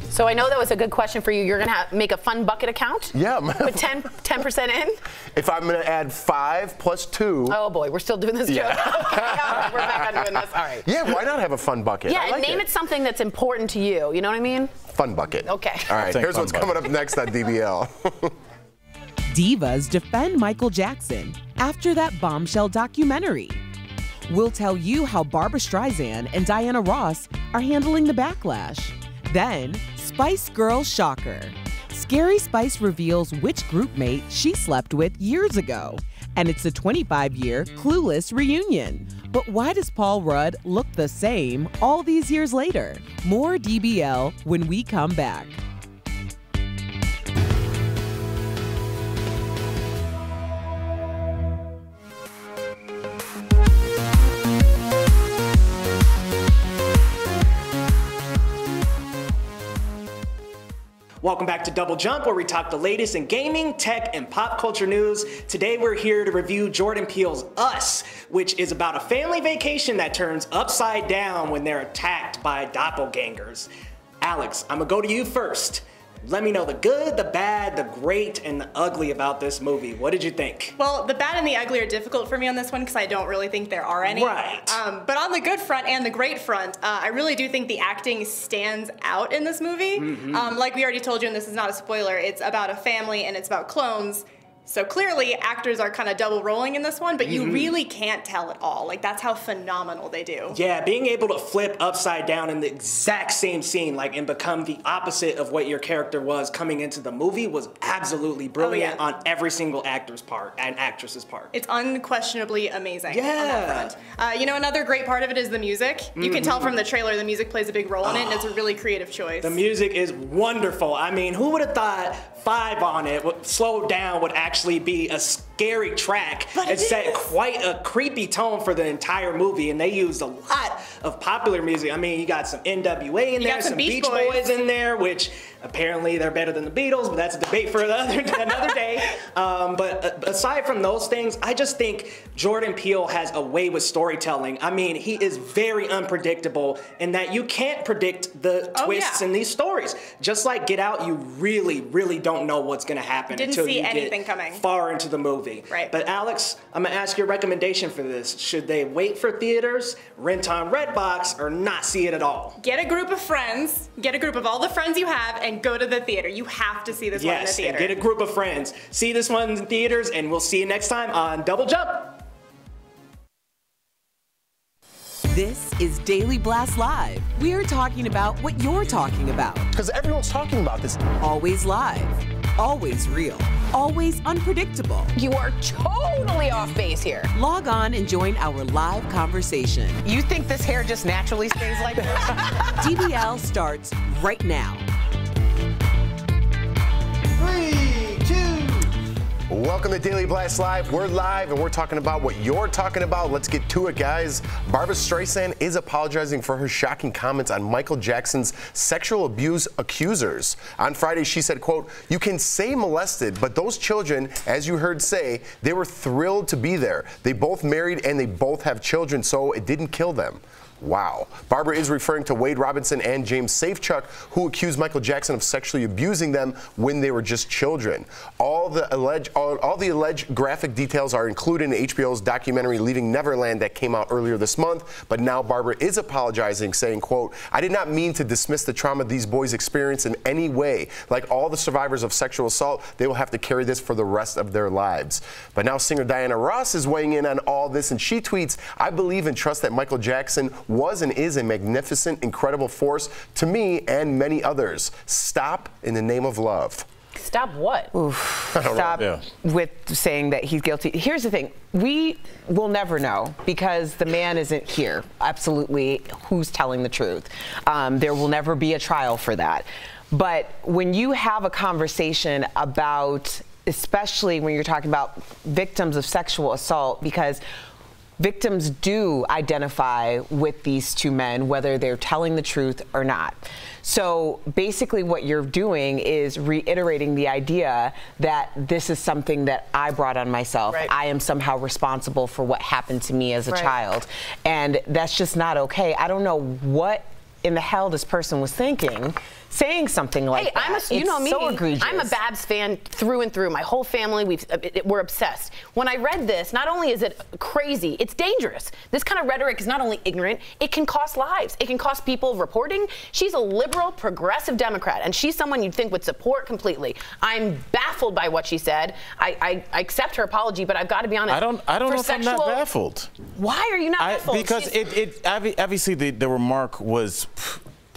So I know that was a good question for you. You're going to make a fun bucket account? Yeah. Put 10% in? If I'm going to add 5 plus 2. Oh, boy. We're still doing this joke. Okay, all right. We're back on doing this. All right. Yeah, why not have a fun bucket? Yeah, and name it something that's important to you. You know what I mean? Fun bucket. Okay. All right, here's what's coming up next on DBL. Divas defend Michael Jackson after that bombshell documentary. We'll tell you how Barbra Streisand and Diana Ross are handling the backlash. Then, Spice Girl shocker. Scary Spice reveals which group mate she slept with years ago. And it's a 25-year Clueless reunion. But why does Paul Rudd look the same all these years later? More DBL when we come back. Welcome back to Double Jump, where we talk the latest in gaming, tech, and pop culture news. Today we're here to review Jordan Peele's Us, which is about a family vacation that turns upside down when they're attacked by doppelgangers. Alex, I'm gonna go to you first. Let me know the good, the bad, the great, and the ugly about this movie. What did you think? Well, the bad and the ugly are difficult for me on this one because I don't really think there are any. Right. But on the good front and the great front, I really do think the acting stands out in this movie. Like we already told you, and this is not a spoiler, it's about a family and it's about clones. So clearly, actors are kind of double rolling in this one, but you really can't tell at all. Like, that's how phenomenal they do. Yeah, being able to flip upside down in the exact same scene, like, and become the opposite of what your character was coming into the movie was absolutely brilliant on every single actor's part and actress's part. It's unquestionably amazing. Yeah. On that front. You know, another great part of it is the music. You can tell from the trailer the music plays a big role in it, and it's a really creative choice. The music is wonderful. I mean, who would have thought 5 on it, slowed down, would actually be a scary track. It set quite a creepy tone for the entire movie, and they used a lot of popular music. I mean, you got some NWA in there, some Beach Boys in there, which apparently they're better than the Beatles, but that's a debate for another day. But aside from those things, I just think Jordan Peele has a way with storytelling. I mean, he is very unpredictable in that you can't predict the twists in these stories. Just like Get Out, you really, really don't know what's going to happen until you get far into the movie. Right. But Alex, I'm going to ask your recommendation for this. Should they wait for theaters, rent on Redbox, or not see it at all? Get a group of friends, get a group of all the friends you have, and go to the theater. You have to see this one in the theater. Yes, and get a group of friends. See this one in theaters, and we'll see you next time on Double Jump. This is Daily Blast Live. We're talking about what you're talking about. Because everyone's talking about this. Always live. Always real, always unpredictable. You are totally off base here. Log on and join our live conversation. You think this hair just naturally stays like this? DBL starts right now. 3, 2. Welcome to Daily Blast Live. We're live and we're talking about what you're talking about. Let's get to it, guys. Barbra Streisand is apologizing for her shocking comments on Michael Jackson's sexual abuse accusers. On Friday, she said, quote, "You can say molested, but those children, as you heard say, they were thrilled to be there. They both married and they both have children, so it didn't kill them." Wow. Barbara is referring to Wade Robinson and James Safechuck, who accused Michael Jackson of sexually abusing them when they were just children. All the alleged graphic details are included in HBO's documentary Leaving Neverland that came out earlier this month, but now Barbara is apologizing, saying, quote, "I did not mean to dismiss the trauma these boys experienced in any way. Like all the survivors of sexual assault, they will have to carry this for the rest of their lives." But now singer Diana Ross is weighing in on all this, and she tweets, "I believe and trust that Michael Jackson was and is a magnificent, incredible force to me and many others. Stop in the name of love." Stop what? Stop with saying that he's guilty. Here's the thing. We will never know because the man isn't here. Absolutely, who's telling the truth. There will never be a trial for that. But when you have a conversation about, especially when you're talking about victims of sexual assault, because victims do identify with these two men, whether they're telling the truth or not. So basically what you're doing is reiterating the idea that this is something that I brought on myself. Right. I am somehow responsible for what happened to me as a child. And that's just not okay. I don't know what in the hell this person was thinking saying something like that. You know me, so egregious. I'm a Babs fan through and through. My whole family, we're obsessed. When I read this, not only is it crazy, it's dangerous. This kind of rhetoric is not only ignorant, it can cost lives. It can cost people reporting. She's a liberal, progressive Democrat, and she's someone you'd think would support completely. I'm baffled by what she said. I accept her apology, but I've got to be honest. I don't know if I'm not baffled. Why are you not baffled? Because obviously the remark was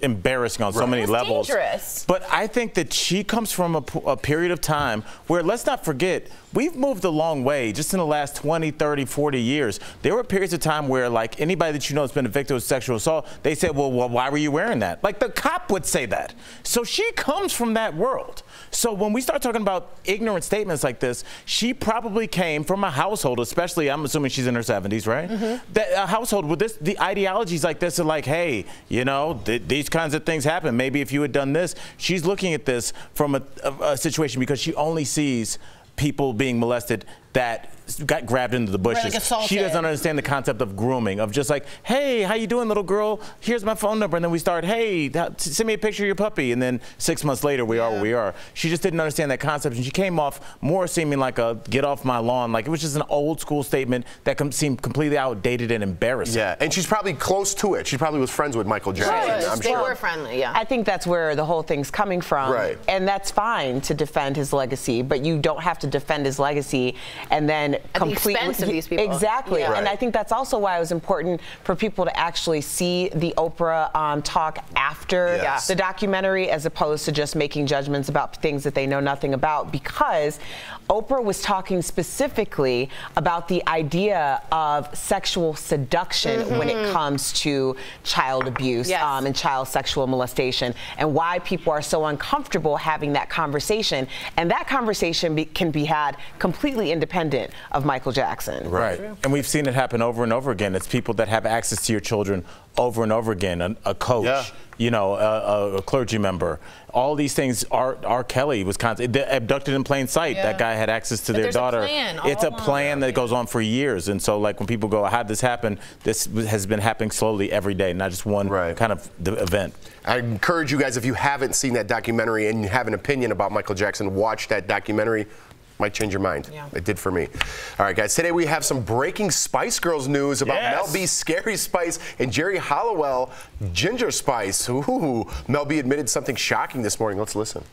embarrassing on so many levels. Dangerous. But I think that she comes from a period of time where, let's not forget, we've moved a long way just in the last 20, 30, 40 years. There were periods of time where, like, anybody that you know has been a victim of sexual assault, they said, well, why were you wearing that? Like, the cop would say that. So she comes from that world. So when we start talking about ignorant statements like this, she probably came from a household, especially, I'm assuming she's in her 70s, right? Mm-hmm. That a household with the ideologies like this are like, hey, you know, these kinds of things happen. Maybe if you had done this. She's looking at this from a situation because she only sees people being molested that got grabbed into the bushes. Like she doesn't understand the concept of grooming, of just like, hey, how you doing, little girl? Here's my phone number. And then we start, hey, send me a picture of your puppy. And then 6 months later, we are where we are. She just didn't understand that concept. And she came off more seeming like a get off my lawn. Like it was just an old school statement that seemed completely outdated and embarrassing. Yeah, and she's probably close to it. She probably was friends with Michael Jackson. They were friendly, yeah. I think that's where the whole thing's coming from. Right. And that's fine to defend his legacy, but you don't have to defend his legacy and then completely the expense of these people. Exactly. Yeah. And I think that's also why it was important for people to actually see the Oprah talk after the documentary, as opposed to just making judgments about things that they know nothing about, because Oprah was talking specifically about the idea of sexual seduction when it comes to child abuse and child sexual molestation, and why people are so uncomfortable having that conversation. And that conversation can be had completely independent of Michael Jackson. Right. And we've seen it happen over and over again. It's people that have access to your children over and over again. A coach, you know, a clergy member. All these things. R. Kelly was abducted in plain sight. That guy had access to their daughter. It's a plan that goes on for years. And so, like, when people go, how did this happen? This has been happening slowly every day, not just one kind of event. I encourage you guys, if you haven't seen that documentary and you have an opinion about Michael Jackson, watch that documentary. Might change your mind. It did for me. All right, guys, today we have some breaking Spice Girls news about Mel B's Scary Spice and Jerry Halliwell Ginger Spice. Ooh, Mel B admitted something shocking this morning. Let's listen.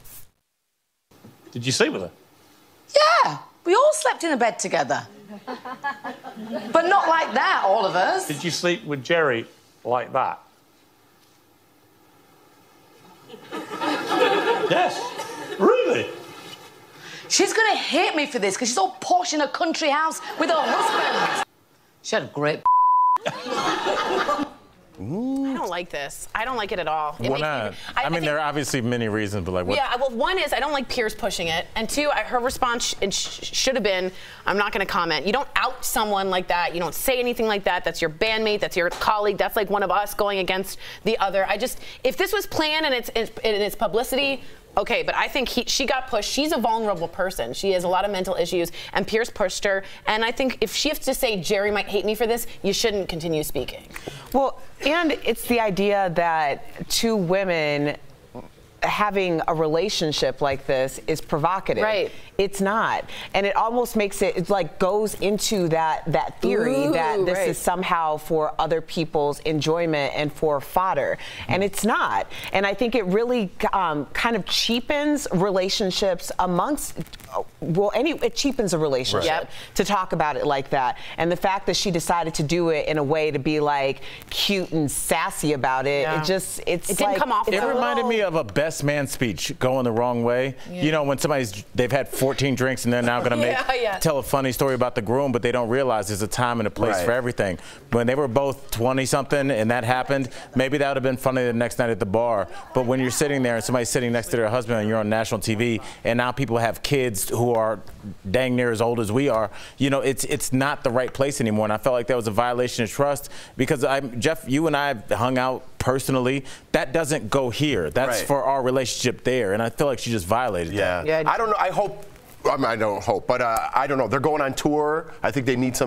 Did you sleep with her? Yeah, we all slept in a bed together. But not like that, all of us. Did you sleep with Jerry like that? Yes. Really? She's gonna hate me for this because she's all posh in a country house with her husband. She had a great. I don't like this. I don't like it at all. Why not? I mean, there are obviously many reasons, but like what? Yeah, well, one is I don't like Piers pushing it, and two, her response should have been, I'm not going to comment. You don't out someone like that. You don't say anything like that. That's your bandmate. That's your colleague. That's like one of us going against the other. If this was planned and it's publicity, okay, but I think she got pushed. She's a vulnerable person. She has a lot of mental issues, and Piers pushed her. And I think if she has to say, Jerry might hate me for this, you shouldn't continue speaking. Well, and it's the idea that two women having a relationship like this is provocative. Right. It's not. And it almost makes it like goes into that theory that this is somehow for other people's enjoyment and for fodder. And it's not. And I think it really kind of cheapens relationships amongst, it cheapens a relationship to talk about it like that. And the fact that she decided to do it in a way to be like cute and sassy about it, it didn't come off. It reminded me of a best man speech going the wrong way. You know, when they've had 14 drinks and they're now going to tell a funny story about the groom, but they don't realize there's a time and a place for everything. When they were both 20-something and that happened, maybe that would have been funny the next night at the bar. But when you're sitting there and somebody's sitting next to their husband and you're on national TV, and now people have kids who are dang near as old as we are, you know, it's not the right place anymore. And I felt like that was a violation of trust because Jeff, you and I have hung out personally. That doesn't go here. That's for our relationship there. And I feel like she just violated that. Yeah, I don't know. I hope. I mean, I don't hope, but I don't know. They're going on tour. I think they need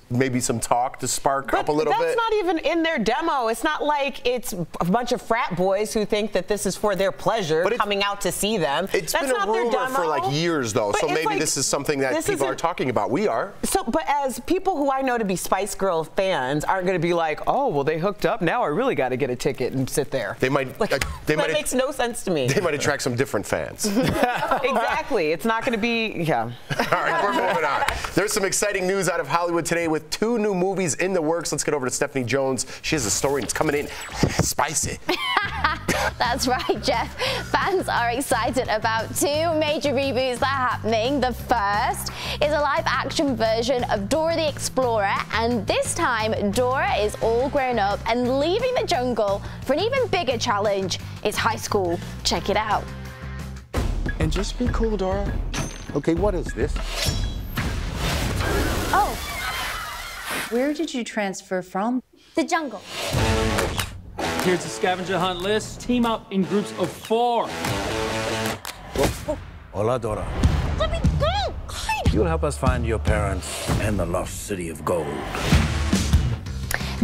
maybe some talk to spark up a little bit. That's not even in their demo. It's not like it's a bunch of frat boys who think that this is for their pleasure coming out to see them. It's been a rumor for like years, though, so maybe this is something that people are talking about. We are. So, but as people who I know to be Spice Girl fans aren't going to be like, oh, well, they hooked up. Now I really got to get a ticket and sit there. They might. That makes no sense to me. They might attract some different fans. Exactly. It's not going to be, All right, we're moving on. There's some exciting news out of Hollywood today with 2 new movies in the works. Let's get over to Stephanie Jones. She has a story and it's coming in spicy. That's right, Jeff. Fans are excited about 2 major reboots that are happening. The first is a live-action version of Dora the Explorer, and this time Dora is all grown up and leaving the jungle for an even bigger challenge. It's high school. Check it out. And just be cool, Dora. Okay, what is this? Oh. Where did you transfer from? The jungle. Here's the scavenger hunt list. Team up in groups of 4. Hola, Dora. Let me go! You'll help us find your parents and the lost city of gold.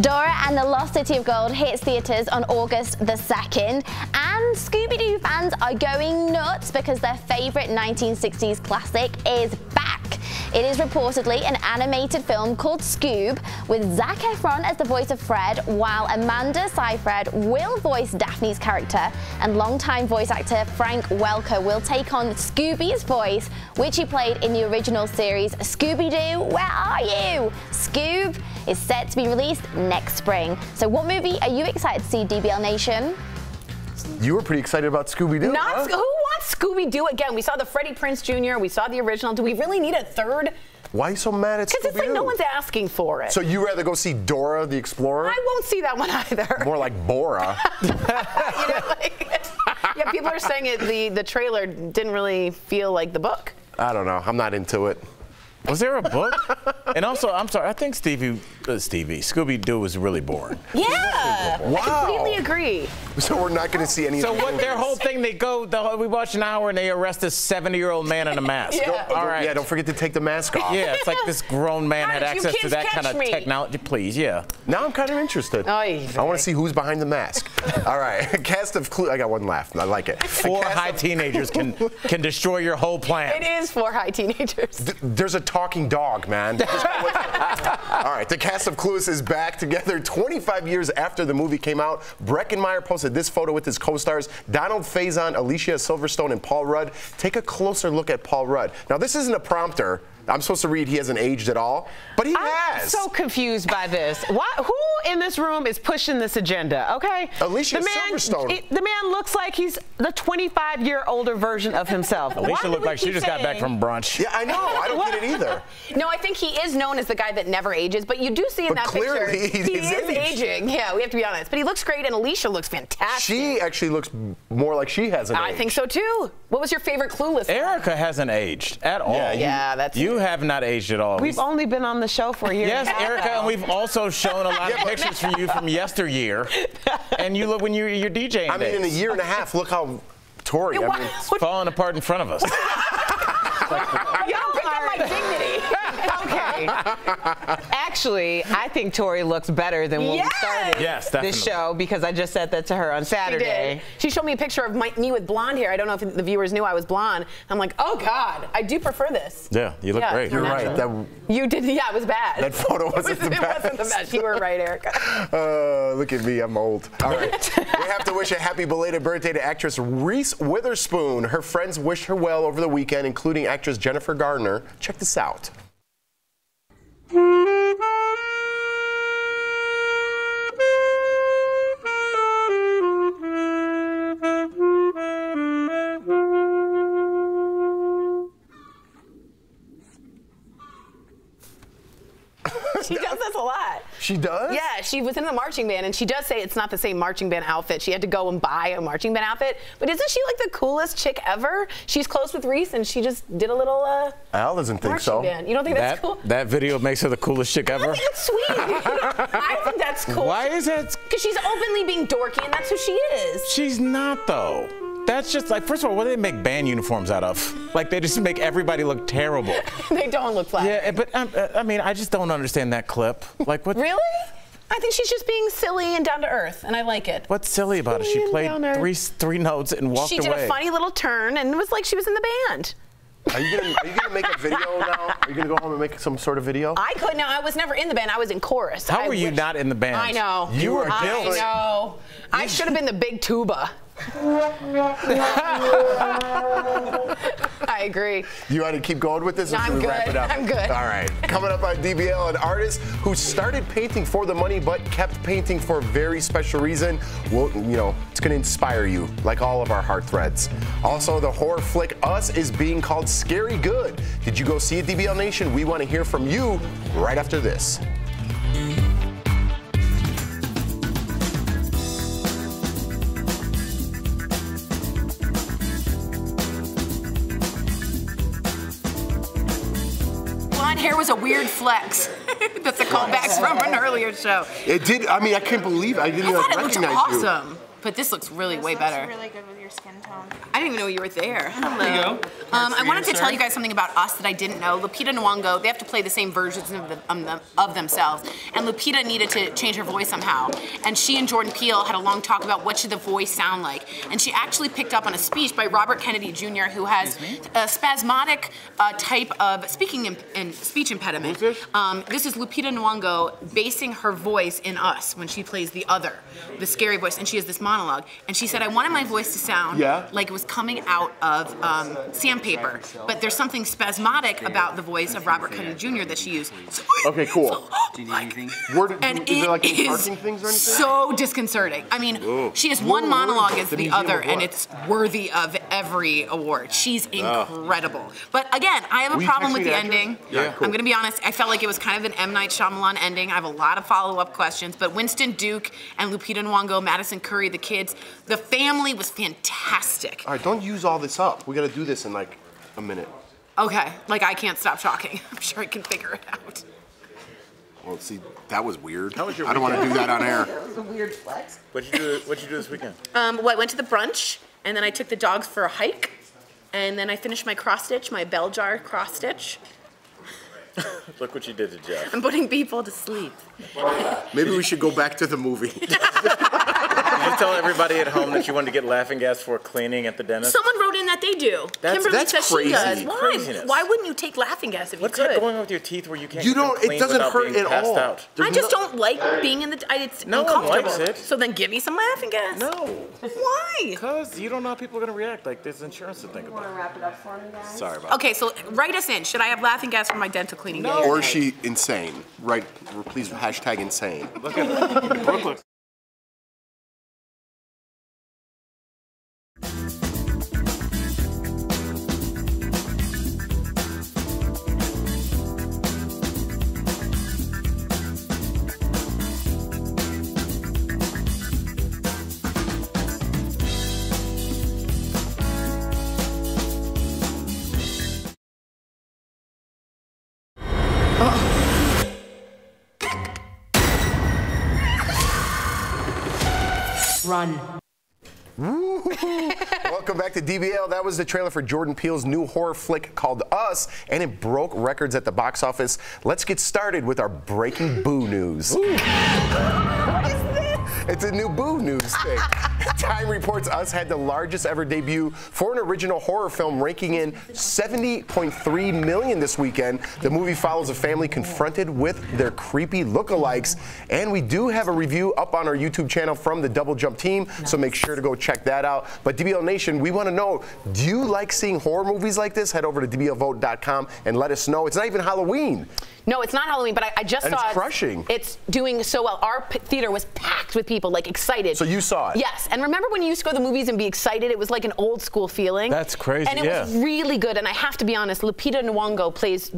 Dora and the Lost City of Gold hits theaters on August the 2nd, and Scooby-Doo fans are going nuts because their favorite 1960s classic is back. It is reportedly an animated film called Scoob, with Zac Efron as the voice of Fred, while Amanda Seyfried will voice Daphne's character, and longtime voice actor Frank Welker will take on Scooby's voice, which he played in the original series Scooby-Doo, Where Are You? Scoob is set to be released next spring. So what movie are you excited to see, DBL Nation? You were pretty excited about Scooby-Doo. Who wants Scooby-Doo again? We saw the Freddie Prinze Jr., we saw the original. Do we really need a third? Why are you so mad at Scooby-Doo? Because it's like no one's asking for it. So you rather go see Dora the Explorer? I won't see that one either. More like Bora. Yeah, people are saying the trailer didn't really feel like the book. I don't know. I'm not into it. Was there a book? And also, I'm sorry, I think Scooby-Doo was really boring. Yeah, wow. I completely agree. So we're not going to see any of So the what, their movies. whole thing, we watch an hour and they arrest a 70-year-old man in a mask. All right. Yeah, don't forget to take the mask off. Yeah, it's like this grown man had access to that kind of technology. Please, yeah. Now I'm kind of interested. I want to see who's behind the mask. All right, cast of Clueless. I got one laugh. I like it. 4 high teenagers can destroy your whole plan. It is 4 high teenagers. There's a talking dog, man. All right, the cast of Clueless is back together 25 years after the movie came out. Breckenmeyer posted this photo with his co-stars Donald Faison, Alicia Silverstone, and Paul Rudd. Take a closer look at Paul Rudd. Now, this isn't a prompter. I'm supposed to read he hasn't aged at all, but he has. I'm so confused by this. Who in this room is pushing this agenda, okay? Alicia Silverstone. The man looks like he's the 25-year older version of himself. Alicia looked like she just got back from brunch. Yeah, I know. I don't get it either. No, I think he is known as the guy that never ages, but you do see in that picture he is aging. Yeah, we have to be honest. But he looks great, and Alicia looks fantastic. She actually looks more like she hasn't aged. I think so too. What was your favorite Clueless? Erica hasn't aged at all. Yeah, that's. You have not aged at all. We've only been on the show for a year. Yes, Erica, and we've also shown a lot of pictures from you from yesteryear. And you look when you're DJing. I mean, in a year and a half, look how Tori. I mean, it's falling apart in front of us. Y'all pick up my dignity. Okay. Actually, I think Tori looks better than when we started this show because I just said that to her on Saturday. She showed me a picture of me with blonde hair. I don't know if the viewers knew I was blonde. I'm like, oh God, I do prefer this. Yeah, you look great. You're right. You did. Yeah, it was bad. That photo wasn't the best. It wasn't the best. You were right, Erica. Look at me. I'm old. All right. We have to wish a happy belated birthday to actress Reese Witherspoon. Her friends wished her well over the weekend, including actress Jennifer Gardner. Check this out. She does this a lot. She does? Yeah, she was in the marching band, and she does say it's not the same marching band outfit. She had to go and buy a marching band outfit. But isn't she like the coolest chick ever? She's close with Reese, and she just did a little Al doesn't think so. band. You don't think that's cool? That video makes her the coolest chick ever? I think it's sweet. I think that's cool. Why is that? Because she's openly being dorky, and that's who she is. She's not, though. That's just like, first of all, what do they make band uniforms out of? Like, they just make everybody look terrible. They don't look flat. Yeah, but I mean, I just don't understand that clip. Like, what? Really? I think she's just being silly and down to earth, and I like it. What's silly about it? She played three notes and walked away. She did a funny little turn, and it was like she was in the band. Are you gonna make a video now? Are you gonna go home and make some sort of video? I could. No, I was never in the band. I was in chorus. How were you not in the band? I know. You were guilty. I know. I should have been the big tuba. I agree. You want to keep going with this? No, or should we wrap it up? I'm good. All right. Coming up on DBL, an artist who started painting for the money but kept painting for a very special reason. Well, you know, it's going to inspire you, like all of our heart threads. Also, the horror flick Us is being called Scary Good. Did you go see it, DBL Nation? We want to hear from you right after this. Hair was a weird flex. That's a callback from an earlier show. It did. I mean, I can't believe I didn't even recognize you. Awesome. But this looks really way better. Really good with your skin tone. I didn't even know you were there. Hello. There you go. I wanted to tell you guys something about Us that I didn't know. Lupita Nyong'o, they have to play the same versions of themselves. And Lupita needed to change her voice somehow. And she and Jordan Peele had a long talk about what should the voice sound like. And she actually picked up on a speech by Robert Kennedy Jr., who has a spasmodic type of speech impediment. This is Lupita Nyong'o basing her voice in Us when she plays the scary voice. And she has this monologue. And she said, I wanted my voice to sound like it was coming out of sandpaper. But there's something spasmodic about the voice of Robert Kennedy Jr. that she used. Okay, cool. Do you need anything? Is there like any parking things or anything? So disconcerting. I mean, she has one monologue as the other, and it's worthy of every award. She's incredible. But again, I have a problem with the ending. Yeah, cool. I'm going to be honest. I felt like it was kind of an M. Night Shyamalan ending. I have a lot of follow-up questions. But Winston Duke and Lupita Nyong'o, Madison Curry, the kids, the family was fantastic. All right, don't use all this up. We got to do this in like a minute. Okay, like I can't stop talking. I'm sure I can figure it out. Well, see, that was weird. How was your I don't want to do that on air. That was a weird flex. What'd you do this weekend? Well, I went to the brunch, and then I took the dogs for a hike, and then I finished my cross stitch, my bell jar cross stitch. Look what you did to Jeff. I'm putting people to sleep. Maybe we should go back to the movie. Did you tell everybody at home that you wanted to get laughing gas for cleaning at the dentist? Someone wrote in that they do. Kimberly that's says crazy. she does. Why? Craziness. Why wouldn't you take laughing gas if you What's could? that going on with your teeth where you can't? You don't. It doesn't hurt at all. I just don't like being in the. It's No one uncomfortable. likes it. So then give me some laughing gas. No. Why? Because you don't know how people are gonna react. Like there's insurance to think about. Want to wrap it up for me, guys? Sorry about. Okay, so write us in. Should I have laughing gas for my dental cleaning? No. Or is she insane? Right. Please hashtag insane. Look at Brooklyn. Run. Welcome back to DBL. That was the trailer for Jordan Peele's new horror flick called Us, and it broke records at the box office. Let's get started with our breaking boo news. What is this? It's a new boo news thing. Time reports Us had the largest ever debut for an original horror film, ranking in $70.3 million this weekend. The movie follows a family confronted with their creepy lookalikes, and we do have a review up on our YouTube channel from the Double Jump team, so make sure to go check that out. But DBL Nation, we want to know, do you like seeing horror movies like this? Head over to dblvote.com and let us know. It's not even Halloween. No, it's not Halloween, but I just and saw it's crushing. It's doing so well. Our theater was packed with people, like excited. So you saw it? Yes. And remember when you used to go to the movies and be excited? It was like an old school feeling. That's crazy. And it was really good. And I have to be honest, Lupita Nyong'o plays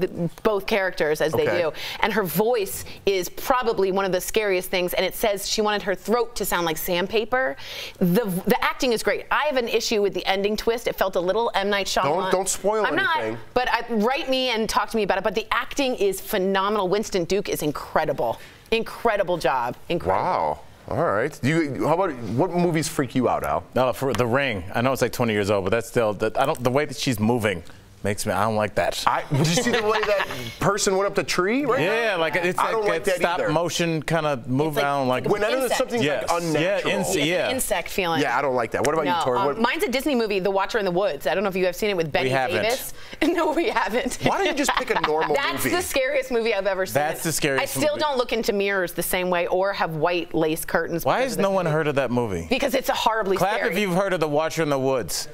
both characters as they do, and her voice is probably one of the scariest things. And it says she wanted her throat to sound like sandpaper. The acting is great. I have an issue with the ending twist. It felt a little M. Night Shyamalan. Don't spoil anything. I'm not. But write me and talk to me about it. But the acting is phenomenal. Winston Duke is incredible. Incredible job. Incredible. Wow. All right. How about what movies freak you out, Al? No, for The Ring. I know it's like 20 years old, but that's still the way that she's moving makes me. I don't like that. Did you see the way that person went up the tree? Right yeah, now? like it's I don't like that stop either. motion kind of move. Like, I don't like. Whenever something's like unnatural. Yeah, insect feeling. Yeah, I don't like that. What about you, Tori? Mine's a Disney movie, The Watcher in the Woods. I don't know if you have seen it with Betty Davis. No, we haven't. Why don't you just pick a normal That's movie? the scariest movie I've ever seen. That's the scariest I still movie. don't look into mirrors the same way or have white lace curtains. Why has no one heard of that movie? Because it's a horribly Clap scary. if you've heard of The Watcher in the Woods.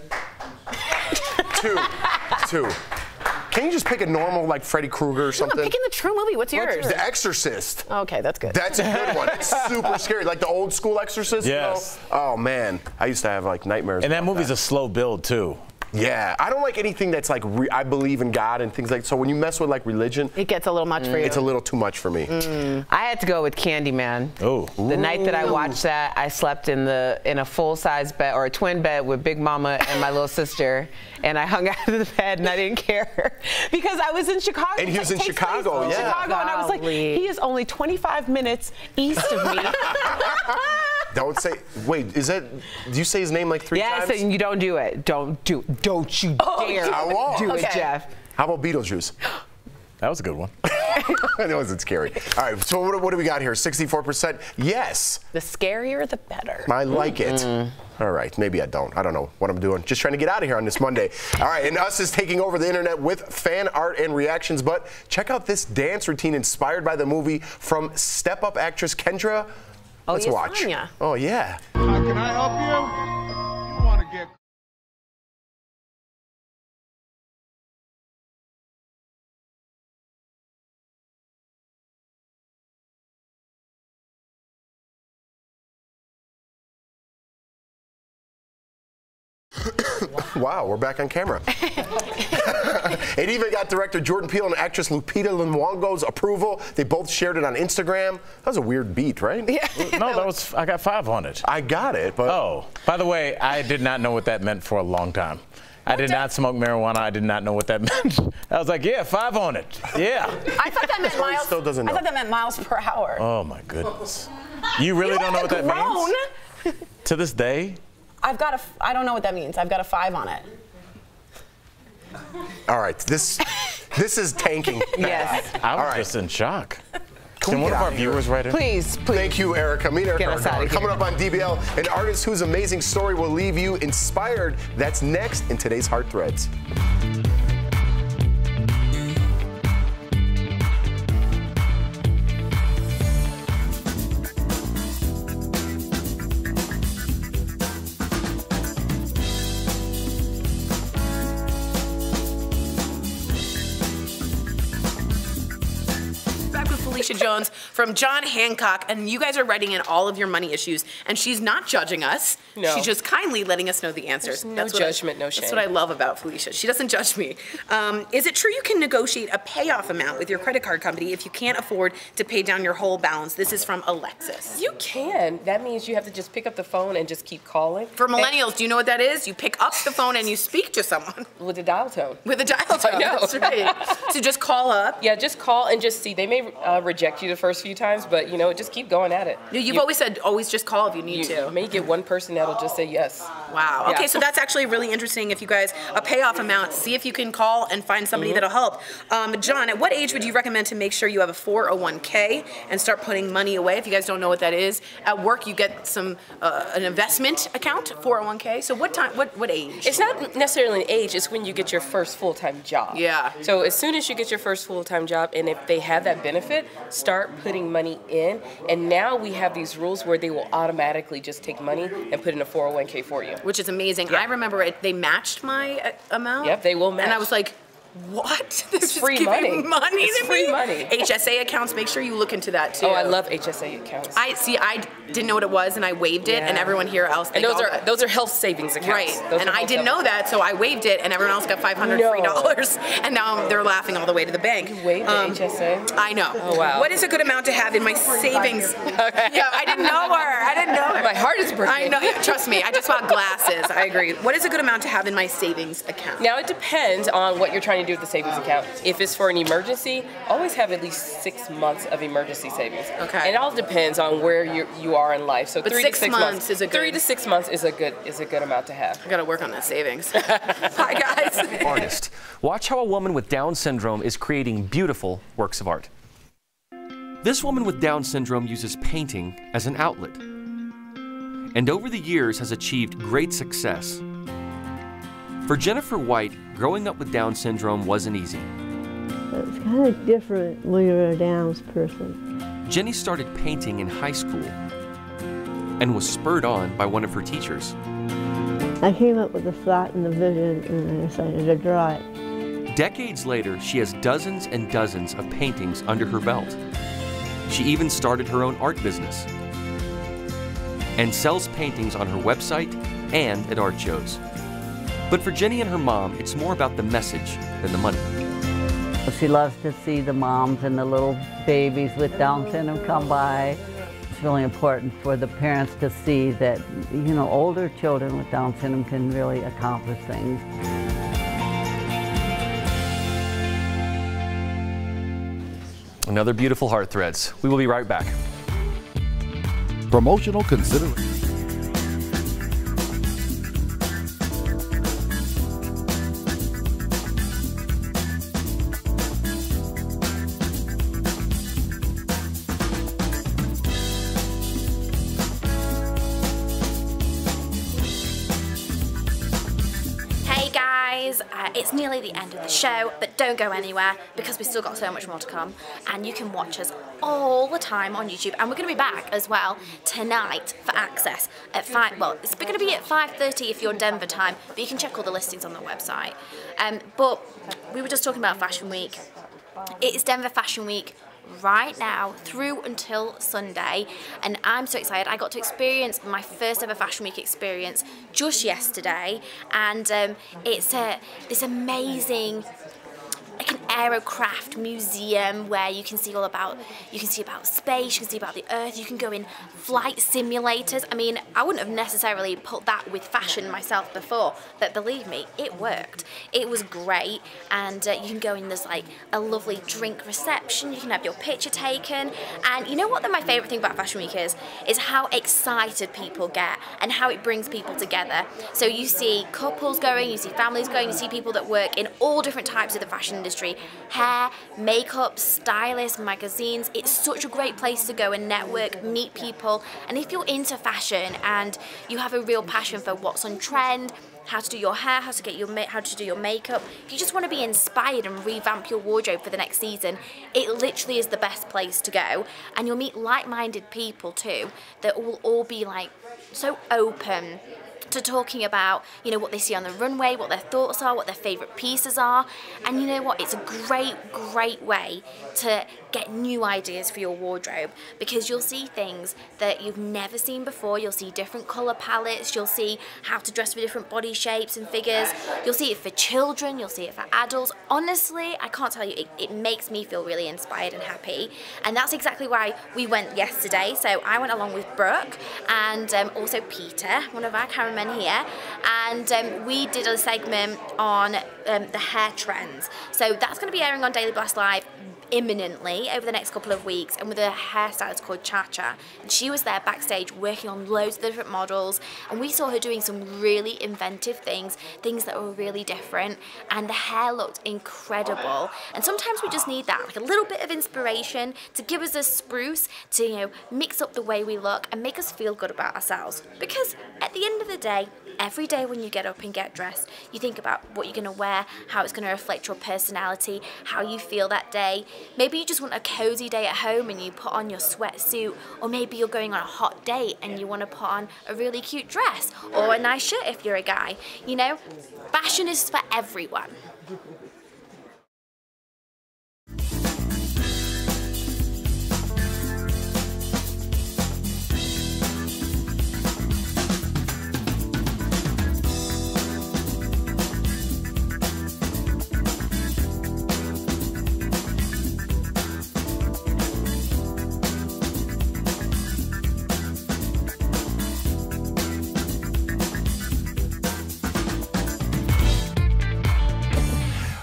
Two. Can you just pick a normal, like Freddy Krueger or something? I'm picking the true movie. What's yours? The Exorcist. Okay, that's good. That's a good one. It's super scary. Like the old school Exorcist. Yes. You know? Oh, man. I used to have, like, nightmares. And that movie's a slow build, too. Yeah, I don't like anything that's like I believe in God and things like. So when you mess with like religion, it gets a little much for you. It's a little too much for me. I had to go with Candyman. Oh, the night that I watched that, I slept in a full-size bed or a twin bed with Big Mama and my little sister, and I hung out of the bed and I didn't care because I was in Chicago. And he was in Chicago, yeah. Chicago, and I was like, he is only 25 minutes east of me. Don't say. Wait, is that? Do you say his name like 3 times? Yes, and you don't do it. Don't you dare I won't. do it, Jeff. How about Beetlejuice? That was a good one. That wasn't scary. All right, so what do we got here? 64%. Yes. The scarier, the better. I like it. All right, maybe I don't. I don't know what I'm doing. Just trying to get out of here on this Monday. All right, and Us is taking over the internet with fan art and reactions, but check out this dance routine inspired by the movie from Step Up actress Kendra. Let's watch. Oh, yeah. How can I help you? You want to get... Wow, we're back on camera. It even got director Jordan Peele and actress Lupita Nyong'o's approval. They both shared it on Instagram. That was a weird beat, right? Yeah. No, that was. I got 5 on it. I got it, but... Oh, by the way, I did not know what that meant for a long time. I did not smoke marijuana. I did not know what that meant. I was like, yeah, 5 on it. Yeah. I thought that meant miles. Still doesn't know. I thought that meant miles per hour. Oh my goodness. You really don't know what that means? To this day? I don't know what that means. I've got a 5 on it. All right, this is tanking. Yes. I was just in shock. Can one of our viewers write it? Please. Thank you, Erica. Meet Erica. Get us out of Coming up on DBL, an artist whose amazing story will leave you inspired. That's next in today's Heart Threads. Jones from John Hancock, and you guys are writing in all of your money issues, and she's not judging us. No. She's just kindly letting us know the answers. No judgment, no shame. That's what I love about Felicia. She doesn't judge me. Is it true you can negotiate a payoff amount with your credit card company if you can't afford to pay down your whole balance? This is from Alexis. You can. That means you have to just pick up the phone and just keep calling. For millennials, do you know what that is? You pick up the phone and you speak to someone. With a dial tone. With a dial tone, I know. That's right. So just call up. Yeah, just call and just see. They may reject you the first few times, but you know, just keep going at it. You've always said, always just call if you need to. You may get one person that'll just say yes. Wow. Yeah. Okay, so that's actually really interesting. If you guys, a payoff amount, see if you can call and find somebody that'll help. John, at what age would you recommend to make sure you have a 401k and start putting money away? If you guys don't know what that is, at work you get some an investment account, 401k. So what time? What age? It's not necessarily an age. It's when you get your first full-time job. Yeah. So as soon as you get your first full-time job, and if they have that benefit, start putting money in. And now we have these rules where they will automatically just take money and put in a 401k for you. Which is amazing. Yeah. I remember they matched my amount. Yep, they will match. And I was like, what? It's free money. It's free money. HSA accounts, make sure you look into that too. Oh, I love HSA accounts. I didn't know what it was and I waived it, and everyone here else. And those are health savings accounts. Right. Those and are I didn't know that, so I waived it, and everyone else got $500 free, and now they're laughing all the way to the bank. You waived the HSA? I know. Oh wow. What is a good amount to have in my savings? Okay. Yeah, I didn't know her. My heart is breaking. I know. Yeah, trust me. I just bought glasses. I agree. What is a good amount to have in my savings account? Now it depends on what you're trying to do with the savings account. If it's for an emergency, always have at least 6 months of emergency savings. Okay. And it all depends on where you are in life. So but 3 to 6 months is a good. 3 to 6 months is a good amount to have. I gotta work on that savings. Bye guys. Artist. Watch how a woman with Down syndrome is creating beautiful works of art. This woman with Down syndrome uses painting as an outlet, and over the years has achieved great success. For Jennifer White, growing up with Down syndrome wasn't easy. It's kind of different when you're a Downs person. Jenny started painting in high school and was spurred on by one of her teachers. I came up with the thought and the vision, and I decided to draw it. Decades later, she has dozens and dozens of paintings under her belt. She even started her own art business and sells paintings on her website and at art shows. But for Jenny and her mom, it's more about the message than the money. She loves to see the moms and the little babies with Down syndrome come by. It's really important for the parents to see that, you know, older children with Down syndrome can really accomplish things. Another beautiful Heart Threads. We will be right back. Promotional consideration. It's nearly the end of the show, but don't go anywhere because we've still got so much more to come, and you can watch us all the time on YouTube, and we're going to be back as well tonight for Access at 5, well, it's going to be at 5:30 if you're Denver time, but you can check all the listings on the website. But we were just talking about Fashion Week. It is Denver Fashion Week right now through until Sunday, and I'm so excited. I got to experience my first ever Fashion Week experience just yesterday, and it's this amazing, like an aerocraft museum where you can see all about, you can see about space, you can see about the earth, you can go in flight simulators. I mean, I wouldn't have necessarily put that with fashion myself before, but believe me, it worked. It was great, and you can go in, there's like a lovely drink reception, you can have your picture taken, and you know what my favourite thing about Fashion Week is how excited people get and how it brings people together. So you see couples going, you see families going, you see people that work in all different types of the fashion industry hair, makeup, stylists, magazines. It's such a great place to go and network, meet people. And if you're into fashion and you have a real passion for what's on trend, how to do your hair, how to do your makeup, if you just want to be inspired and revamp your wardrobe for the next season, it literally is the best place to go. And you'll meet like-minded people too that will all be like so open to talking about, you know, what they see on the runway, what their thoughts are, what their favorite pieces are. And you know what, it's a great way to get new ideas for your wardrobe, because you'll see things that you've never seen before. You'll see different color palettes, you'll see how to dress for different body shapes and figures, you'll see it for children, you'll see it for adults. Honestly, I can't tell you, it makes me feel really inspired and happy, and that's exactly why we went yesterday. So I went along with Brooke and also Peter, one of our cameramen here, and we did a segment on the hair trends. So that's going to be airing on Daily Blast Live imminently over the next couple of weeks, and with a hairstylist called Cha-Cha, and she was there backstage working on loads of different models, and we saw her doing some really inventive things that were really different, and the hair looked incredible. And sometimes we just need that, like a little bit of inspiration to give us a spruce, to, you know, mix up the way we look and make us feel good about ourselves. Because at the end of the day, every day when you get up and get dressed, you think about what you're going to wear, how it's going to reflect your personality, how you feel that day. Maybe you just want a cozy day at home and you put on your sweatsuit, or maybe you're going on a hot date and you want to put on a really cute dress or a nice shirt if you're a guy. You know, fashion is for everyone.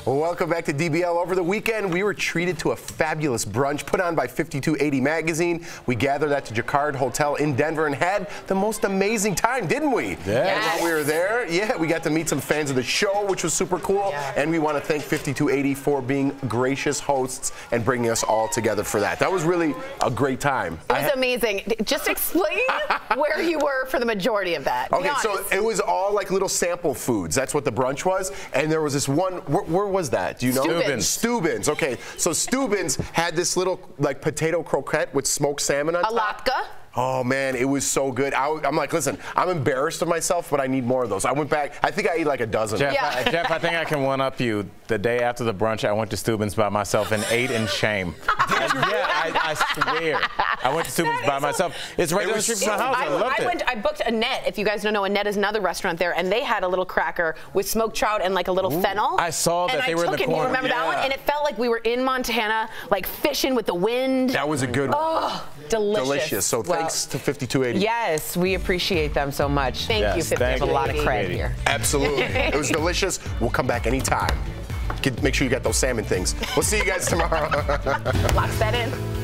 Welcome back to DBL. Over the weekend, we were treated to a fabulous brunch put on by 5280 Magazine. We gathered at the Jacquard Hotel in Denver and had the most amazing time, didn't we? Yes. While we were there, yeah, we got to meet some fans of the show, which was super cool. Yeah. And we want to thank 5280 for being gracious hosts and bringing us all together for that. That was really a great time. It was amazing. Just explain where you were for the majority of that. Okay, so it was all like little sample foods. That's what the brunch was. And there was this one, where was that? Do you know? Steuben's. Okay, so Steuben's had this little like potato croquette with smoked salmon on top. Alatka. Oh man, it was so good. I'm like, listen, I'm embarrassed of myself, but I need more of those. I went back, I think I ate like a dozen. Jeff, Jeff, I think I can one-up you. The day after the brunch, I went to Steuben's by myself and ate in shame. I swear. I went to Steuben's by myself. It's right down the street from my house. I loved it. I booked Annette. If you guys don't know, Annette is another restaurant there, and they had a little cracker with smoked trout and like a little fennel. I saw that they were in the corner. You remember that one? And it felt like we were in Montana, like fishing with the wind. That was a good one. Oh, delicious. So thanks to 5280. Yes, we appreciate them so much. Thank you, 5280. There's a lot of credit here. Absolutely. It was delicious. We'll come back anytime. Make sure you got those salmon things. We'll see you guys tomorrow. Lock that in.